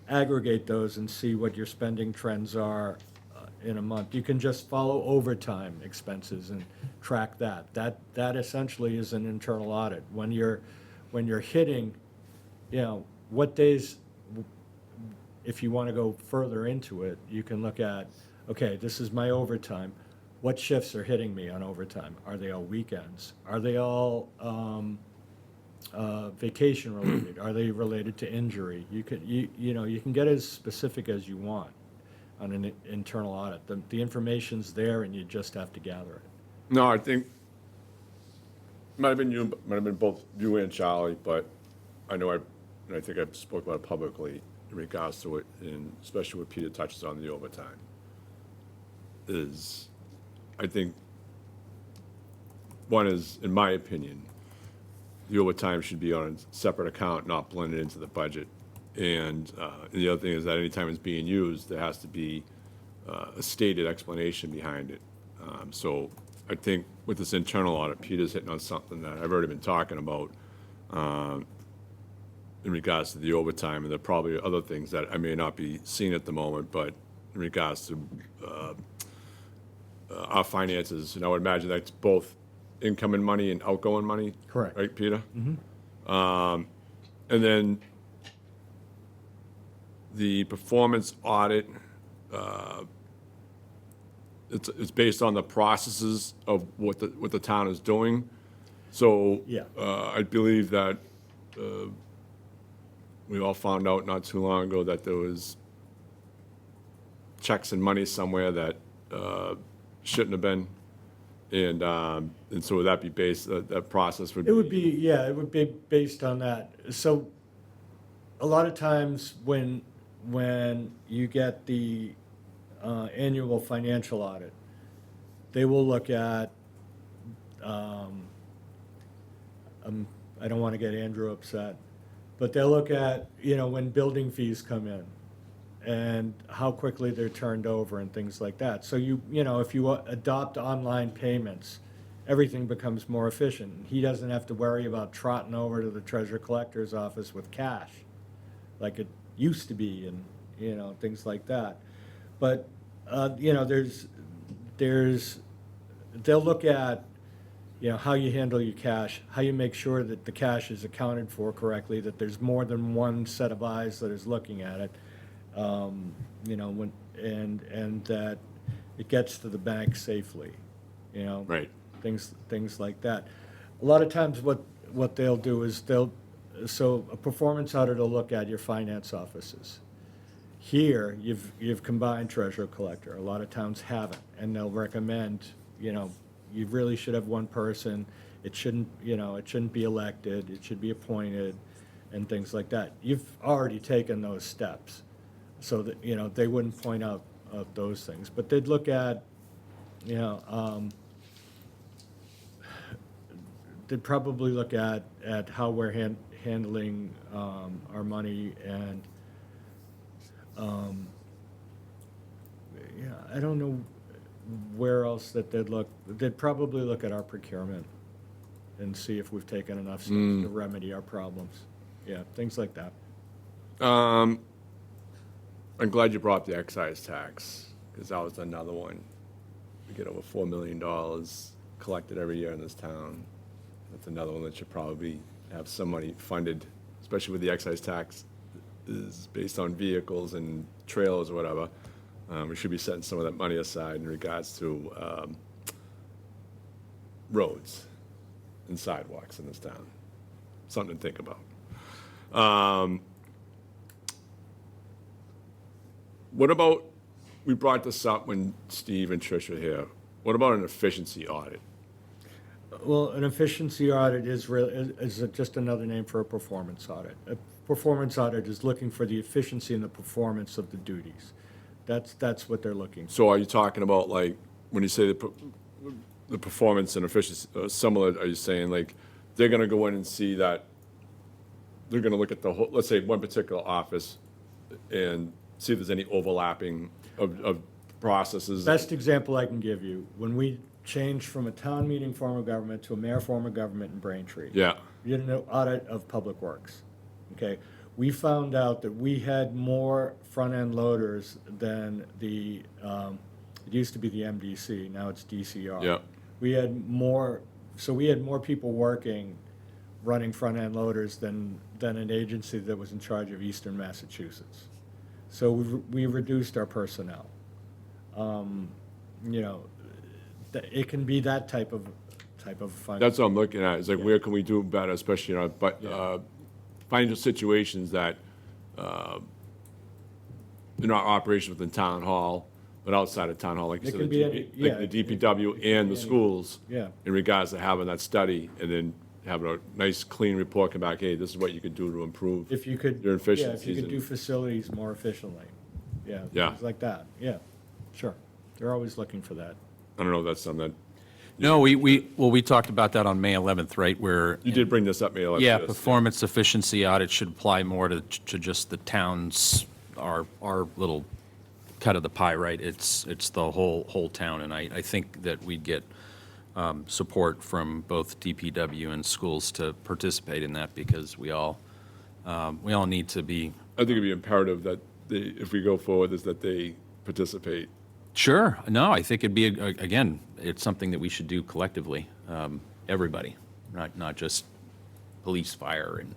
aggregate those and see what your spending trends are in a month. You can just follow overtime expenses and track that. That essentially is an internal audit. When you're hitting, what days, if you want to go further into it, you can look at, okay, this is my overtime. What shifts are hitting me on overtime? Are they all weekends? Are they all vacation related? Are they related to injury? You can get as specific as you want on an internal audit. The information's there, and you just have to gather it. No, I think, might have been you, might have been both you and Charlie, but I think I've spoke about it publicly. in regards to it, and especially what Peter touches on, the overtime, is, I think, one is, in my opinion, the overtime should be on a separate account, not blended into the budget. And the other thing is that anytime it's being used, there has to be a stated explanation behind it. So I think with this internal audit, Peter's hitting on something that I've already been talking about in regards to the overtime, and there are probably other things that I may not be seeing at the moment, but in regards to our finances, and I would imagine that's both incoming money and outgoing money. Correct. Right, Peter? And then the performance audit, it's based on the processes of what the town is doing. So Yeah. I believe that we all found out not too long ago that there was checks and money somewhere that shouldn't have been. And so would that be based, that process would be? It would be, yeah, it would be based on that. So a lot of times when you get the annual financial audit, they will look at, I don't want to get Andrew upset, but they'll look at, when building fees come in and how quickly they're turned over and things like that. So if you adopt online payments, everything becomes more efficient. He doesn't have to worry about trotting over to the treasurer collector's office with cash like it used to be, and things like that. But they'll look at how you handle your cash, how you make sure that the cash is accounted for correctly, that there's more than one set of eyes that is looking at it, and that it gets to the bank safely, Right. things like that. A lot of times what they'll do is so a performance audit will look at your finance offices. Here, you've combined treasurer collector. A lot of towns haven't, and they'll recommend, you really should have one person. It shouldn't be elected. It should be appointed, and things like that. You've already taken those steps, so that they wouldn't point out those things, but they'd look at, they'd probably look at how we're handling our money, and I don't know where else that they'd look. They'd probably look at our procurement and see if we've taken enough steps to remedy our problems. Yeah, things like that. I'm glad you brought up the excise tax, because that was another one. We get over $4 million collected every year in this town. That's another one that should probably have some money funded, especially with the excise tax is based on vehicles and trailers or whatever. We should be setting some of that money aside in regards to roads and sidewalks in this town. Something to think about. What about, we brought this up when Steve and Trish were here. What about an efficiency audit? Well, an efficiency audit is just another name for a performance audit. A performance audit is looking for the efficiency and the performance of the duties. That's what they're looking for. So are you talking about, like, when you say the performance and efficiency, similar, are you saying, like, they're gonna go in and see that, they're gonna look at the whole, let's say, one particular office and see if there's any overlapping of processes? Best example I can give you, when we changed from a town meeting form of government to a mayor form of government in Braintree. Yeah. We did an audit of public works, okay? We found out that we had more front-end loaders than it used to be the MDC, now it's DCR. Yeah. We had more people working, running front-end loaders than an agency that was in charge of Eastern Massachusetts. So we reduced our personnel. It can be that type of fund. That's what I'm looking at, is like, where can we do better, especially in our financial situations that, in our operations within town hall, but outside of town hall, like you It said, can be any- like the DPW and the schools. Yeah. In regards to having that study, and then having a nice, clean report come back, hey, this is what you could do to improve. If you could, Your yeah, if you efficiencies could do and- facilities more efficiently. Yeah, Yeah. things like that, yeah, sure. They're always looking for that. I don't know if that's something that, No, we talked about that on May 11th, right, where. you did bring this up, May 11th. Yeah, yes. performance efficiency audit should apply more to just the towns, our little cut of the pie, right? It's the whole town, and I think that we'd get support from both DPW and schools to participate in that, because we all need to be. I think it'd be imperative that if we go forward, is that they participate. Sure, no, I think it'd be, again, it's something that we should do collectively, everybody, not just police, fire, and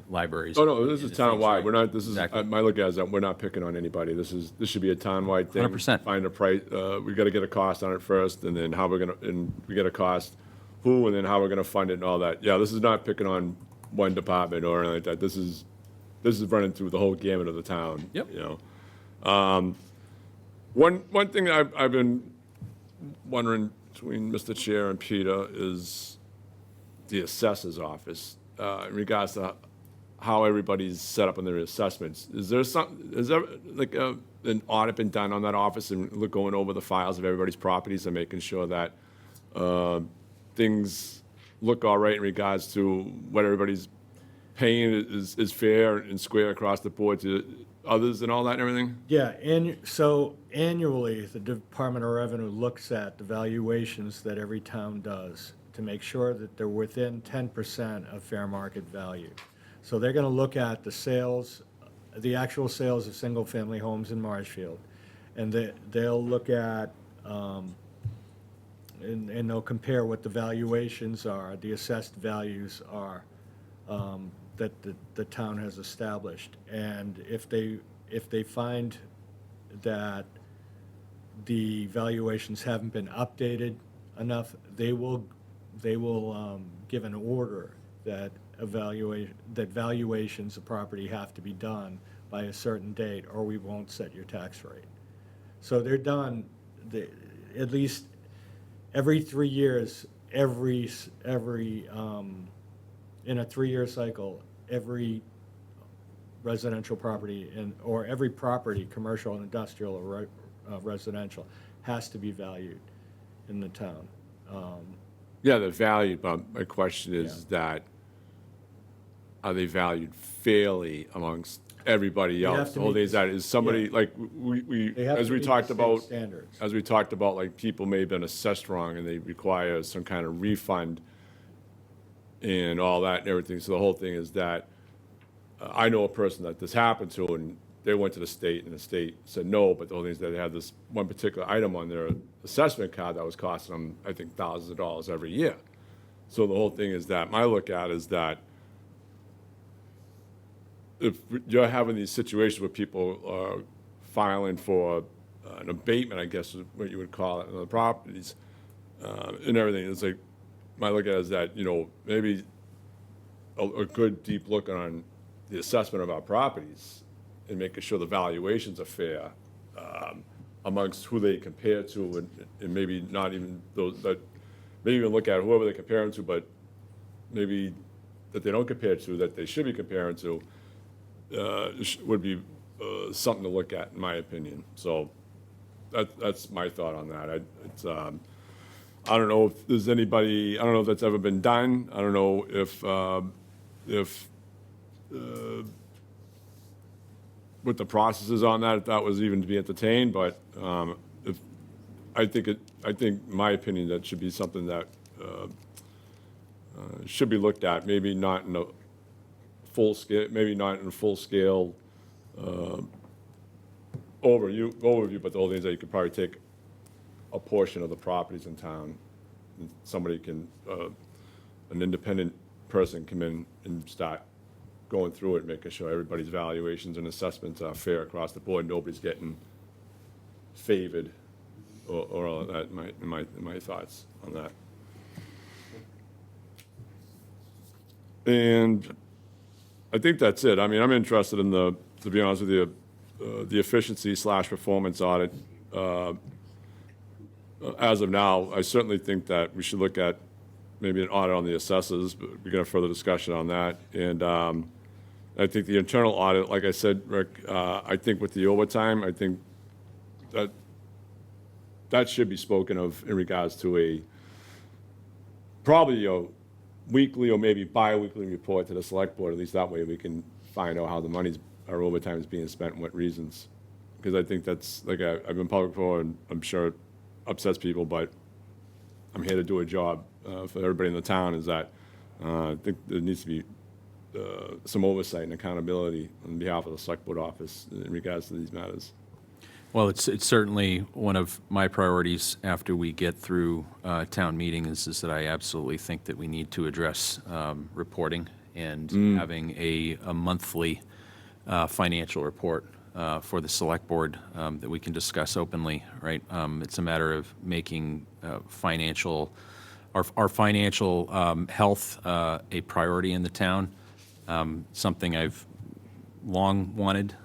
libraries. Oh, no, this is and things, townwide. right? We're not, this is, Exactly. my look at it is that we're not picking on anybody. This should be a townwide thing. 100%. Find a price, we gotta get a cost on it first, and then how we're gonna, and we get a cost, who, and then how we're gonna fund it and all that. Yeah, this is not picking on one department or anything like that. This is running through the whole gamut of the town. Yep. You know? One thing I've been wondering between Mr. Chair and Peter is the assessor's office, in regards to how everybody's set up on their assessments. Is there like an audit been done on that office and going over the files of everybody's properties and making sure that things look all right in regards to what everybody's paying is fair and square across the board to others and all that and everything? Yeah, and so annually, the Department of Revenue looks at the valuations that every town does to make sure that they're within 10% of fair market value. So they're gonna look at the sales, the actual sales of single-family homes in Marshfield, and they'll look at, and they'll compare what the valuations are, the assessed values are, that the town has established. And if they find that the valuations haven't been updated enough, they will give an order that valuations of property have to be done by a certain date, or we won't set your tax rate. So they're done, at least every 3 years, in a 3-year cycle, every residential property or every property, commercial, industrial, or residential, has to be valued in the town. Yeah, they're valued, but my question is that, are they valued fairly amongst everybody have else? to The whole meet thing is that, is somebody, yeah. like, we, They have as to we meet talked the state about, standards. as we talked about, like, people may have been assessed wrong and they require some kind of refund and all that and everything. So the whole thing is that, I know a person that this happened to, and they went to the state, and the state said no, but the whole thing is that they had this one particular item on their assessment card that was costing them, I think, thousands of dollars every year. So the whole thing is that, my look at is that if you're having these situations where people are filing for an abatement, I guess is what you would call it, on the properties, and everything, it's like, my look at it is that, you know, maybe a good deep look on the assessment of our properties and making sure the valuations are fair amongst who they compare to, and maybe not even those, but maybe even look at whoever they compare them to, but maybe that they don't compare to, that they should be comparing to, would be something to look at, in my opinion. So that's my thought on that. I don't know if there's anybody, I don't know if that's ever been done. I don't know if what the process is on that, if that was even to be entertained, but I think, in my opinion, that should be something that should be looked at, maybe not in a full scale, overview, but the whole thing is that you could probably take a portion of the properties in town, and somebody can, an independent person come in and start going through it, making sure everybody's valuations and assessments are fair across the board, nobody's getting favored, or all of that, in my thoughts on that. And I think that's it. I mean, I'm interested in to be honest with you, the efficiency / performance audit. As of now, I certainly think that we should look at maybe an audit on the assessors, but we can have further discussion on that. And I think the internal audit, like I said, Rick, I think with the overtime, I think that should be spoken of in regards to a, probably a weekly or maybe bi-weekly report to the select board. At least that way we can find out how the money's, our overtime is being spent and what reasons. Because I think that's, like, I've been public before, and I'm sure it upsets people, but I'm here to do a job for everybody in the town, is that I think there needs to be some oversight and accountability on behalf of the select board office in regards to these matters. Well, it's certainly one of my priorities after we get through town meeting is that I absolutely think that we need to address reporting and having a monthly financial report for the select board that we can discuss openly, right? It's a matter of making our financial health a priority in the town, something I've long wanted.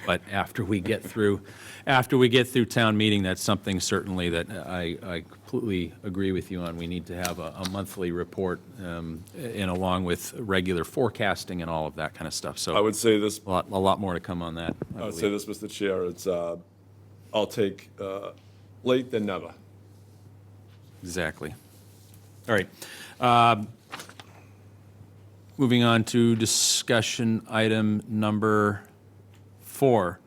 But after we get through town meeting, that's something certainly that I completely agree with you on. We need to have a monthly report, and along with regular forecasting and all of that kind of stuff. So I would say this, a lot more to come on that. I would say this, Mr. Chair, it's, I'll take late than never. Exactly. All right. Moving on to discussion item number 4.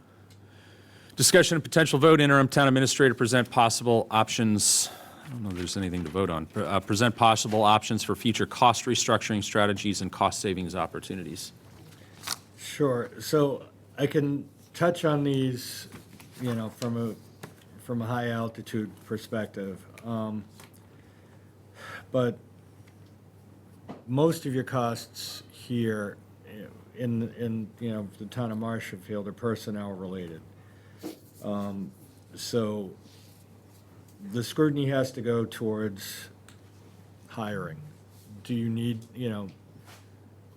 Discussion and potential vote, interim town administrator present possible options. I don't know if there's anything to vote on. Present possible options for future cost restructuring strategies and cost savings opportunities. Sure. So I can touch on these, from a high altitude perspective. But most of your costs here in the town of Marshfield are personnel related. So the scrutiny has to go towards hiring. Do you need,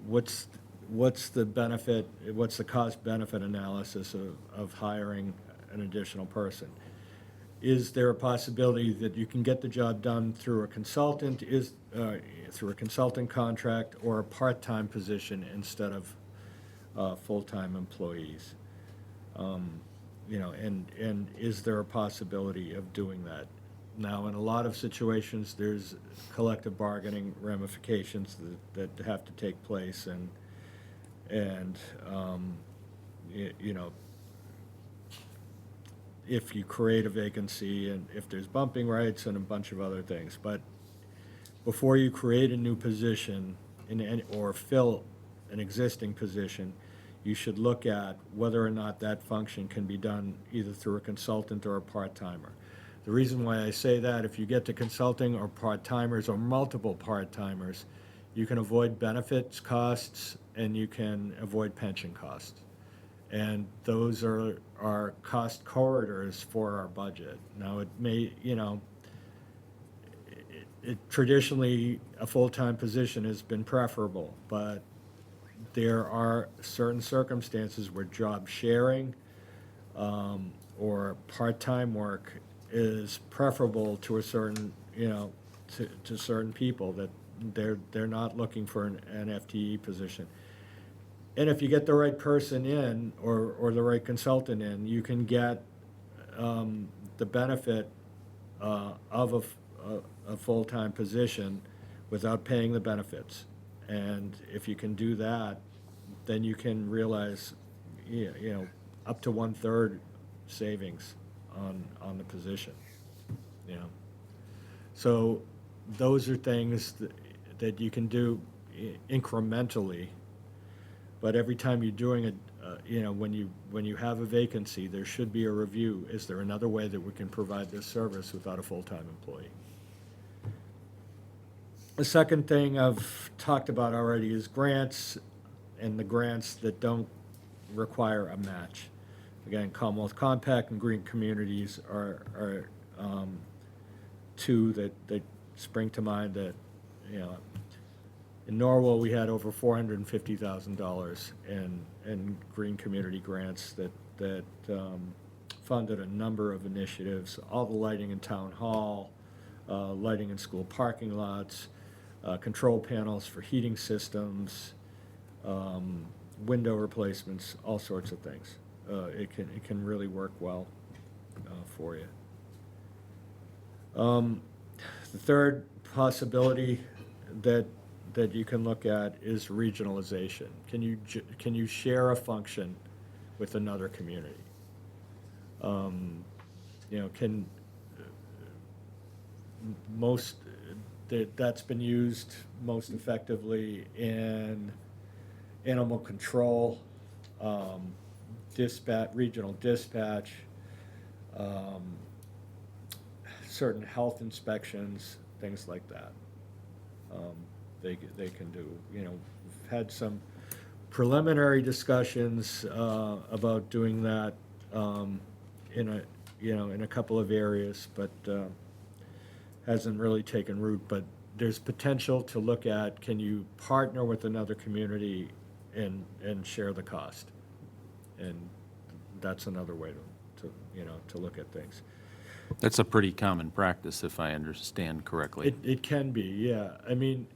what's the benefit, what's the cost benefit analysis of hiring an additional person? Is there a possibility that you can get the job done through a consultant, through a consulting contract, or a part-time position instead of full-time employees? And is there a possibility of doing that? Now, in a lot of situations, there's collective bargaining ramifications that have to take place, and if you create a vacancy and if there's bumping rights and a bunch of other things. But before you create a new position or fill an existing position, you should look at whether or not that function can be done either through a consultant or a part-timer. The reason why I say that, if you get to consulting or part-timers or multiple part-timers, you can avoid benefits costs and you can avoid pension costs. And those are our cost corridors for our budget. Now, it may, traditionally, a full-time position has been preferable, but there are certain circumstances where job sharing or part-time work is preferable to a certain, to certain people, that they're not looking for an FTE position. And if you get the right person in or the right consultant in, you can get the benefit of a full-time position without paying the benefits. And if you can do that, then you can realize, up to 1/3 savings on the position. So those are things that you can do incrementally. But every time you're doing it, when you have a vacancy, there should be a review. Is there another way that we can provide this service without a full-time employee? The second thing I've talked about already is grants, and the grants that don't require a match. Again, Commonwealth Compact and Green Communities are two that spring to mind. That in Norwell we had over $450,000 in green community grants that funded a number of initiatives, all the lighting in Town Hall, lighting in school parking lots, control panels for heating systems, window replacements, all sorts of things. It can really work well for you. The third possibility that you can look at is regionalization. Can you share a function with another community? Can that's been used most effectively in animal control, regional dispatch, certain health inspections, things like that. They can do. We've had some preliminary discussions about doing that in a couple of areas, but hasn't really taken root. But there's potential to look at, can you partner with another community and share the cost? And that's another way to look at things. That's a pretty common practice, if I understand correctly. It can be, yeah. I mean,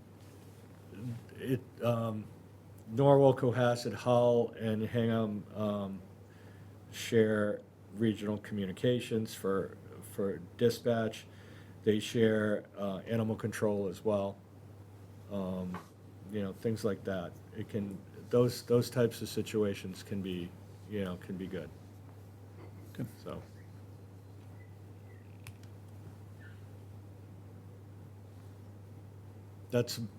Norwell, Cohasset, Hull, and Hingham share regional communications for dispatch. They share animal control as well. Things like that. Those types of situations can be good. Good. So.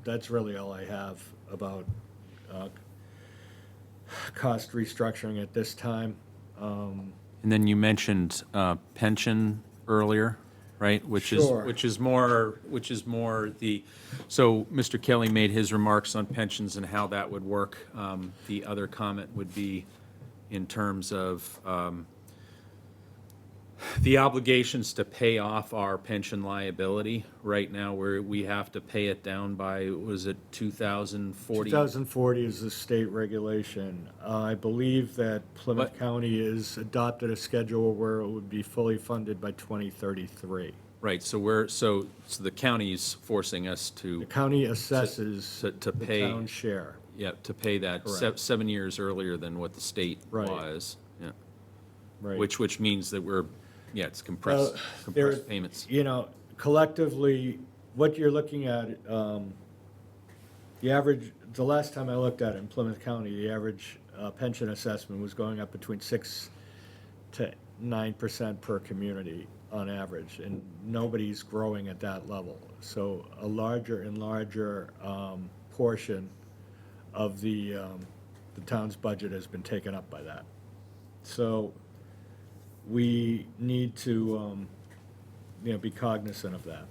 That's really all I have about cost restructuring at this time. And then you mentioned pension earlier, right? Sure. Which is more so Mr. Kelly made his remarks on pensions and how that would work. The other comment would be in terms of the obligations to pay off our pension liability. Right now, we have to pay it down by, was it 2040? 2040 is the state regulation. I believe that Plymouth What? County has adopted a schedule where it would be fully funded by 2033. Right, so the county is forcing us The to, county assesses to the pay- town share. yeah, to pay that Correct. 7 years earlier than what the state Right. law is. Yeah. Right. Which means that it's Well, compressed payments. Collectively, what you're looking at, the last time I looked at it in Plymouth County, the average pension assessment was going up between 6 to 9% per community on average, and nobody's growing at that level. So a larger and larger portion of the town's budget has been taken up by that. So we need to, be cognizant of that.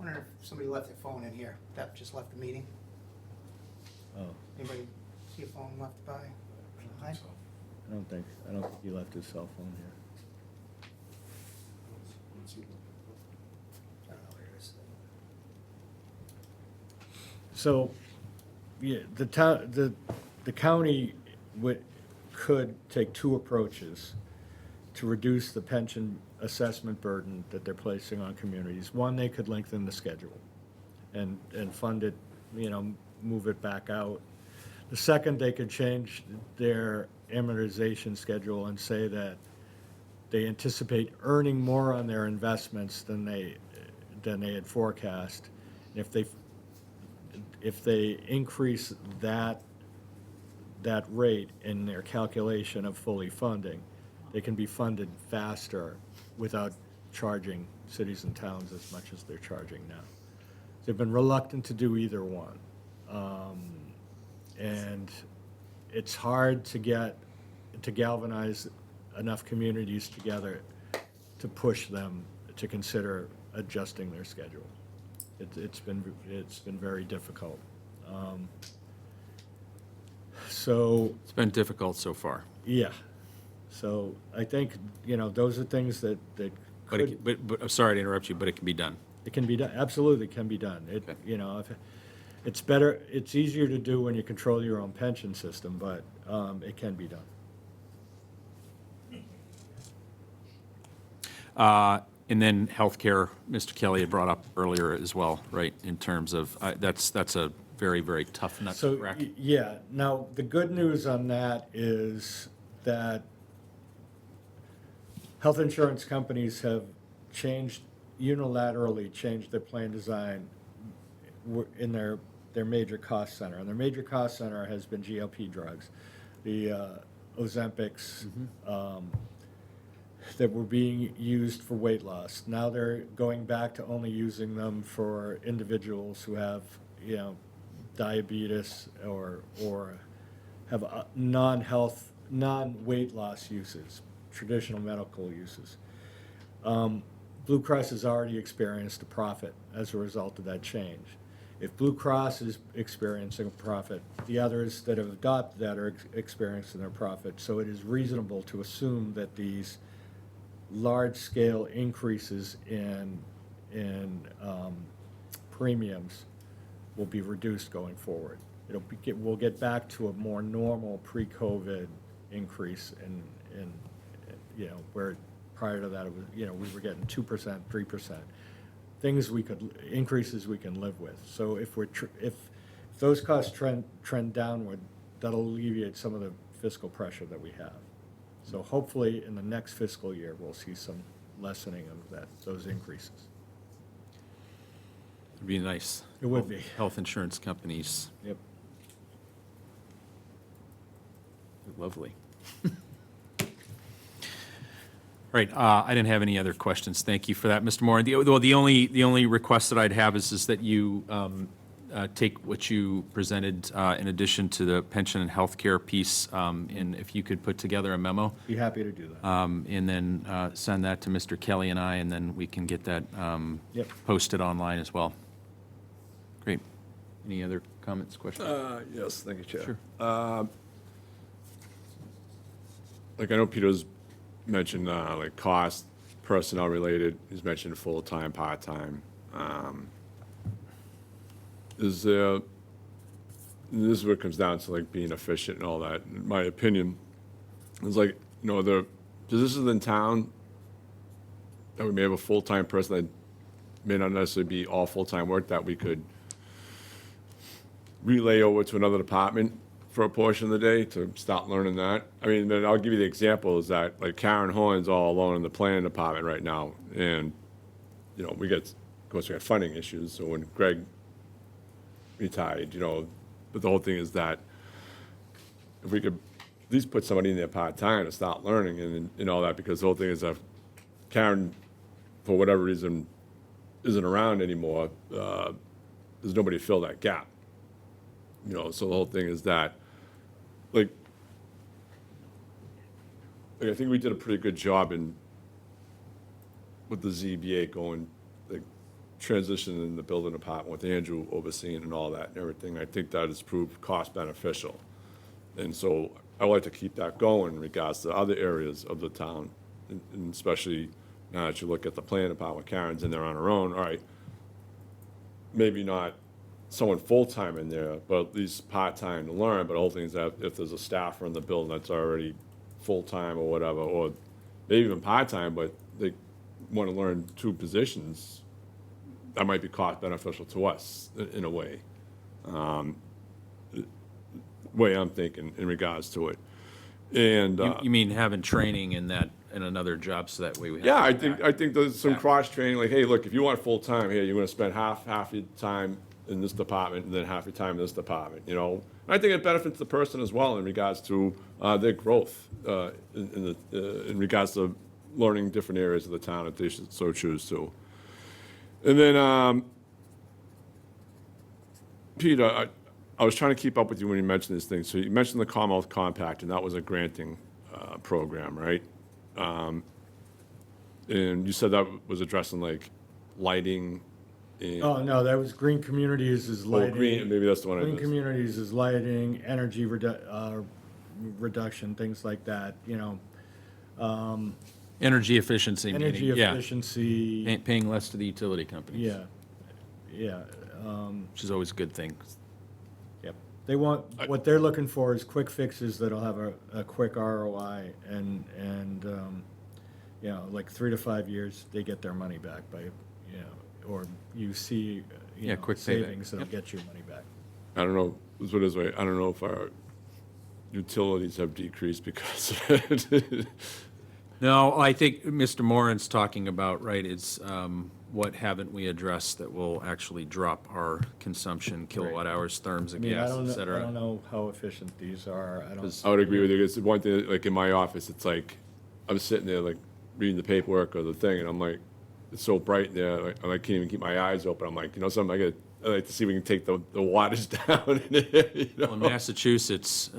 Wonder if somebody left their phone in here. That just left the meeting. Oh, Anybody see a phone left by? Hi? I don't think he left his cell phone here. I don't know where it is. So, yeah, the county could take two approaches to reduce the pension assessment burden that they're placing on communities. One, they could lengthen the schedule and fund it, move it back out. The second, they could change their amortization schedule and say that they anticipate earning more on their investments than they had forecast. And if they increase that rate in their calculation of fully funding, they can be funded faster without charging cities and towns as much as they're charging now. They've been reluctant to do either one. And it's hard to galvanize enough communities together to push them to consider adjusting their schedule. It's been very difficult. So, It's been difficult so far. yeah. So I think, those are things that could, But I'm sorry to interrupt you, but it can be done. it can be done, absolutely can be done. Okay. It's easier to do when you control your own pension system, but it can be done. And then healthcare, Mr. Kelly had brought up earlier as well, right, in terms of, that's a very, very tough nut to So, crack. yeah, now, the good news on that is that health insurance companies have unilaterally changed their plan design in their major cost center. And their major cost center has been GLP drugs, the Ozempics, that were being used for weight loss. Now they're going back to only using them for individuals who have, diabetes or have non-health, non-weight loss uses, traditional medical uses. Blue Cross has already experienced a profit as a result of that change. If Blue Cross is experiencing a profit, the others that have adopted that are experiencing their profit. So it is reasonable to assume that these large-scale increases in premiums will be reduced going forward. We'll get back to a more normal pre-COVID increase in where prior to that it was, we were getting 2%, 3%. Increases we can live with. So if those costs trend downward, that'll alleviate some of the fiscal pressure that we have. So hopefully in the next fiscal year, we'll see some lessening of those increases. It'd be nice. It would be. Health insurance companies, Yep. lovely. All right, I didn't have any other questions. Thank you for that, Mr. Moore. The only request that I'd have is that you take what you presented in addition to the pension and healthcare piece, and if you could put together a memo, Be happy to do that. and then send that to Mr. Kelly and I, and then we can get that Yep. posted online as well. Great. Any other comments, questions? Yes, thank you, Chair. Sure. Like, I know Peter's mentioned, like, cost, personnel related, he's mentioned full-time, part-time. Is there, this is what it comes down to, like, being efficient and all that, in my opinion, it's like, the positions in town, that we may have a full-time person that may not necessarily be all full-time work, that we could relay over to another department for a portion of the day to start learning that. I mean, then I'll give you the example is that, like, Karen Horn's all alone in the planning department right now, and, of course, we got funding issues, so when Greg retired, but the whole thing is that if we could at least put somebody in there part-time to start learning and all that, because the whole thing is that Karen, for whatever reason, isn't around anymore, there's nobody to fill that gap. So the whole thing is that, like, I think we did a pretty good job with the ZBA going, like, transitioning in the building department with Andrew overseeing and all that and everything. I think that has proved cost beneficial. And so I would like to keep that going in regards to other areas of the town, and especially now that you look at the planning department, Karen's in there on her own, all right, maybe not someone full-time in there, but at least part-time to learn. But the whole thing is that if there's a staffer in the building that's already full-time or whatever, or maybe even part-time, but they want to learn two positions, that might be cost beneficial to us in a way. Way I'm thinking in regards to it. And You mean having training in another job, so that way we have. yeah, I think there's some Yeah. cross-training, like, hey, look, if you want full-time here, you're gonna spend half your time in this department and then half your time in this department, And I think it benefits the person as well in regards to their growth, in regards to learning different areas of the town if they should so choose to. And then, Peter, I was trying to keep up with you when you mentioned these things. So you mentioned the Commonwealth Compact, and that was a granting program, right? And you said that was addressing, like, lighting and... Oh, no, that was Green Communities is Oh, lighting. green, maybe that's the one I Green missed. Communities is lighting, energy reduction, things like that, Energy efficiency, energy meaning, yeah, efficiency, paying less to the utility companies. yeah. Which is always a good thing. Yep. What they're looking for is quick fixes that'll have a quick ROI and you know, like 3 to 5 years, they get their money back by, you know, or you see, Yeah, quick payback. savings that'll Yep. get your money back. I don't know, let's put it this way, I don't know if our utilities have decreased because of it. No, I think Mr. Moran's talking about, right, is what haven't we addressed that will actually drop our consumption, kilowatt hours, therms I of mean, gas, et I cetera. don't know how efficient these are. I don't. I would agree with you. It's one thing, like in my office, it's like, I'm sitting there like reading the paperwork or the thing, and I'm like, it's so bright in there, like, I can't even keep my eyes open. I'm like, you know, something, I like to see if we can take the wattage down. You know? Well, in Massachusetts,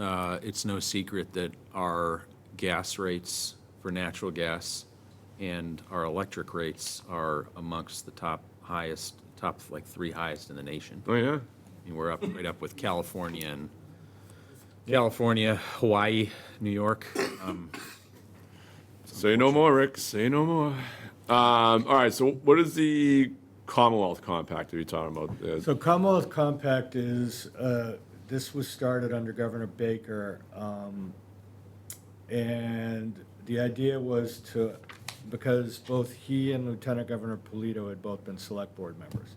it's no secret that our gas rates for natural gas and our electric rates are amongst the top like 3 highest in the nation. Oh, yeah? I mean, we're up, right up with California, Hawaii, New York. Say no more, Rick, say no more. All right, so what is the Commonwealth Compact that you're talking about? So Commonwealth Compact is, this was started under Governor Baker, and the idea was to, because both he and Lieutenant Governor Polito had both been select board members.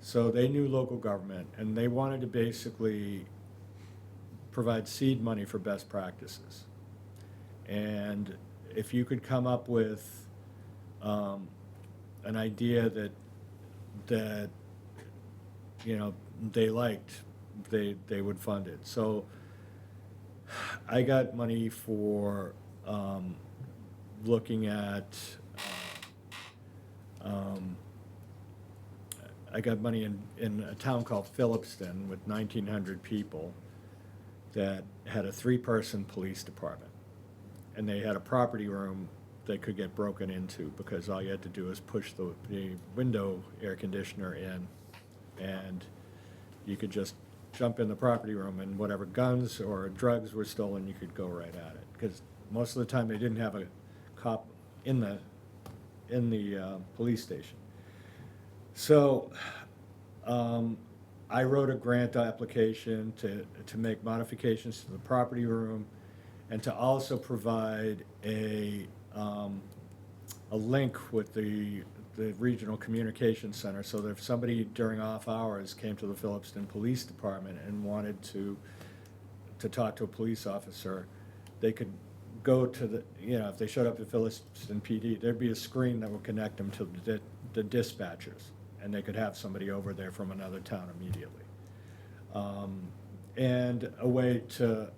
So they knew local government, and they wanted to basically provide seed money for best practices. And if you could come up with an idea that you know they liked, they would fund it. So I got money for looking at. I got money in a town called Phillipston with 1,900 people that had a 3-person police department. And they had a property room that could get broken into because all you had to do is push the window air conditioner in, and you could just jump in the property room, and whatever guns or drugs were stolen, you could go right at it. Because most of the time they didn't have a cop in the police station. So I wrote a grant application to make modifications to the property room, and to also provide a link with the regional communication center, so that if somebody during off hours came to the Phillipston Police Department and wanted to talk to a police officer, they could go to the, you know, if they showed up at Phillipston PD, there'd be a screen that would connect them to the dispatchers, and they could have somebody over there from another town immediately. And a way to,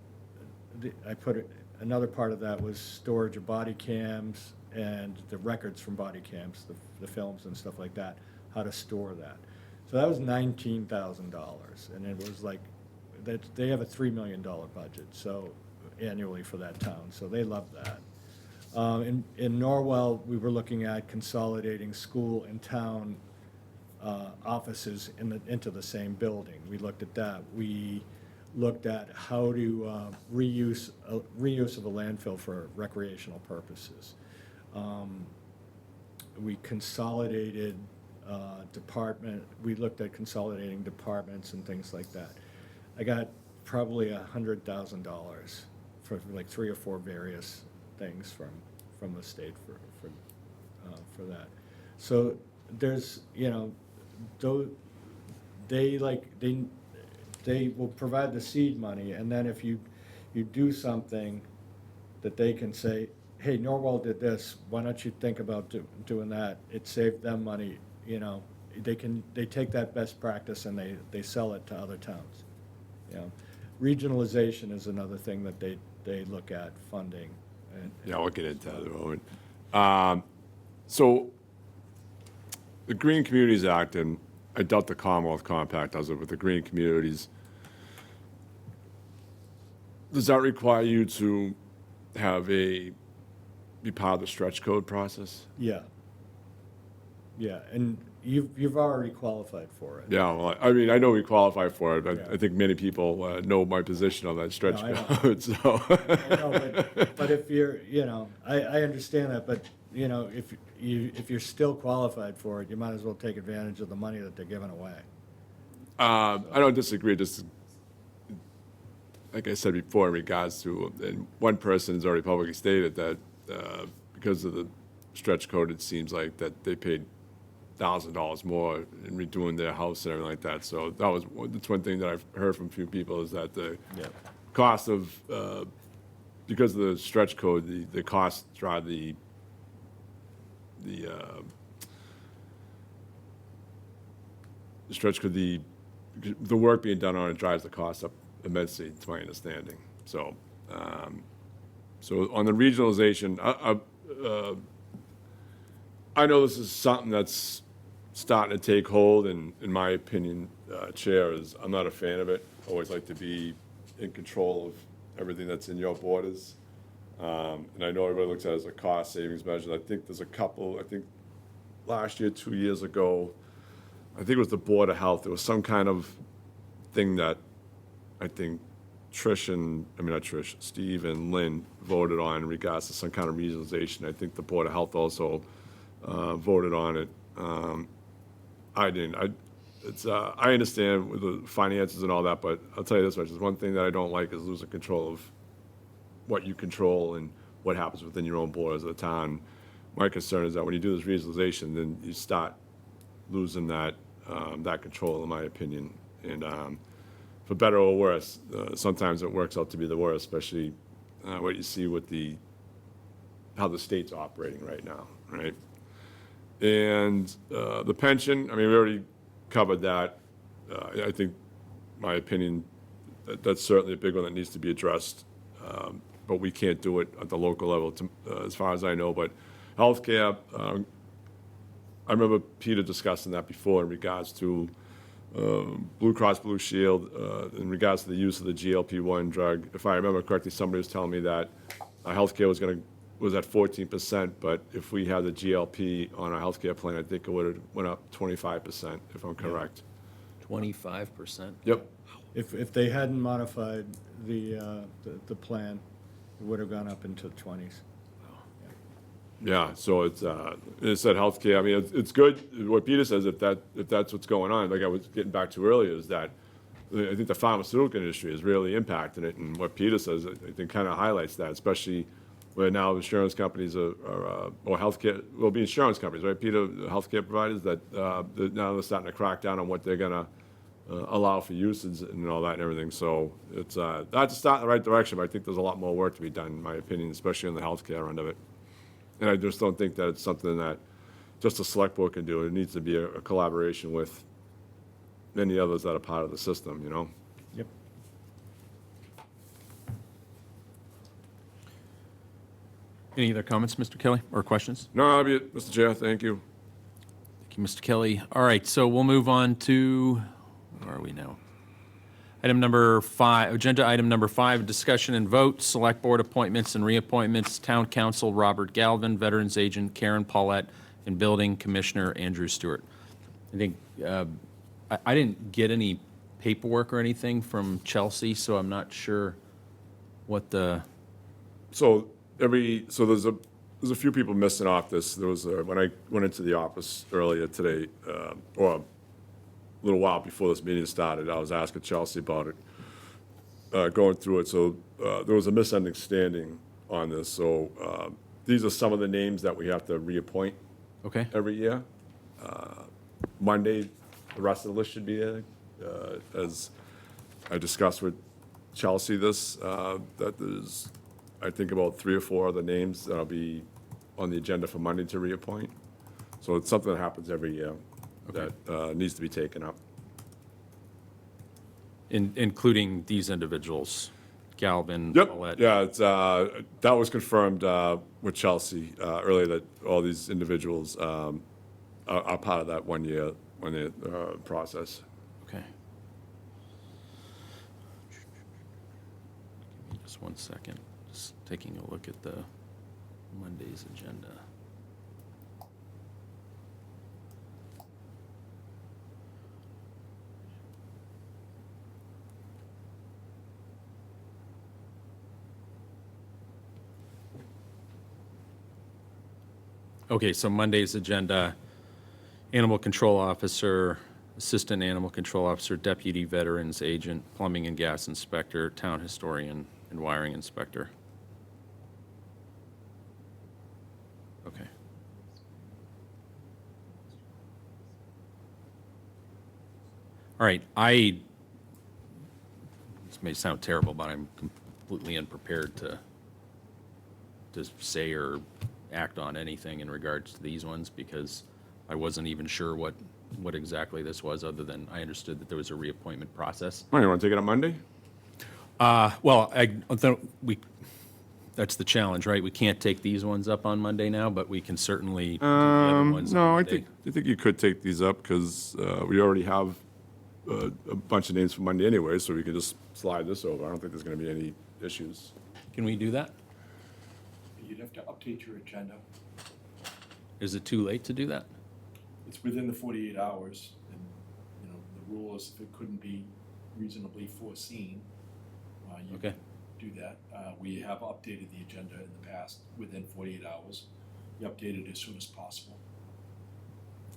another part of that was storage of body cams and the records from body cams, the films and stuff like that, how to store that. So that was $19,000, and it was like, they have a $3 million budget, so annually for that town, so they love that. In Norwell, we were looking at consolidating school and town offices into the same building. We looked at that. We looked at how to reuse of a landfill for recreational purposes. We consolidated we looked at consolidating departments and things like that. I got probably $100,000 for like 3 or 4 various things from the state for that. So there's, you know, they will provide the seed money, and then if you do something that they can say, hey, Norwell did this, why don't you think about doing that? It saved them money, you know. They take that best practice and they sell it to other towns. You know, regionalization is another thing that they look at funding. Yeah, we'll get into that in a moment. So the Green Communities Act, and I doubt the Commonwealth Compact does it, with the green communities, does that require you to be part of the stretch code process? Yeah. Yeah, and you've already qualified for it. Yeah, well, I mean, I know we qualify for it, but Yeah. I think many people know my position on that stretch No, I know. code, so. I know, but if you're, you know, I understand that, but, you know, if you're still qualified for it, you might as well take advantage of the money that they're giving away. I don't disagree, just like I said before, in regards to, and one person has already publicly stated that because of the stretch code, it seems like that they paid $1,000 more in redoing their house and everything like that. So that's one thing that I've heard from a few people is that the cost of, because of the stretch code, the costs drive the stretch code, the work being done on it drives the cost up immensely, to my understanding. So, so on the regionalization, I know this is something that's starting to take hold, and in my opinion, Chair, is I'm not a fan of it. I always like to be in control of everything that's in your borders. And I know everybody looks at it as a cost savings measure. I think there's a couple, I think last year, 2 years ago, I think it was the Board of Health. There was some kind of thing that I think Steve and Lynn voted on in regards to some kind of regionalization. I think the Board of Health also voted on it. I didn't. I understand with the finances and all that, but I'll tell you this much: there's one thing that I don't like is losing control of what you control and what happens within your own borders of the town. My concern is that when you do this regionalization, then you start losing that that control, in my opinion. And for better or worse, sometimes it works out to be the worst, especially what you see with how the state's operating right now, right? And the pension, I mean, we already covered that. I think, my opinion, that's certainly a big one that needs to be addressed. But we can't do it at the local level, as far as I know. But healthcare, I remember Peter discussing that before in regards to Blue Cross Blue Shield, in regards to the use of the GLP-1 drug. If I remember correctly, somebody was telling me that healthcare was at 14%, but if we had the GLP on our healthcare plan, I think it would have went up 25%, if I'm correct. 25%? Yep. If they hadn't modified the plan, it would have gone up into the 20s. Yeah, so it's said healthcare. I mean, it's good. What Peter says, if that's what's going on, like I was getting back to earlier, is that I think the pharmaceutical industry is really impacting it. And what Peter says, I think, kind of highlights that, especially where now insurance companies or healthcare will be insurance companies, right, Peter? Healthcare providers that now they're starting to crack down on what they're gonna allow for usage and all that and everything. So it's that's a start in the right direction. But I think there's a lot more work to be done, in my opinion, especially on the healthcare end of it. And I just don't think that it's something that just a select board can do. It needs to be a collaboration with many others that are part of the system, you know? Yep. Any other comments, Mr. Kelly, or questions? No, that'll be it, Mr. Chair. Thank you. Thank you, Mr. Kelly. All right, so we'll move on to, where are we now? Item number 5, agenda item number 5, discussion and vote, select board appointments and reappointments, town council Robert Galvin, veterans agent Karen Paulette, and building commissioner Andrew Stewart. I think, I didn't get any paperwork or anything from Chelsea, so I'm not sure what the, So there's a few people missing off this. There was when I went into the office earlier today, or a little while before this meeting started, I was asking Chelsea about it, going through it. So there was a misunderstanding on this. So these are some of the names that we have to reappoint okay? every year. Monday, the rest of the list should be there. As I discussed with Chelsea that there's, I think, about 3 or 4 other names that'll be on the agenda for Monday to reappoint. So it's something that happens every year that needs to be taken up. Including these individuals, Galvin, Yep, Paulette. yeah, it's, that was confirmed with Chelsea earlier, that all these individuals are part of that one-year process. Okay. Give me just one second. Just taking a look at the Monday's agenda. Okay, so Monday's agenda, animal control officer, assistant animal control officer, deputy veterans agent, plumbing and gas inspector, town historian, and wiring inspector. Okay. All right, this may sound terrible, but I'm completely unprepared to say or act on anything in regards to these ones because I wasn't even sure what exactly this was, other than I understood that there was a reappointment process. Oh, you want to take it up Monday? Well, that's the challenge, right? We can't take these ones up on Monday now, but we can certainly do the other ones on No, I Monday. think you could take these up because we already have a bunch of names for Monday anyway, so we could just slide this over. I don't think there's going to be any issues. Can we do that? You'd have to update your agenda. Is it too late to do that? It's within the 48 hours, and, you know, the rule is if it couldn't be reasonably foreseen, you Okay. could do that. We have updated the agenda in the past within 48 hours. You update it as soon as possible.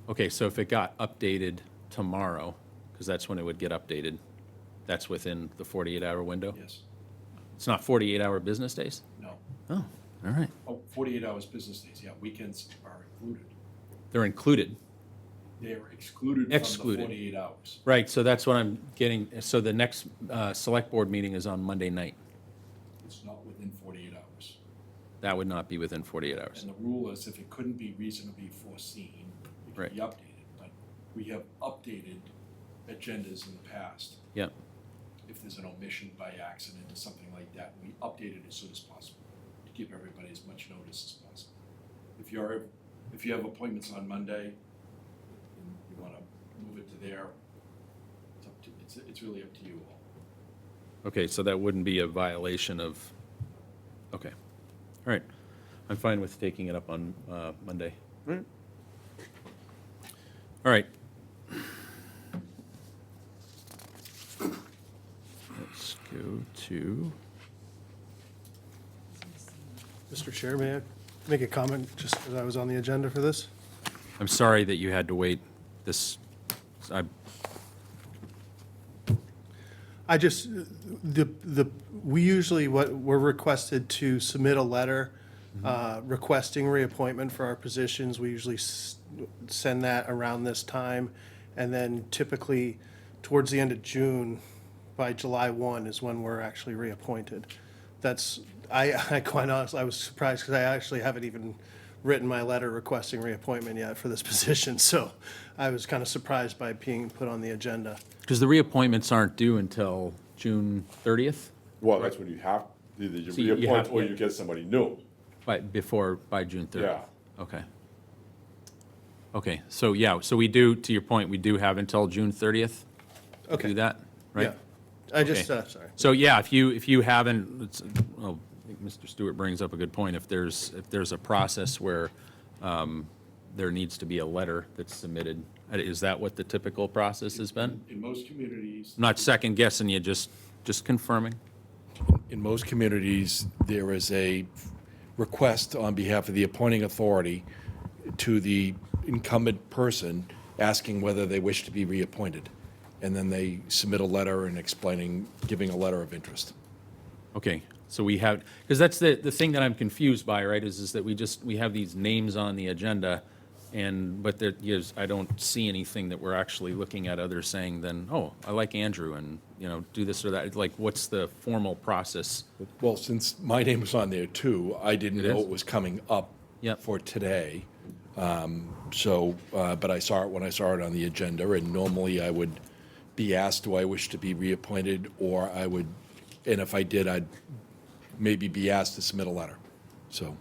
Okay, so if it got updated tomorrow, because that's when it would get updated, that's within the 48-hour window? Yes. It's not 48-hour business days? No. Oh, all right. Oh, 48 hours business days, yeah. Weekends are included. They're included. They are excluded from the Excluded. 48 hours. Right, so that's what I'm getting, so the next select board meeting is on Monday night. It's not within 48 hours. That would not be within 48 hours. And the rule is if it couldn't be reasonably foreseen, it could Right. be updated. But we have updated agendas in the past. Yeah, If there's an omission by accident or something like that, we update it as soon as possible to give everybody as much notice as possible. If you have appointments on Monday and you want to move it to there, it's really up to you all. okay, so that wouldn't be a violation of, okay. All right, I'm fine with taking it up on Monday. Right. All right. Let's go to, Mr. Chair, may I make a comment just because I was on the agenda for this? I'm sorry that you had to wait this, I just, we usually, we're requested to submit a letter requesting reappointment for our positions. We usually send that around this time. And then typically towards the end of June, by July 1 is when we're actually reappointed. That's, I quite honestly, I was surprised because I actually haven't even written my letter requesting reappointment yet for this position. So I was kind of surprised by being put on the agenda. because the reappointments aren't due until June 30th, Well, that's when you have, either you So you reappoint have- or you get somebody new. by June 30th? Yeah. Okay. Okay, so yeah, so we do, to your point, we do have until June 30th to Okay. do that, right? Yeah. I just, Okay. sorry. So, yeah, if you haven't, well, I think Mr. Stewart brings up a good point. If there's a process where there needs to be a letter that's submitted, is that what the typical process has been? In most communities, I'm not second guessing you, just confirming. in most communities, there is a request on behalf of the appointing authority to the incumbent person asking whether they wish to be reappointed. And then they submit a letter and giving a letter of interest. Okay, so we have, because that's the thing that I'm confused by, right, is that we have these names on the agenda, but there is, I don't see anything that we're actually looking at others saying then, oh, I like Andrew, and, do this or that. Like, what's the formal process? Well, since my name was on there too, I didn't It know is? it was coming up Yep. for today. But I saw it when I saw it on the agenda, and normally I would be asked, do I wish to be reappointed, or and if I did, I'd maybe be asked to submit a letter. So,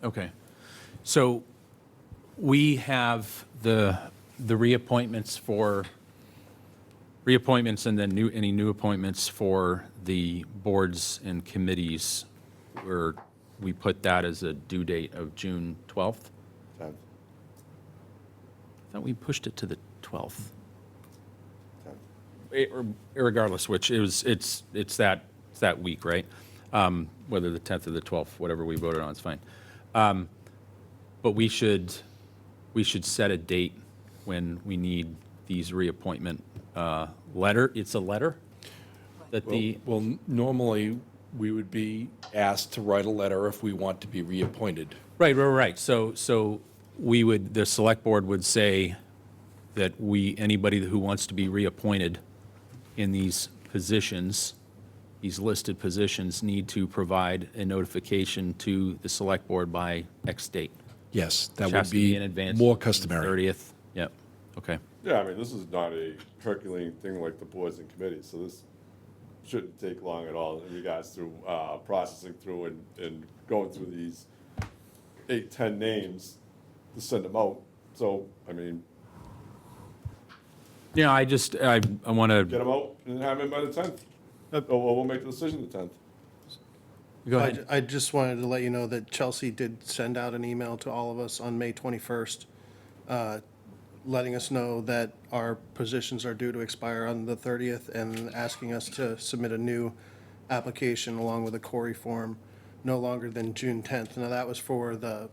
Okay, so we have the reappointments and then any new appointments for the boards and committees, where we put that as a due date of June 12th. I thought we pushed it to the 12th. Regardless, which it's that week, right? Whether the 10th or the 12th, whatever we voted on, is fine. But we should set a date when we need these reappointment letter. It's a letter that normally, we would be asked to write a letter if we want to be reappointed. Right. So the select board would say that anybody who wants to be reappointed in these positions, these listed positions, need to provide a notification to the select board by X date. Yes, that Which would has to be be in advance. more of June customary. 30th, yep, okay. Yeah, I mean, this is not a Herculean thing like the boards and committees, so this shouldn't take long at all in regards to processing through and going through these 8, 10 names to send them out. So, I mean, Yeah, I want get to, them out and have them by the 10th. Or we'll make the decision the 10th. go ahead. I just wanted to let you know that Chelsea did send out an email to all of us on May 21st, letting us know that our positions are due to expire on the 30th and asking us to submit a new application along with a Corey form no longer than June 10th. Now, that was for the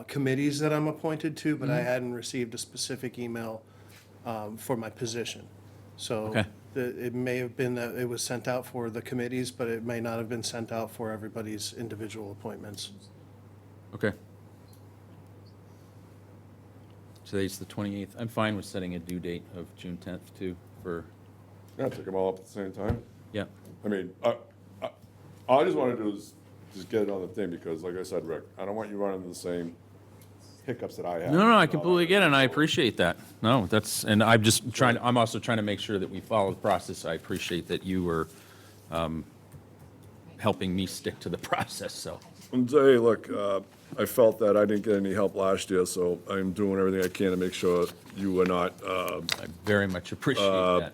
committees that I'm appointed to, but I hadn't received a specific email for my position. So Okay. it may have been that it was sent out for the committees, but it may not have been sent out for everybody's individual appointments. Okay. Today's the 28th. I'm fine with setting a due date of June 10th, too, for, Yeah, take them all up at the same time. yeah. I mean, all I just want to do is just get it on the thing, because like I said, Rick, I don't want you running into the same hiccups that I had. No, I completely get it, and I appreciate that. No, and I'm also trying to make sure that we follow the process. I appreciate that you were helping me stick to the process, so. And say, look, I felt that I didn't get any help last year, so I'm doing everything I can to make sure you are not I very much appreciate that.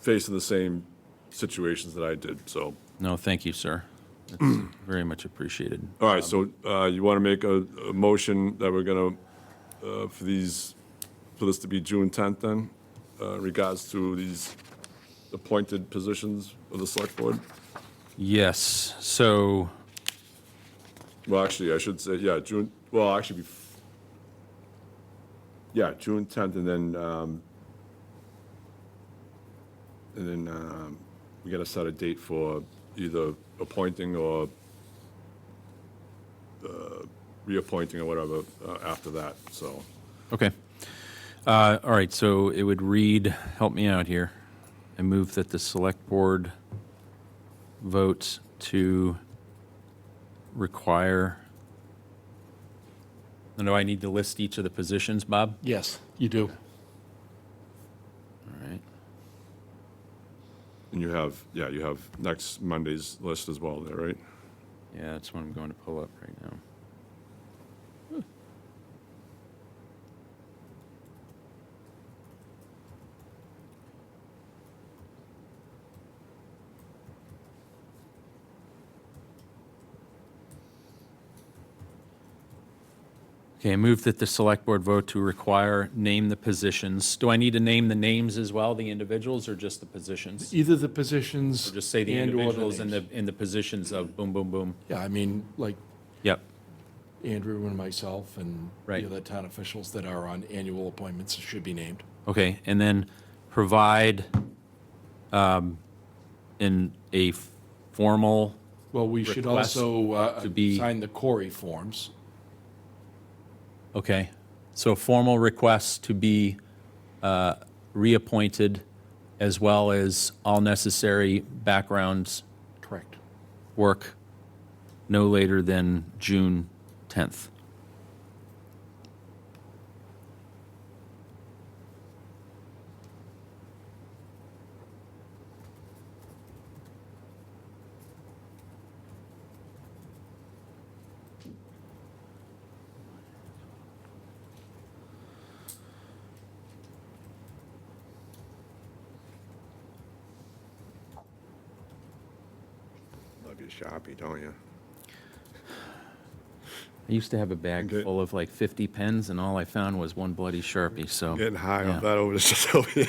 facing the same situations that I did, so. No, thank you, sir. That's very much appreciated. All right, so you want to make a motion that we're going to, for this to be June 10th then, in regards to these appointed positions of the select board? Yes, so, Well, actually, I should say, yeah, June, well, actually, yeah, June 10th, and then we got to set a date for either appointing or reappointing or whatever after that, so. okay. All right, so it would read, help me out here. I move that the select board votes to require, do I need to list each of the positions, Bob? Yes, you do. All right. And you have next Monday's list as well there, right? Yeah, that's what I'm going to pull up right now. Okay, I move that the select board vote to name the positions. Do I need to name the names as well, the individuals, or just the positions? Either the positions. Or just say the and/or individuals names. in the positions of boom, boom, boom? Yeah, I mean, like Yep, Andrew and myself and Right. the other town officials that are on annual appointments should be named. okay, and then provide in a formal, Well, we should Request also to be- sign the Corey forms. okay, so formal request to be reappointed, as well as all necessary backgrounds Correct. work no later than June 10th. Love your Sharpie, don't you? I used to have a bag Okay. full of like 50 pens, and all I found was one bloody Sharpie, so. Getting high yeah. off that over the Sicilian.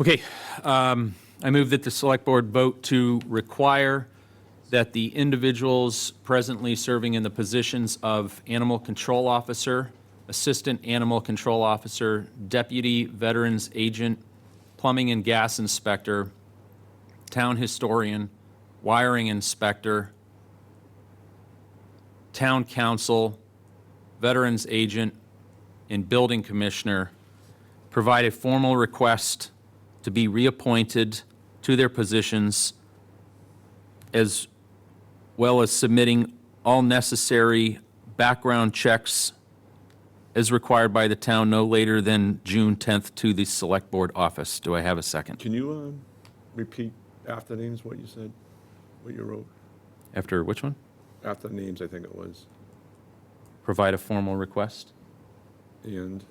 Okay, I move that the select board vote to require that the individuals presently serving in the positions of Animal Control Officer, Assistant Animal Control Officer, Deputy Veterans Agent, Plumbing and Gas Inspector, Town Historian, Wiring Inspector, Town Council, Veterans Agent, and Building Commissioner provide a formal request to be reappointed to their positions, as well as submitting all necessary background checks as required by the town no later than June 10th to the Select Board office. Do I have a second? Can you repeat after names what you said, what you wrote? After which one? After names, I think it was. Provide a formal request? And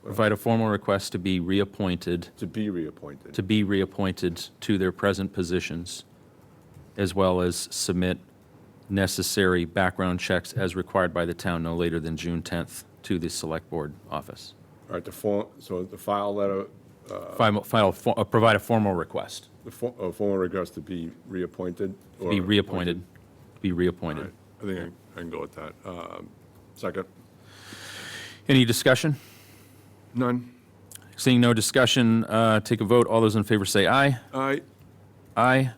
Provide a formal request to be reappointed, to be reappointed. to their present positions, as well as submit necessary background checks as required by the town no later than June 10th to the Select Board office. All right, so the file letter, Provide a formal request. the formal request to be reappointed? or Be reappointed. appointed? Be All reappointed. right, I think I can go with that. Second? Any discussion? None? Seeing no discussion, take a vote. All those in favor say aye. Aye. Aye.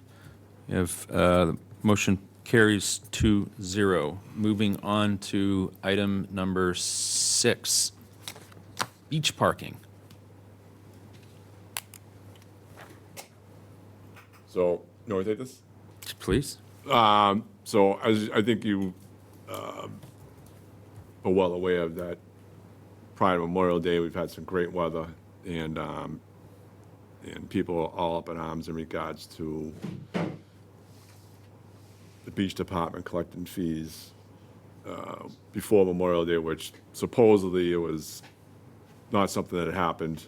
We have, the motion carries 2-0. Moving on to item number 6, beach parking. So, you want to take this? Please. So as I think you are well aware of that, prior to Memorial Day, we've had some great weather, and people are all up in arms in regards to the beach department collecting fees before Memorial Day, which supposedly it was not something that had happened.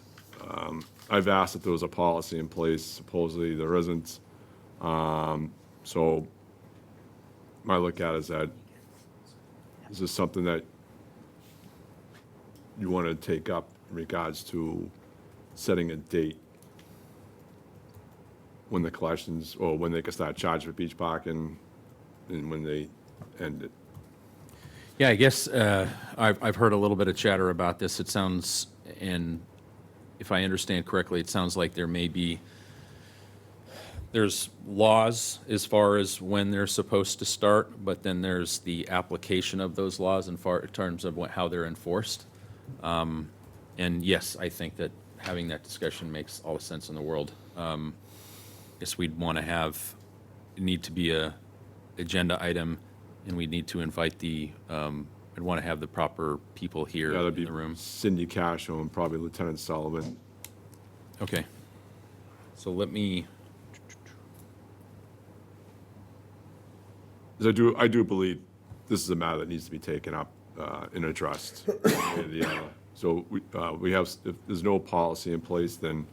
I've asked if there was a policy in place. Supposedly there isn't. So my look at it is that, is this something that you want to take up in regards to setting a date when the collections, or when they can start charging for beach parking, and when they end it? Yeah, I guess I've heard a little bit of chatter about this. It sounds, and if I understand correctly, it sounds like there's laws as far as when they're supposed to start, but then there's the application of those laws in terms of how they're enforced. And yes, I think that having that discussion makes all the sense in the world. Guess we'd want to need to be a agenda item, and we need to invite I'd want to have the proper people here Yeah, that'd in be the room. Cindy Casho and probably Lieutenant Sullivan. Okay. So let me, 'Cause I do believe this is a matter that needs to be taken up and addressed. One way or the other. So we have, if there's no policy in place, then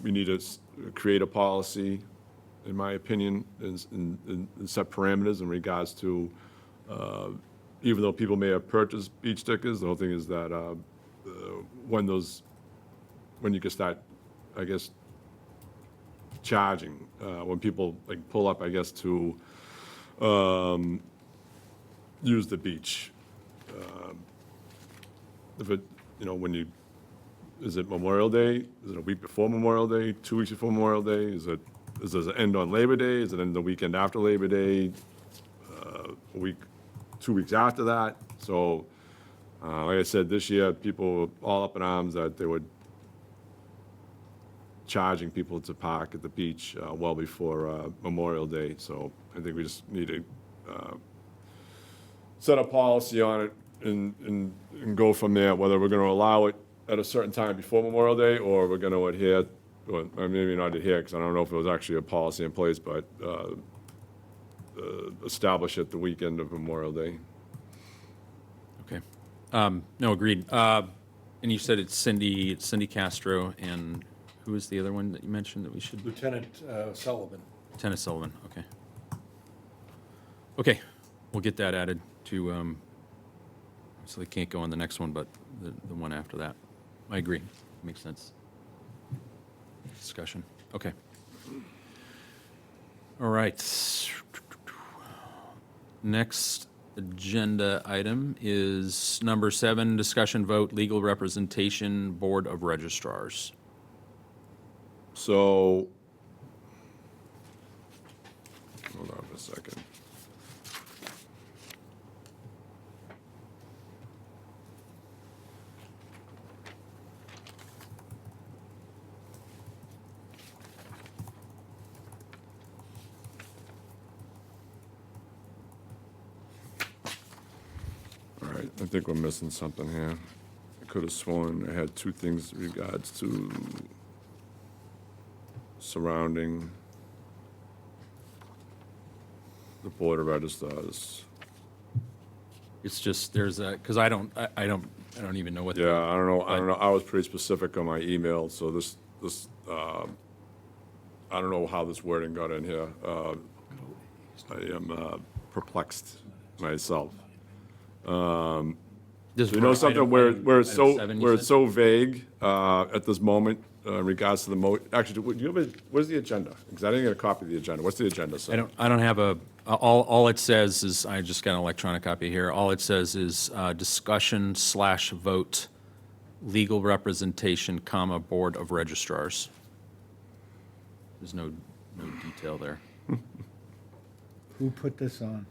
we need to create a policy, in my opinion, and set parameters in regards to, even though people may have purchased beach stickers, the whole thing is that when you can start, I guess, charging, when people like pull up, I guess, to use the beach. If it, is it Memorial Day? Is it a week before Memorial Day, 2 weeks before Memorial Day? Does it end on Labor Day? Is it end the weekend after Labor Day? A week, 2 weeks after that? So, like I said, this year, people were all up in arms that they were charging people to park at the beach well before Memorial Day. So I think we just need to set a policy on it and go from there, whether we're going to allow it at a certain time before Memorial Day, or we're going to adhere, or maybe not adhere, because I don't know if it was actually a policy in place, but establish it the weekend of Memorial Day. okay. No, agreed. And you said it's Cindy Castro, and who was the other one that you mentioned that we should? Lieutenant Sullivan. Lieutenant Sullivan, okay. Okay, we'll get that added to, so they can't go on the next one, but the one after that. I agree, makes sense. Discussion, okay. All right. Next agenda item is number 7, discussion vote, legal representation, Board of Registrars. So, hold on for a second. All right, I think we're missing something here. I could have sworn I had 2 things in regards to surrounding the Board of Registrars. It's just, there's a, because I don't even know what. Yeah, I don't know, I was pretty specific on my email, so this, I don't know how this wording got in here. I am perplexed myself. This You know something, where it's item 7, you where it's said? so vague at this moment in regards to the actually, do you have where's the agenda? Because I didn't get a copy of the agenda. What's the agenda say? I don't have all it says is, I just got an electronic copy here. All it says is discussion/vote, legal representation, comma, Board of Registrars. There's no detail there. Who put this on?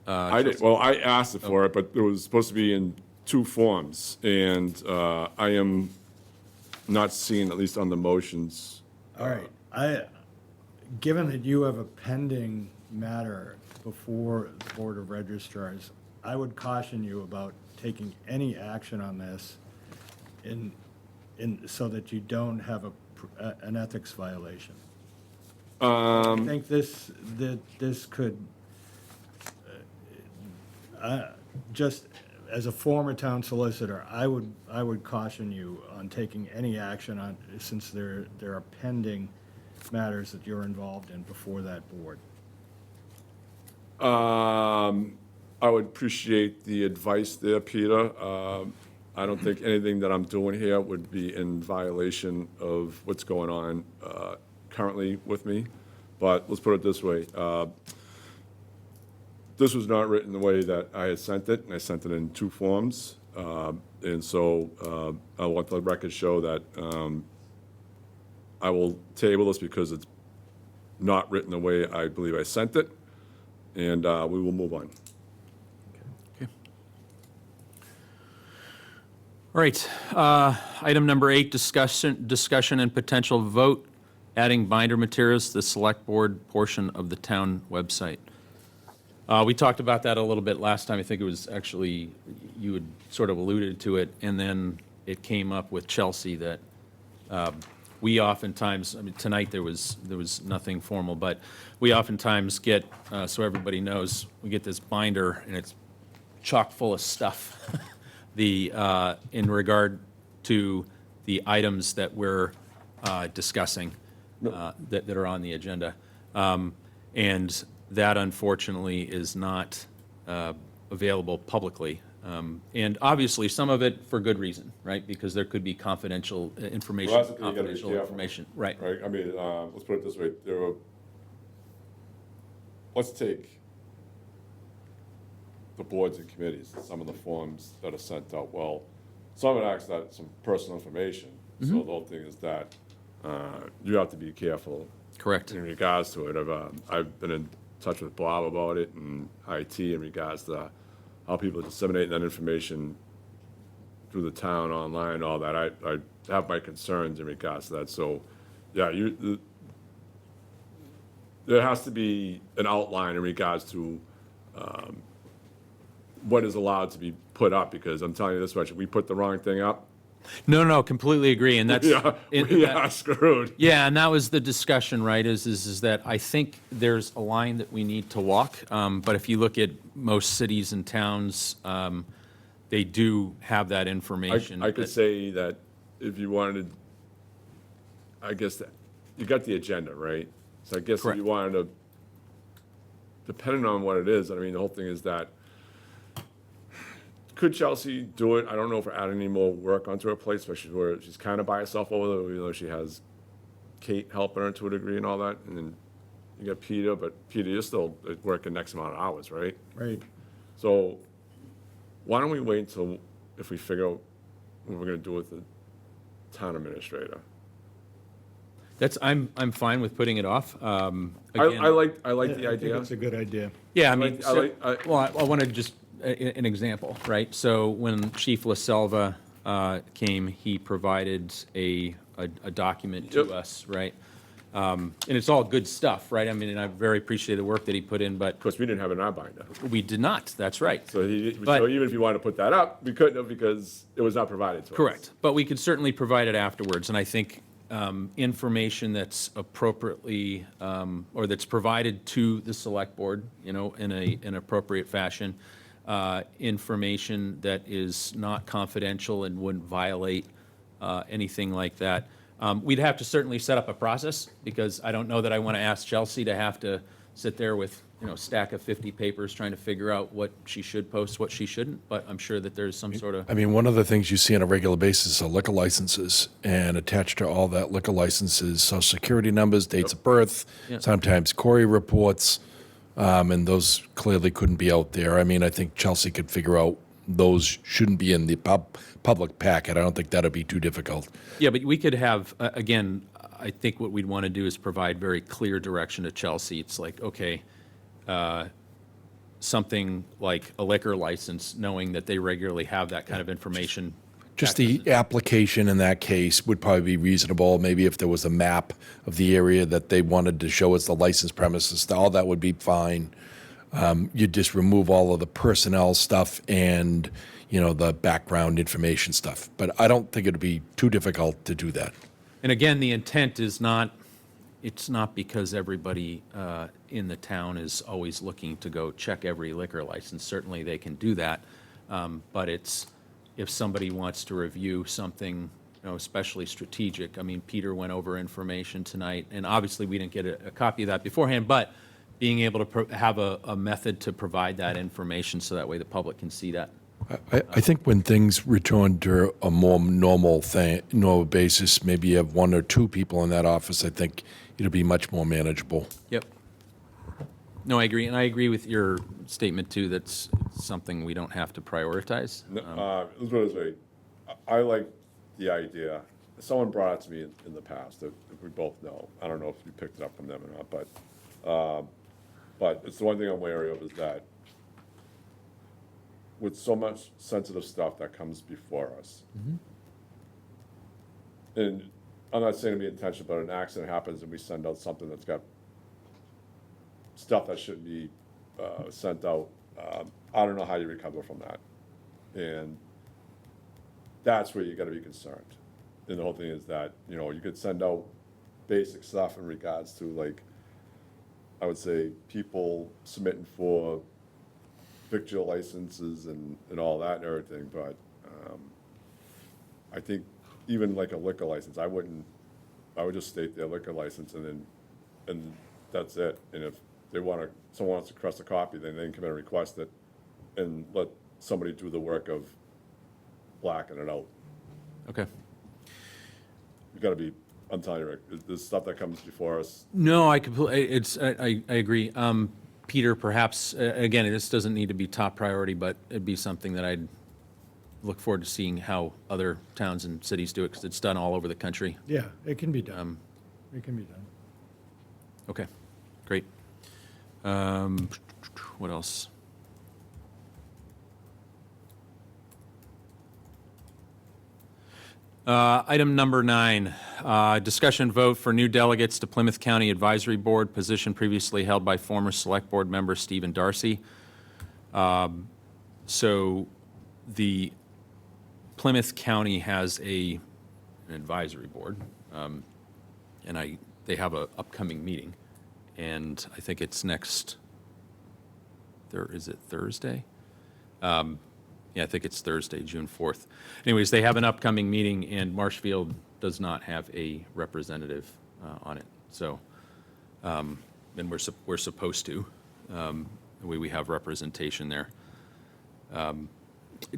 I did, well, I asked it for it, but it was supposed to be in 2 forms, and I am not seeing, at least on the motions. All right, given that you have a pending matter before the Board of Registrars, I would caution you about taking any action on this so that you don't have an ethics violation. I think this could, just as a former town solicitor, I would caution you on taking any action on, since there are pending matters that you're involved in before that board. I would appreciate the advice there, Peter. I don't think anything that I'm doing here would be in violation of what's going on currently with me, but let's put it this way. This was not written the way that I had sent it, and I sent it in 2 forms. And so I want the record show that I will table this because it's not written the way I believe I sent it, and we will move on. Okay. All right, item number 8, discussion and potential vote, adding binder materials to the select board portion of the town website. We talked about that a little bit last time. I think it was actually, you had sort of alluded to it, and then it came up with Chelsea that we oftentimes, I mean, tonight there was nothing formal, but we oftentimes get, so everybody knows, we get this binder, and it's chock full of stuff. In regard to the items that we're discussing, that are on the agenda. And that unfortunately is not available publicly. And obviously, some of it for good reason, right? Because there could be confidential information, Well, that's the thing you gotta be confidential careful. information, right? Right, I mean, let's put it this way, let's take the boards and committees, some of the forms that are sent out. Well, some of it acts like some personal information, so the whole thing is that you have to be careful. Correct. In regards to it. I've been in touch with Bob about it and IT in regards to how people are disseminating that information through the town, online, all that. I have my concerns in regards to that. So, yeah, there has to be an outline in regards to what is allowed to be put up, because I'm telling you this much, if we put the wrong thing up, No, completely agree, and that's. yeah, we are screwed. Yeah, and that was the discussion, right, is that I think there's a line that we need to walk, but if you look at most cities and towns, they do have that information. I could that- say that if you wanted, I guess that, you got the agenda, right? So I guess if Correct. you wanted to, depending on what it is, I mean, the whole thing is that, could Chelsea do it? I don't know if we're adding any more work onto her plate, especially where she's kind of by herself over there, even though she has Kate helping her to a degree and all that. And then you got Peter, but Peter, you're still working X amount of hours, right? Right. So why don't we wait until, if we figure out what we're gonna do with the town administrator? I'm fine with putting it off. I Again, like the I think idea. it's a good idea. Yeah, I mean, I like- well, I want to just, an example, right? So when Chief LaSelva came, he provided a document to Yep. us, right? And it's all good stuff, right? I mean, and I very appreciate the work that he put in, but Of course, we didn't have it in our binder. we did not, that's right. So But- so even if you wanted to put that up, we couldn't have because it was not provided to us. Correct, but we could certainly provide it afterwards, and I think information that's appropriately, or that's provided to the select board, you know, in an appropriate fashion, information that is not confidential and wouldn't violate anything like that. We'd have to certainly set up a process, because I don't know that I want to ask Chelsea to have to sit there with, you know, a stack of 50 papers trying to figure out what she should post, what she shouldn't, but I'm sure that there's some sort of, I mean, one of the things you see on a regular basis are liquor licenses, and attached to all that liquor licenses, social security numbers, dates of birth, Yeah. sometimes query reports, and those clearly couldn't be out there. I mean, I think Chelsea could figure out those shouldn't be in the public packet. I don't think that'd be too difficult. yeah, but we could have, again, I think what we'd want to do is provide very clear direction to Chelsea. It's like, okay, something like a liquor license, knowing that they regularly have that kind of information. Just the application in that case would probably be reasonable. Maybe if there was a map of the area that they wanted to show as the licensed premises, all that would be fine. You'd just remove all of the personnel stuff and, you know, the background information stuff. But I don't think it'd be too difficult to do that. And again, the intent is not, it's not because everybody in the town is always looking to go check every liquor license. Certainly, they can do that. But it's, if somebody wants to review something, you know, especially strategic. I mean, Peter went over information tonight, and obviously, we didn't get a copy of that beforehand, but being able to have a method to provide that information so that way the public can see that. I think when things return to a more normal basis, maybe you have one or two people in that office, I think it'll be much more manageable. Yep. No, I agree, and I agree with your statement, too, that's something we don't have to prioritize. Let's put it this way. I like the idea. Someone brought it to me in the past that we both know. I don't know if you picked it up from them or not, but it's the one thing I'm wary of is that with so much sensitive stuff that comes before us, and I'm not saying to be intentional, but an accident happens and we send out something that's got stuff that shouldn't be sent out. I don't know how you recover from that, and that's where you got to be concerned. And the whole thing is that, you know, you could send out basic stuff in regards to, like, I would say people submitting for victual licenses and all that and everything, but I think even like a liquor license, I would just state their liquor license and that's it. And if they someone wants to request a copy, then they can come in and request it and let somebody do the work of blacking it out. Okay. You gotta be, I'm telling you, Rick, there's stuff that comes before us. No, I agree. Peter, perhaps, again, this doesn't need to be top priority, but it'd be something that I'd look forward to seeing how other towns and cities do it, because it's done all over the country. Yeah, it can be done. It can be done. Okay, great. What else? Item number 9, discussion vote for new delegates to Plymouth County Advisory Board, position previously held by former Select Board member Stephen Darcy. So the Plymouth County has an advisory board, and they have an upcoming meeting, and I think it's next, is it Thursday? Yeah, I think it's Thursday, June 4th. Anyways, they have an upcoming meeting, and Marshfield does not have a representative on it. So, and we're supposed to. We have representation there.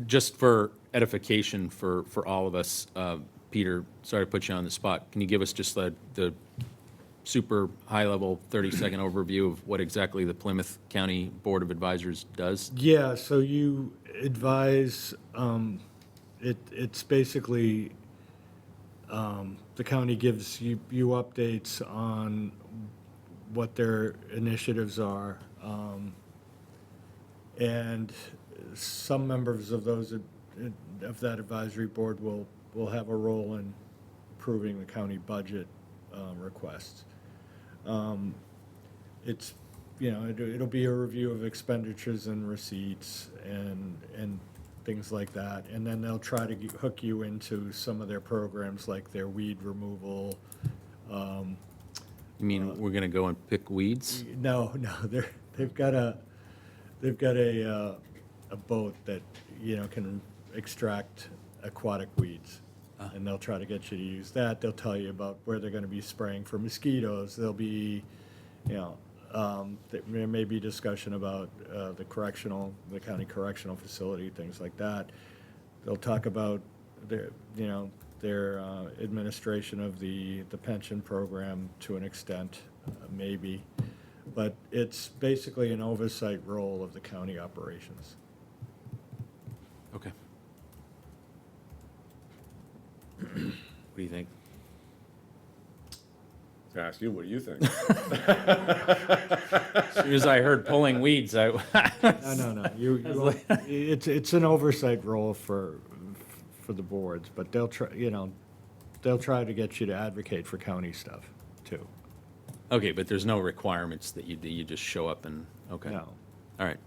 Just for edification for all of us, Peter, sorry to put you on the spot. Can you give us just the super high-level 30-second overview of what exactly the Plymouth County Board of Advisors does? Yeah, so you advise, it's basically, the county gives you updates on what their initiatives are. And some members of of that advisory board will have a role in approving the county budget requests. It's, it'll be a review of expenditures and receipts and things like that. And then they'll try to hook you into some of their programs, like their weed removal. You mean we're going to go and pick weeds? No, they've got a boat that, can extract aquatic weeds. And they'll try to get you to use that. They'll tell you about where they're going to be spraying for mosquitoes. There'll be, there may be discussion about the county correctional facility, things like that. They'll talk about their administration of the pension program to an extent, maybe. But it's basically an oversight role of the county operations. Okay. What do you think? To ask you, what do you think? As soon as I heard pulling weeds, No. It's an oversight role for the boards, but they'll try to get you to advocate for county stuff too. Okay, but there's no requirements that you just show up and, okay. No. All right.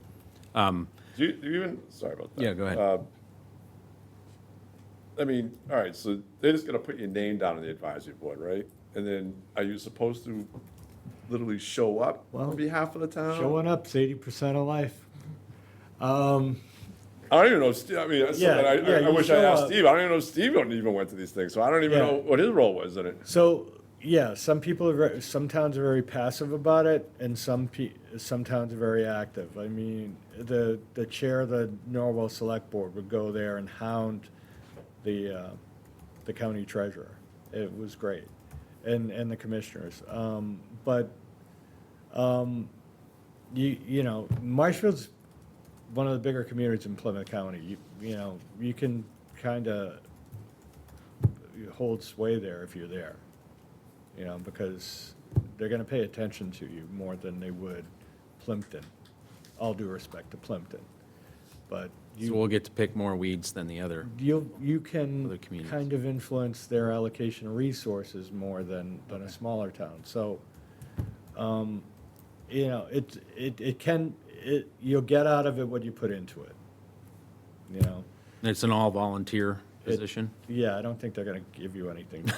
Do you even, sorry about that. Yeah, go ahead. I mean, all right, so they're just gonna put your name down on the advisory board, right? And then are you supposed to literally show up on behalf of the town? Showing up's 80% of life. I don't even know, Steve, I mean, that's something I wish I asked Steve. I don't even know if Steve even went to these things, so I don't even know what his role was in it. So, yeah, some towns are very passive about it, and some towns are very active. I mean, the chair of the Norwell Select Board would go there and hound the county treasurer. It was great, and the commissioners. Marshfield's one of the bigger communities in Plymouth County. You can kind of hold sway there if you're there. Because they're going to pay attention to you more than they would Plimpton. All due respect to Plimpton, but So we'll get to pick more weeds than the other. you can Other communities. kind of influence their allocation of resources more than a smaller town. So, you'll get out of it what you put into it. It's an all-volunteer position, Yeah, I don't think they're going to give you anything.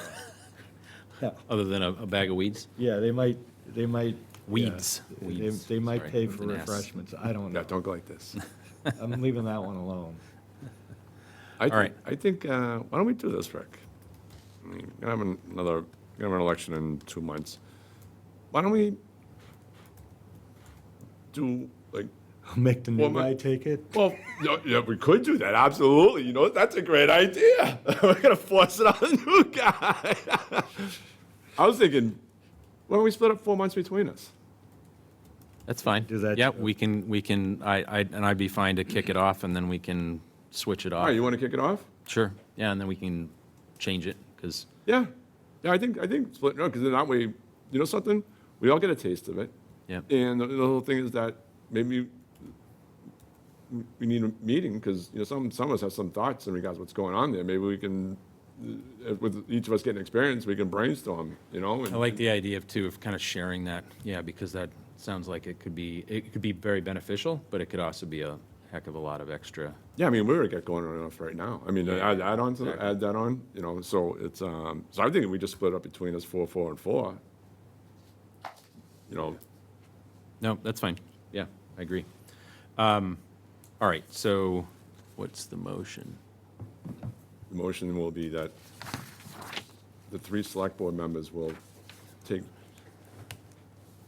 No. other than a bag of weeds? Yeah, they might. Weeds. Yeah, Weeds. They might Sorry, pay with for an S. refreshments. I don't know. Yeah, don't go like this. I'm leaving that one alone. All right. I think, why don't we do this, Rick? I mean, we're gonna have an election in 2 months. Why don't we do, like, Make the new Well, guy take it. well, yeah, we could do that, absolutely. That's a great idea. We're gonna force it on the new guy. I was thinking, why don't we split up 4 months between us? That's fine. Do that, Yeah, too. we can, I'd be fine to kick it off, and then we can switch it All off. right, you wanna kick it off? Sure, yeah, and then we can change it, because, Yeah, I think split, no, because then that way, you know something? We all get a taste of it. yeah. And the whole thing is that maybe we need a meeting, because, some of us have some thoughts in regards to what's going on there. Maybe we can, with each of us getting experience, we can brainstorm, and- I like the idea of kind of sharing that, yeah, because that sounds like it could be very beneficial, but it could also be a heck of a lot of extra. Yeah, I mean, we're gonna get going on enough right now. I mean, Yeah, add on to, exactly. add that on, so it's, so I'm thinking we just split up between us 4, 4, and 4. No, that's fine, yeah, I agree. All right, so what's the motion? The motion will be that the 3 select board members will take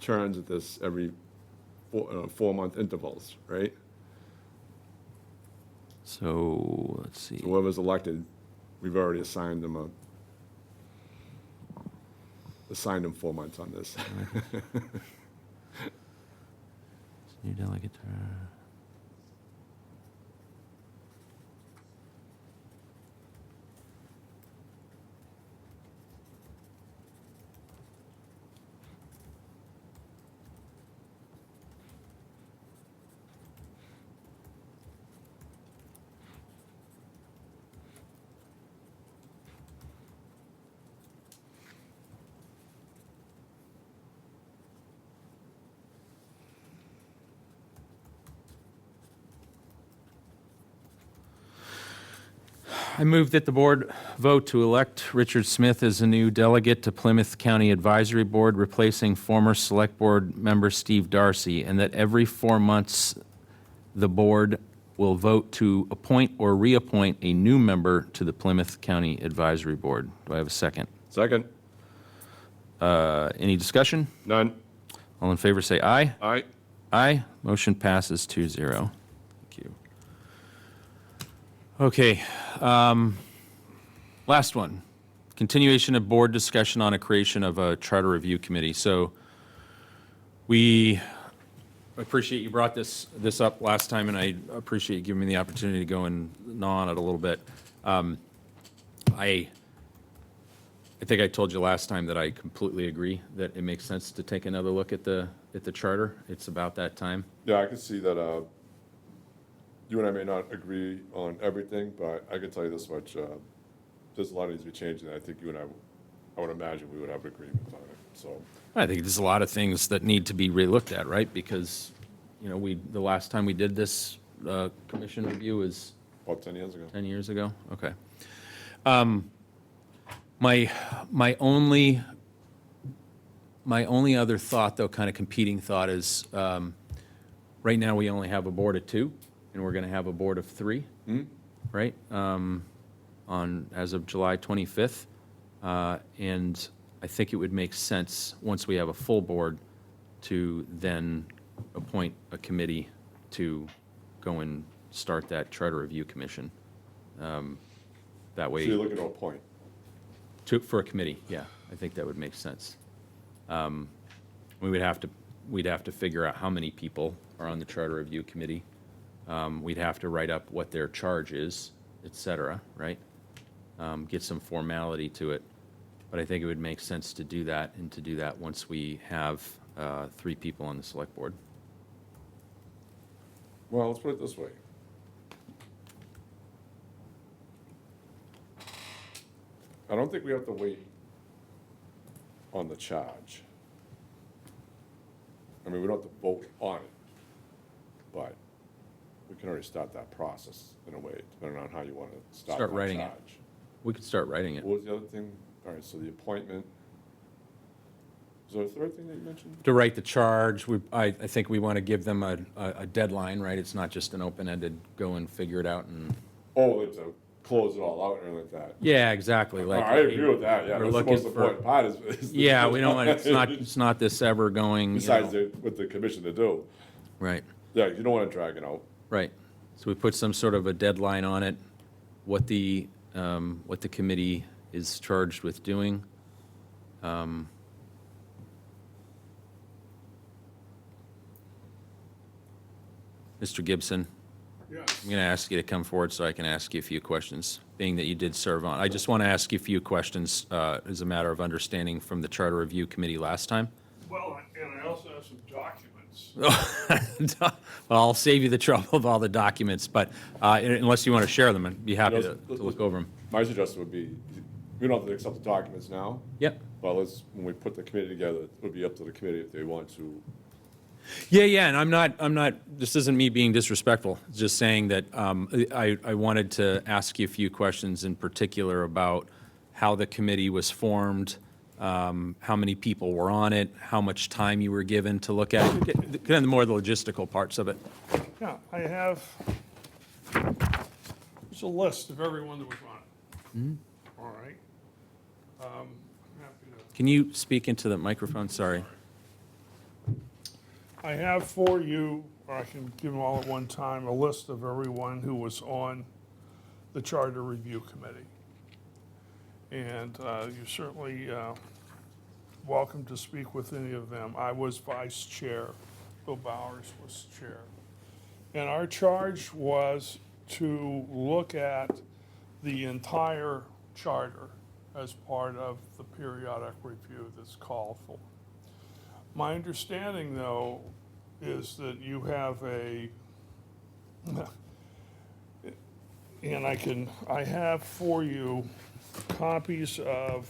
turns at this every 4-month intervals, right? So, let's see. So whoever's elected, we've already assigned them assigned him 4 months on this. New delegate. I move that the board vote to elect Richard Smith as a new delegate to Plymouth County Advisory Board, replacing former Select Board member Steve Darcy, and that every 4 months, the board will vote to appoint or reappoint a new member to the Plymouth County Advisory Board. Do I have a second? Second? Any discussion? None? All in favor, say aye. Aye? Aye. Motion passes 2-0. Thank you. Okay. Last one. Continuation of board discussion on a creation of a charter review committee. So we appreciate you brought this up last time, and I appreciate you giving me the opportunity to go and gnaw on it a little bit. I think I told you last time that I completely agree that it makes sense to take another look at the charter. It's about that time. Yeah, I can see that, you and I may not agree on everything, but I can tell you this much, there's a lot that needs to be changed, and I think you and I would imagine we would have agreement on it, so. I think there's a lot of things that need to be relooked at, right? Because, you know, the last time we did this commission review was About 10 years ago. 10 years ago? Okay. My only other thought, though, kind of competing thought, is right now we only have a board of 2, and we're going to have a board of 3, right? As of July 25th. And I think it would make sense, once we have a full board, to then appoint a committee to go and start that charter review commission. That way. So you're looking to appoint? For a committee, yeah, I think that would make sense. We'd have to figure out how many people are on the charter review committee. We'd have to write up what their charge is, et cetera, right? Get some formality to it. But I think it would make sense to do that, and to do that once we have 3 people on the select board. Well, let's put it this way. I don't think we have to wait on the charge. I mean, we don't have to vote on it, but we can already start that process in a way, depending on how you want to start that writing it. charge. We could start writing it. What was the other thing? All right, so the appointment. Is there a third thing that you mentioned? To write the charge, I think we want to give them a deadline, right? It's not just an open-ended, go and figure it out and. Oh, it's a close it all out and everything like that. Yeah, exactly. Like, I agree with that, yeah. we're That's the looking most important part is. Yeah, we don't want, it's not this ever going, you Besides know. what the commission to do. Right, Yeah, you don't want to drag it out. right. So we put some sort of a deadline on it, what the committee is charged with doing. Mr. Gibson, Yes. I'm going to ask you to come forward so I can ask you a few questions, being that you did serve on. I just want to ask you a few questions as a matter of understanding from the Charter Review Committee last time. Well, and I also have some documents. Well, I'll save you the trouble of all the documents, but unless you want to share them, I'd be happy to look over them. My suggestion would be, we don't have to accept the documents now, Yep. but when we put the committee together, it would be up to the committee if they want to. Yeah, and I'm not, this isn't me being disrespectful, just saying that I wanted to ask you a few questions in particular about how the committee was formed, how many people were on it, how much time you were given to look at it, kind of more the logistical parts of it. Yeah, I have, there's a list of everyone that was on it. All right. I'm happy to. Can you speak into the microphone? Sorry. I have for you, or I can give them all at one time, a list of everyone who was on the Charter Review Committee. And you certainly welcome to speak with any of them. I was vice chair, Bill Bowers was chair. And our charge was to look at the entire charter as part of the periodic review that's called for. My understanding, though, is that you have and I have for you copies of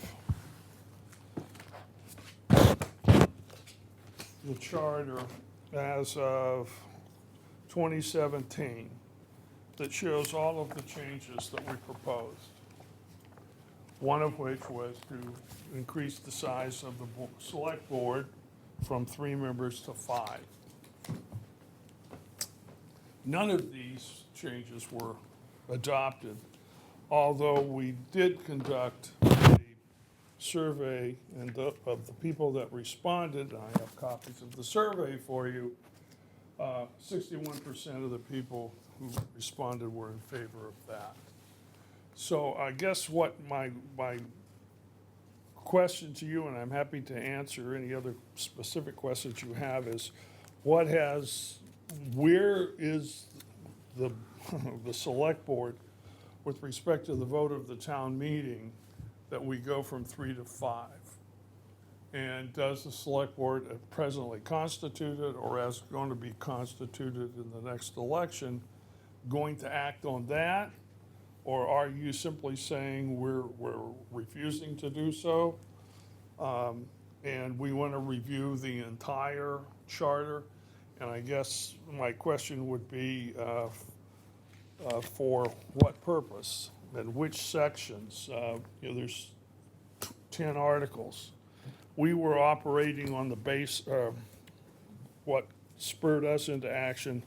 the charter as of 2017 that shows all of the changes that we proposed. One of which was to increase the size of the select board from 3 members to 5. None of these changes were adopted, although we did conduct a survey of the people that responded. I have copies of the survey for you. 61% of the people who responded were in favor of that. So I guess what my question to you, and I'm happy to answer any other specific questions you have, is where is the select board with respect to the vote of the town meeting that we go from 3 to 5? And does the select board presently constituted, or as going to be constituted in the next election, going to act on that? Or are you simply saying we're refusing to do so? And we want to review the entire charter? And I guess my question would be for what purpose and which sections? There's 10 articles. We were operating on the base, what spurred us into action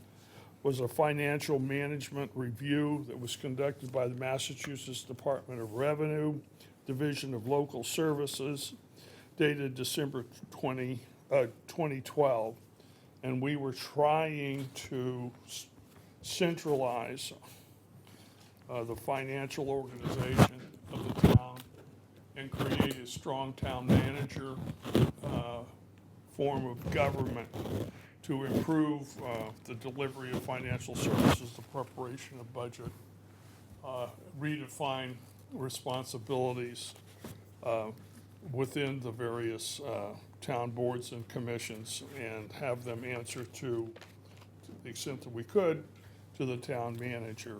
was a financial management review that was conducted by the Massachusetts Department of Revenue, Division of Local Services, dated December 2012. And we were trying to centralize the financial organization of the town and create a strong town manager form of government to improve the delivery of financial services, the preparation of budget, redefine responsibilities within the various town boards and commissions, and have them answer to the extent that we could, to the town manager.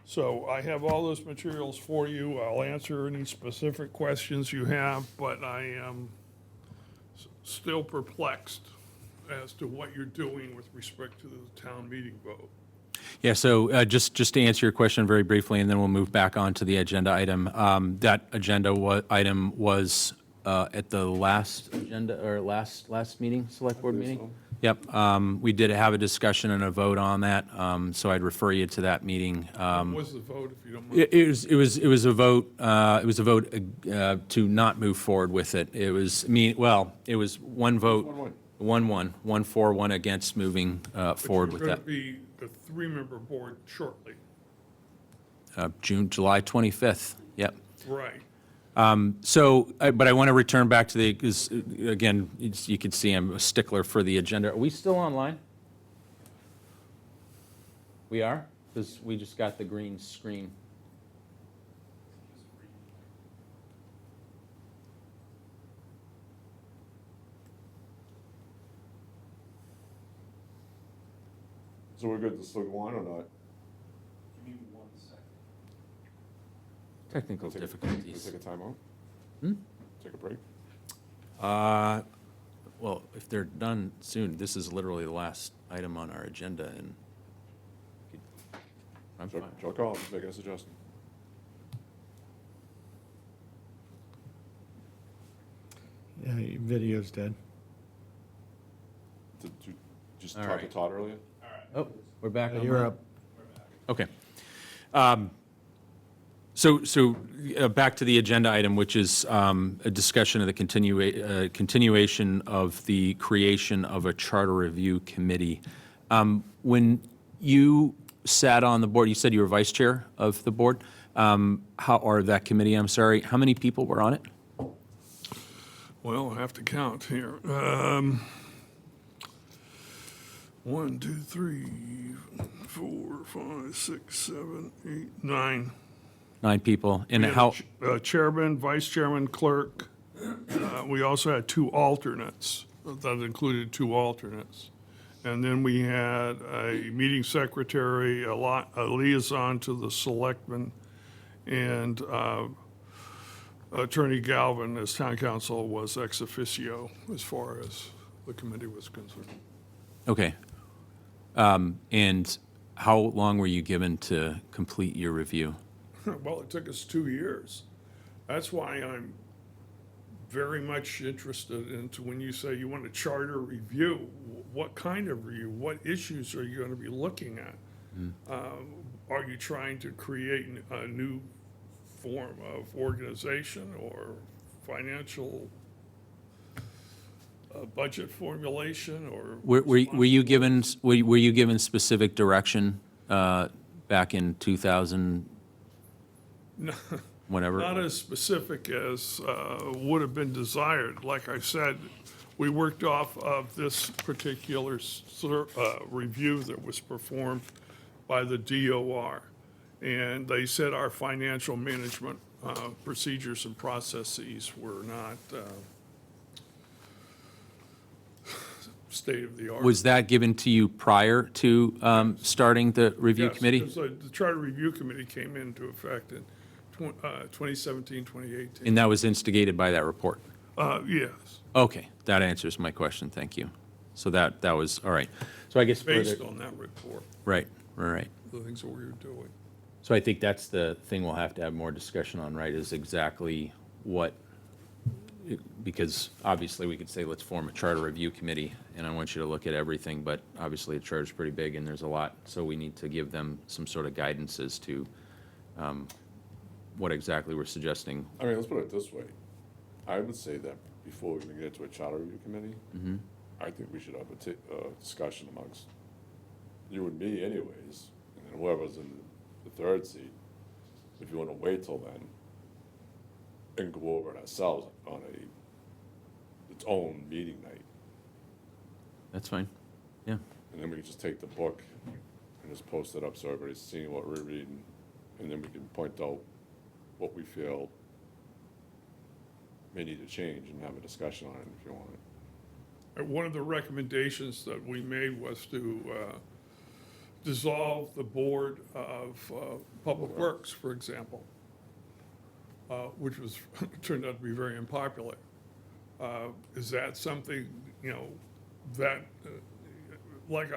So I have all those materials for you. I'll answer any specific questions you have, but I am still perplexed as to what you're doing with respect to the town meeting vote. Yeah, so just to answer your question very briefly, and then we'll move back on to the agenda item. That agenda item was at the last agenda, or last meeting, select board meeting? So. Yep, we did have a discussion and a vote on that, so I'd refer you to that meeting. What was the vote, if you don't mind? It was a vote. It was a vote to not move forward with it. It was it was one vote, 1-1, 1 for, 1 against moving forward with that. But you're going to be a 3-member board shortly. July 25th. Yep. Right. But I want to return back to because again, you can see I'm a stickler for the agenda. Are we still online? We are? Because we just got the green screen. So we're good to still go on or not? Give me 1 second. Technical difficulties. Take a time out? Take a break? Well, if they're done soon, this is literally the last item on our agenda, and I'm fine. Chuck Collins, make a suggestion. Yeah, your video's dead. Did you just All talk to right. Todd earlier? Oh, we're back on. You're up. Okay. So back to the agenda item, which is a discussion of the continuation of the creation of a charter review committee. When you sat on the board, you said you were vice chair of the board, or that committee, I'm sorry. How many people were on it? Well, I have to count here. 1, 2, 3, 4, 5, 6, 7, 8, 9. 9 people. And We had how, a chairman, vice chairman, clerk. We also had 2 alternates. That included 2 alternates. And then we had a meeting secretary, a liaison to the selectmen, and Attorney Galvin, as town council, was ex officio as far as the committee was concerned. okay. And how long were you given to complete your review? Well, it took us 2 years. That's why I'm very much interested into when you say you want a charter review, what kind of review? What issues are you going to be looking at? Are you trying to create a new form of organization or financial budget formulation or? Were you given, were you given specific direction back in 2000, No. whatever? Not as specific as would have been desired. Like I said, we worked off of this particular review that was performed by the DOR. And they said our financial management procedures and processes were not state of the art. Was that given to you prior to starting the review committee? Yes, because the Charter Review Committee came into effect in 2017, 2018. And that was instigated by that report? Yes, Okay, that answers my question, thank you. So that was, all right. So I guess based further, on that report, right, right. the things that we were doing. So I think that's the thing we'll have to have more discussion on, right, is exactly what, because obviously we could say, let's form a charter review committee, and I want you to look at everything, but obviously the charter's pretty big and there's a lot, so we need to give them some sort of guidance as to what exactly we're suggesting. I mean, let's put it this way. I would say that before we even get to a charter review committee, I think we should have a discussion amongst you and me anyways, and then whoever's in the third seat, if you want to wait till then, and go over it ourselves on its own meeting night. That's fine, yeah. And then we can just take the book and just post it up so everybody's seeing what we're reading, and then we can point out what we feel may need to change and have a discussion on it if you want it. And one of the recommendations that we made was to dissolve the Board of Public Works, for example, which was, turned out to be very unpopular. Is that something, you know, that, like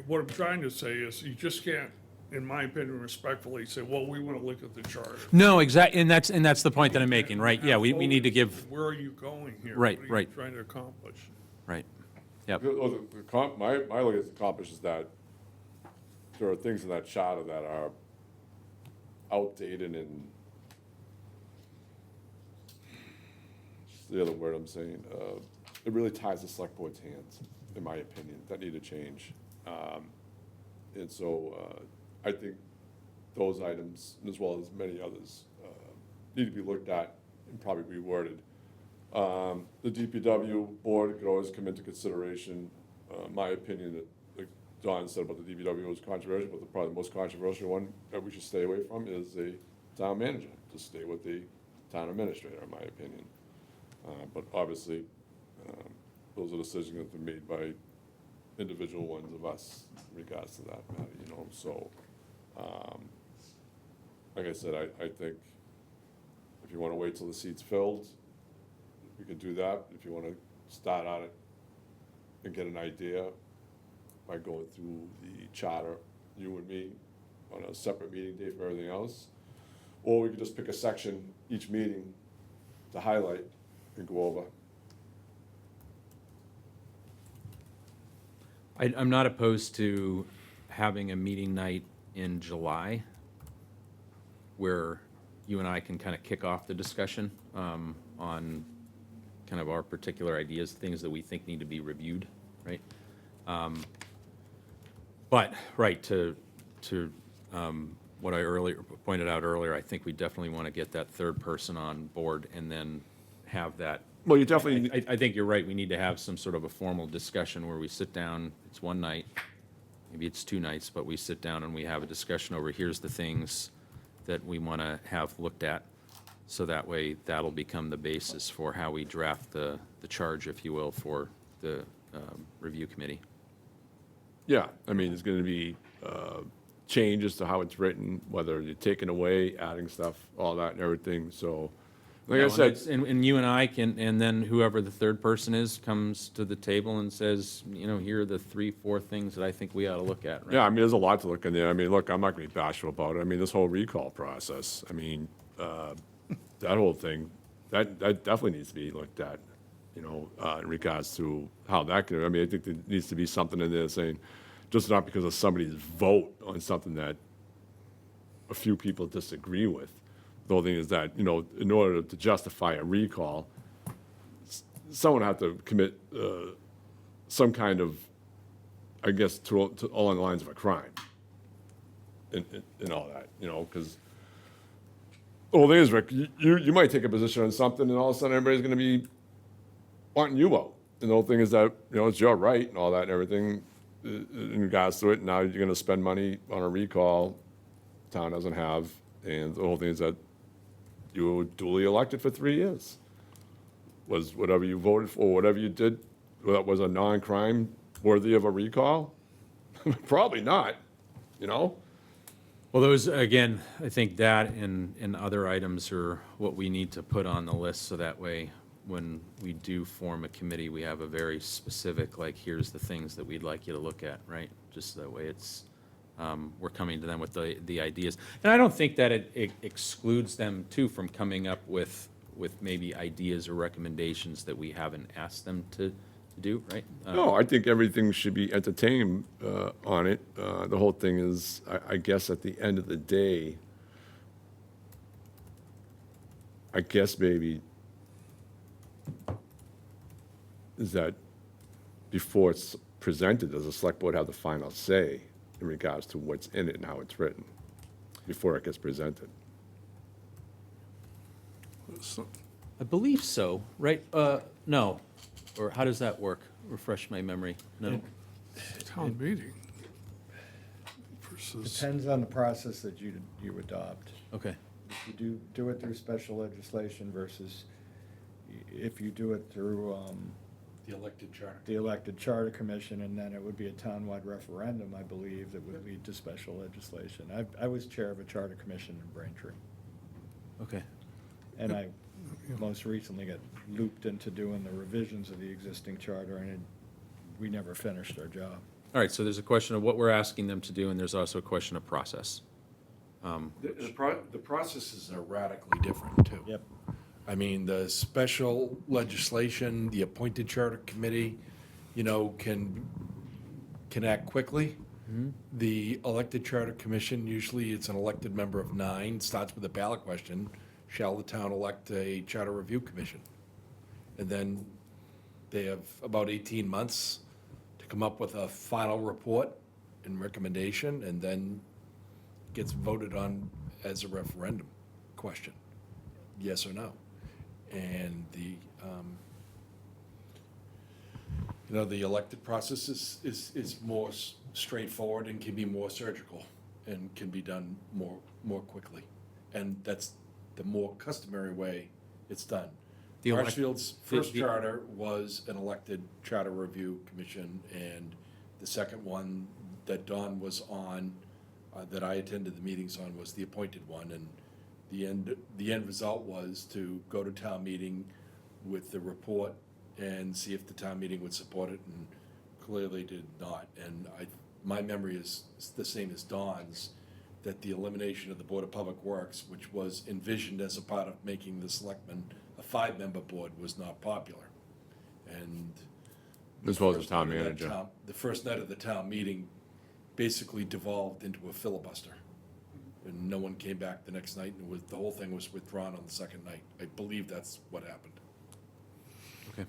what I'm trying to say is you just can't, in my opinion, respectfully say, well, we want to look at the charter. No, exactly, and that's the point that I'm making, right? Yeah, we need to give, Where are you going here? Right, What are you right. trying to accomplish? right, yep. My look at the accomplish is that there are things in that charter that are outdated and what's the other word I'm saying, it really ties the select board's hands, in my opinion, that need to change. And so I think those items, as well as many others, need to be looked at and probably reworded. The DPW board could always come into consideration. My opinion that, like Don said about the DPW was controversial, but probably the most controversial one that we should stay away from is the town manager. Just stay with the town administrator, in my opinion. But obviously, those are decisions that have been made by individual ones of us in regards to that matter, you know, so, like I said, I think if you wanna wait till the seat's filled, we can do that. If you wanna start on it and get an idea by going through the charter, you and me, on a separate meeting date for everything else, or we could just pick a section each meeting to highlight and go over. I'm not opposed to having a meeting night in July where you and I can kind of kick off the discussion on kind of our particular ideas, things that we think need to be reviewed, right? But, right, to what I pointed out earlier, I think we definitely want to get that third person on board and then have that Well, you definitely, I think you're right. We need to have some sort of a formal discussion where we sit down, it's one night, maybe it's 2 nights, but we sit down and we have a discussion over, here's the things that we want to have looked at. So that way, that'll become the basis for how we draft the charge, if you will, for the review committee. yeah, I mean, there's going to be changes to how it's written, whether you're taking away, adding stuff, all that and everything, so, like I said, And you and I can, and then whoever the third person is comes to the table and says, here are the 3-4 things that I think we ought to look at, right? yeah, I mean, there's a lot to look in there. I mean, look, I'm not going to be bashful about it. I mean, this whole recall process, I mean, that whole thing, that definitely needs to be looked at, in regards to how that can, I mean, I think there needs to be something in there saying, just not because of somebody's vote on something that a few people disagree with. The whole thing is that, in order to justify a recall, someone have to commit some kind of, I guess, to along the lines of a crime and all that, because the whole thing is, Rick, you might take a position on something and all of a sudden everybody's going to be wanting you out. And the whole thing is that, it's your right and all that and everything in regards to it. Now you're going to spend money on a recall town doesn't have. And the whole thing is that you were duly elected for 3 years. Was whatever you voted for, whatever you did, that was a non-crime worthy of a recall? Probably not, Well, those, again, I think that and other items are what we need to put on the list, so that way, when we do form a committee, we have a very specific, like, here's the things that we'd like you to look at, right? Just that way it's, we're coming to them with the ideas. And I don't think that it excludes them, too, from coming up with maybe ideas or recommendations that we haven't asked them to do, right? No, I think everything should be entertained on it. The whole thing is, I guess at the end of the day, I guess maybe is that before it's presented, does the select board have the final say in regards to what's in it and how it's written, before it gets presented? I believe so, right? No. Or how does that work? Refresh my memory. No? Town meeting versus, Depends on the process that you adopt. Okay. If you do it through special legislation versus if you do it through The elected charter. the elected charter commission, and then it would be a townwide referendum, I believe, that would lead to special legislation. I was chair of a charter commission in Braintree, Okay. and I most recently got looped into doing the revisions of the existing charter, and we never finished our job. All right, so there's a question of what we're asking them to do, and there's also a question of process. The processes are radically different, too. Yep. I mean, the special legislation, the appointed charter committee, can act quickly. The elected charter commission, usually it's an elected member of 9, starts with a ballot question, shall the town elect a charter review commission? And then they have about 18 months to come up with a final report and recommendation, and then gets voted on as a referendum question, yes or no. And the elected process is more straightforward and can be more surgical and can be done more quickly. And that's the more customary way it's done. The elec- Marshfield's the- first the- charter was an elected charter review commission, and the second one that Don was on, that I attended the meetings on, was the appointed one, and the end result was to go to town meeting with the report and see if the town meeting would support it, and clearly did not. And my memory is the same as Don's, that the elimination of the Board of Public Works, which was envisioned as a part of making the selectmen a 5-member board, was not popular. And As well as the town manager. the first night of the town meeting basically devolved into a filibuster. And no one came back the next night, and the whole thing was withdrawn on the second night. I believe that's what happened. Okay.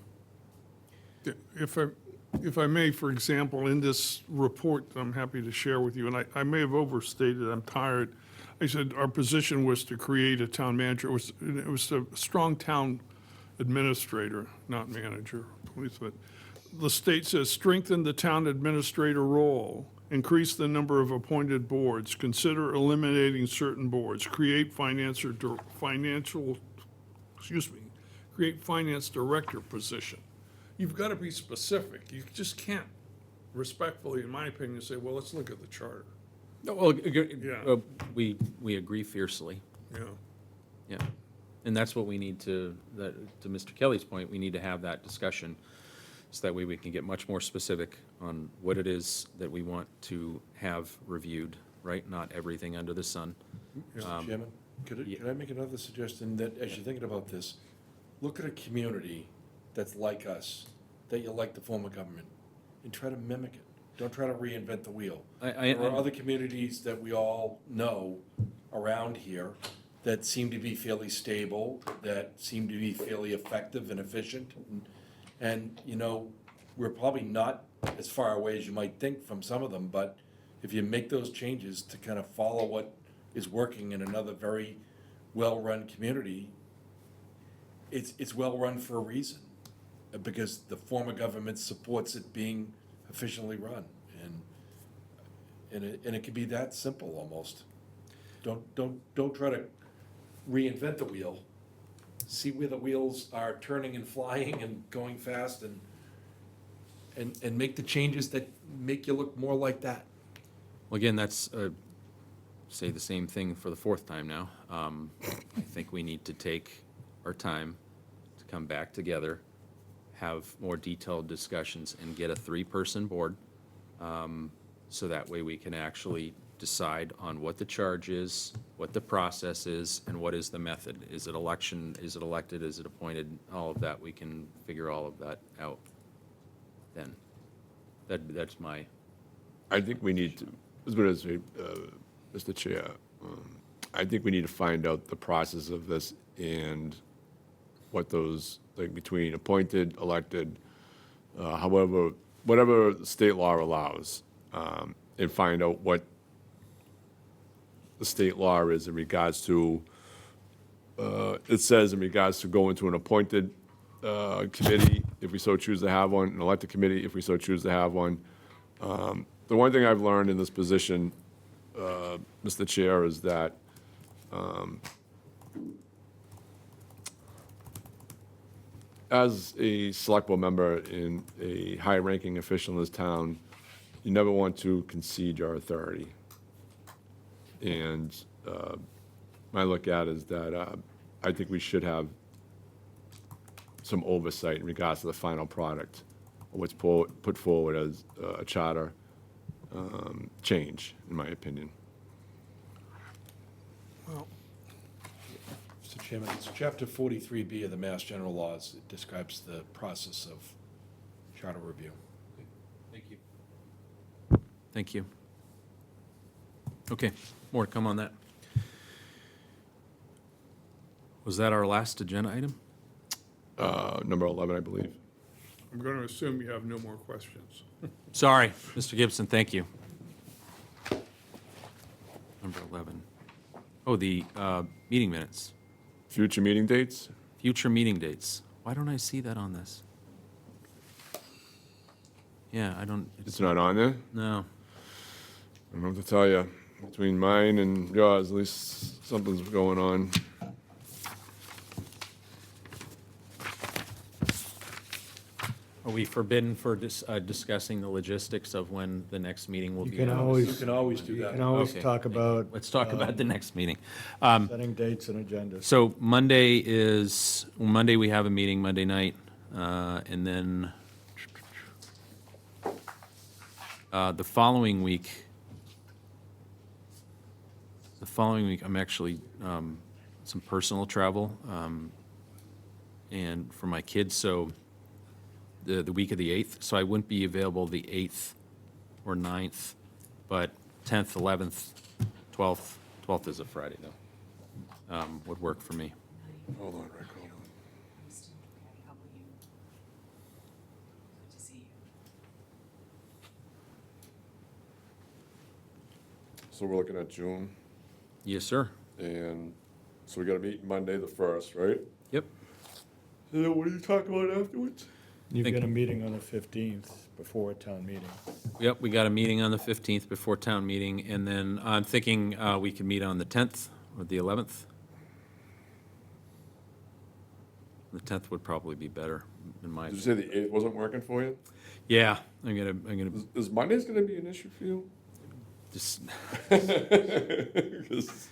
if I may, for example, in this report that I'm happy to share with you, and I may have overstated, I'm tired. I said our position was to create a town manager. It was a strong town administrator, not manager, police, but the state says strengthen the town administrator role, increase the number of appointed boards, consider eliminating certain boards, create create finance director position. You've got to be specific. You just can't respectfully, in my opinion, say, well, let's look at the charter. No, well, Yeah. we agree fiercely. Yeah. Yeah. And that's what we need to Mr. Kelly's point, we need to have that discussion, so that way we can get much more specific on what it is that we want to have reviewed, right? Not everything under the sun. Mr. Chairman, could I make another suggestion that, as you're thinking about this, look at a community that's like us, that you like the form of government, and try to mimic it. Don't try to reinvent the wheel. There are other communities that we all know around here that seem to be fairly stable, that seem to be fairly effective and efficient. And, you know, we're probably not as far away as you might think from some of them, but if you make those changes to kind of follow what is working in another very well-run community, it's well-run for a reason, because the form of government supports it being efficiently run. And it can be that simple almost. Don't try to reinvent the wheel. See where the wheels are turning and flying and going fast, and make the changes that make you look more like that. Well, again, that's, say the same thing for the fourth time now. I think we need to take our time to come back together, have more detailed discussions, and get a three-person board, so that way we can actually decide on what the charge is, what the process is, and what is the method. Is it election, is it elected, is it appointed? All of that, we can figure all of that out then. That's my, I think we need to, as good as, Mr. Chair, I think we need to find out the process of this and what those, like, between appointed, elected, however, whatever the state law allows, and find out what the state law is in regards to, it says in regards to going to an appointed committee, if we so choose to have one, an elected committee, if we so choose to have one. The one thing I've learned in this position, Mr. Chair, is that as a select board member and a high-ranking official in this town, you never want to concede your authority. And my look at is that I think we should have some oversight in regards to the final product, of what's put forward as a charter change, in my opinion. Well, Mr. Chairman, it's Chapter 43B of the Mass General Laws. It describes the process of charter review. thank you. Thank you. Okay, more to come on that. Was that our last agenda item? Number 11, I believe. I'm going to assume you have no more questions. Sorry, Mr. Gibson, thank you. Number 11. Oh, the meeting minutes, Future meeting dates? future meeting dates. Why don't I see that on this? Yeah, I don't, It's not on there? no. I don't know what to tell you. Between mine and yours, at least something's going on. Are we forbidden for discussing the logistics of when the next meeting will You be? can always. You can always do You that. can always Okay. talk about. Let's talk about the next meeting. Setting dates and agendas. So Monday we have a meeting Monday night, and then the following week, I'm actually, some personal travel, and for my kids, so the week of the 8th, so I wouldn't be available the 8th or 9th, but 10th, 11th, 12th is a Friday, though. Would work for me. Hold on, Rick, hold on. So we're looking at June, Yes, sir. and so we got to meet Monday the 1st, right? Yep. And then what do you talk about afterwards? You've Thank got a meeting on the 15th before a town meeting. Yep, we got a meeting on the 15th before town meeting, and then I'm thinking we could meet on the 10th or the 11th. The 10th would probably be better, in my Did you opinion. say the 8th wasn't working for you? Yeah, I'm gonna Is Mondays gonna be an issue for you? just, 'Cause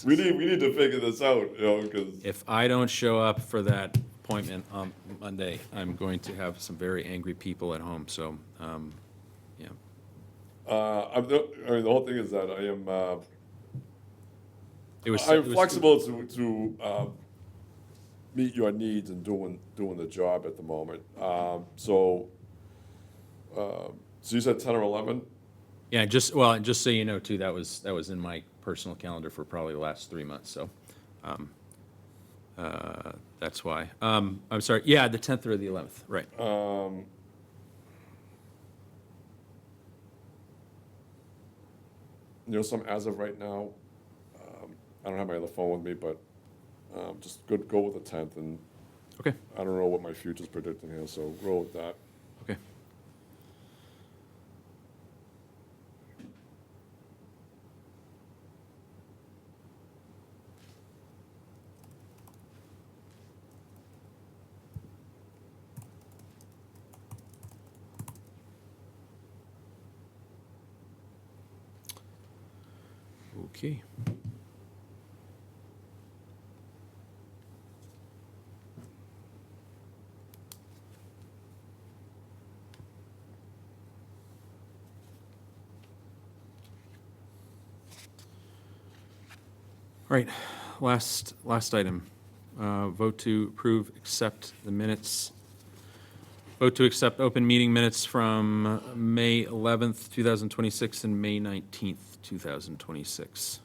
we need to figure this out, you know, because if I don't show up for that appointment on Monday, I'm going to have some very angry people at home, so, yeah. I mean, the whole thing is that I am It was. I'm flexible to meet your needs and doing the job at the moment. So you said 10 or 11? Yeah, just so you know, too, that was in my personal calendar for probably the last 3 months, so, that's why. I'm sorry, yeah, the 10th or the 11th, right. You know, as of right now, I don't have my other phone with me, but just go with the 10th, and Okay, I don't know what my future's predicting here, so roll with that. okay. Okay. All right, last item. Vote to approve, accept the minutes. Vote to accept open meeting minutes from May 11th, 2026 and May 19th, 2026.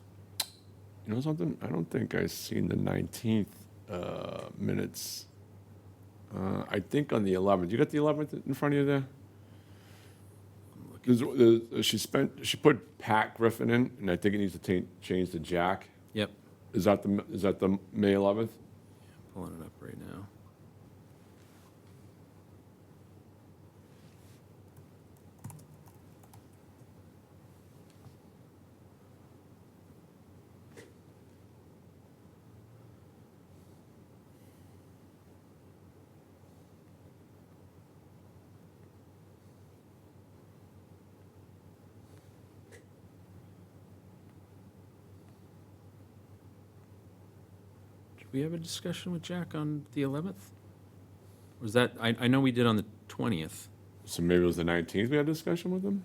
You know something? I don't think I've seen the 19th minutes. I think on the 11th. You got the 11th in front of you there? She put Pat Griffin in, and I think it needs to change to Jack. Yep, Is that the May 11th? pulling it up right now. Did we have a discussion with Jack on the 11th? Was that, I know we did on the 20th. So maybe it was the 19th we had a discussion with him?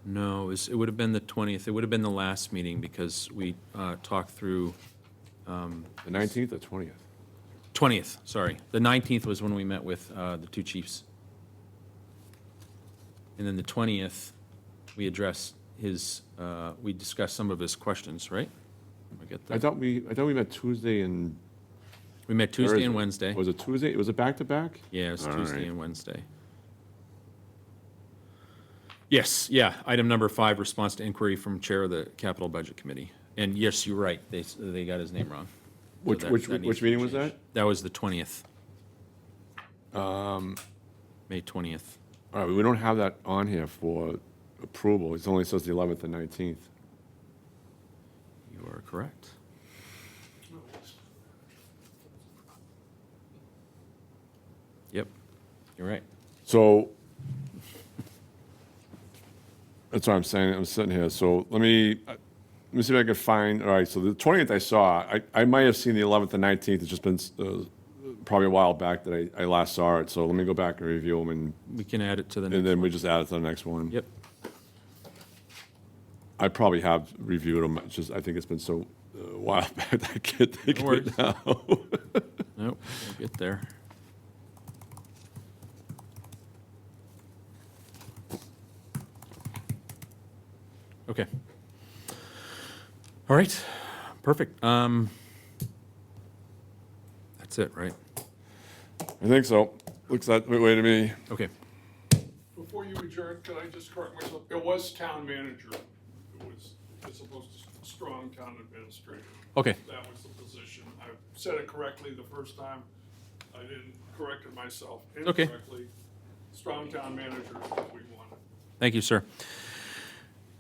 No, it would have been the 20th. It would have been the last meeting because we talked through, The 19th or 20th? 20th, sorry. The 19th was when we met with the two chiefs. And then the 20th, we addressed we discussed some of his questions, right? Did I get that? I thought we met Tuesday and We met Tuesday Thursday. and Wednesday. Was it Tuesday? Was it back-to-back? Yeah, it was All Tuesday right. and Wednesday. Yes, yeah, item number 5, response to inquiry from Chair of the Capital Budget Committee. And yes, you're right, they got his name wrong. So Which that needs to which be meeting was changed. that? That was the 20th. May 20th. All right, we don't have that on here for approval. It only says the 11th and 19th. You are correct. Yep, you're right. So, that's what I'm saying, I'm sitting here, so let me see if I can find, all right, so the 20th I saw, I might have seen the 11th and 19th, it's just been probably a while back that I last saw it, so let me go back and review them, and We can add it to the and next then one. we just add it to the next one. Yep, I probably have reviewed them, it's just, I think it's been so a while back that I can't think No of it now. nope, we'll get there. Okay. All right, perfect. That's it, right? I think so, looks that way to me. Okay. Before you adjourn, can I just correct myself? It was town manager. It was as opposed to strong town administrator. Okay. That was the position. I said it correctly the first time. I didn't correct it myself Okay. incorrectly. Strong town manager is what we wanted. Thank you, sir.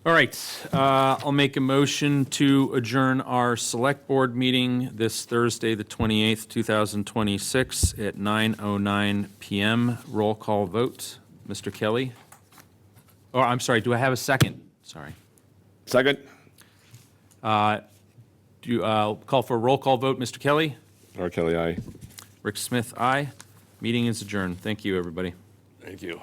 All right, I'll make a motion to adjourn our select board meeting this Thursday, the 28th, 2026 at 9:09 PM. Roll call vote. Mr. Kelly? Oh, I'm sorry, do I have a second? Sorry. Second? Call for a roll call vote. Mr. Kelly? R. Kelly, aye. Rick Smith, aye. Meeting is adjourned. Thank you, everybody. Thank you.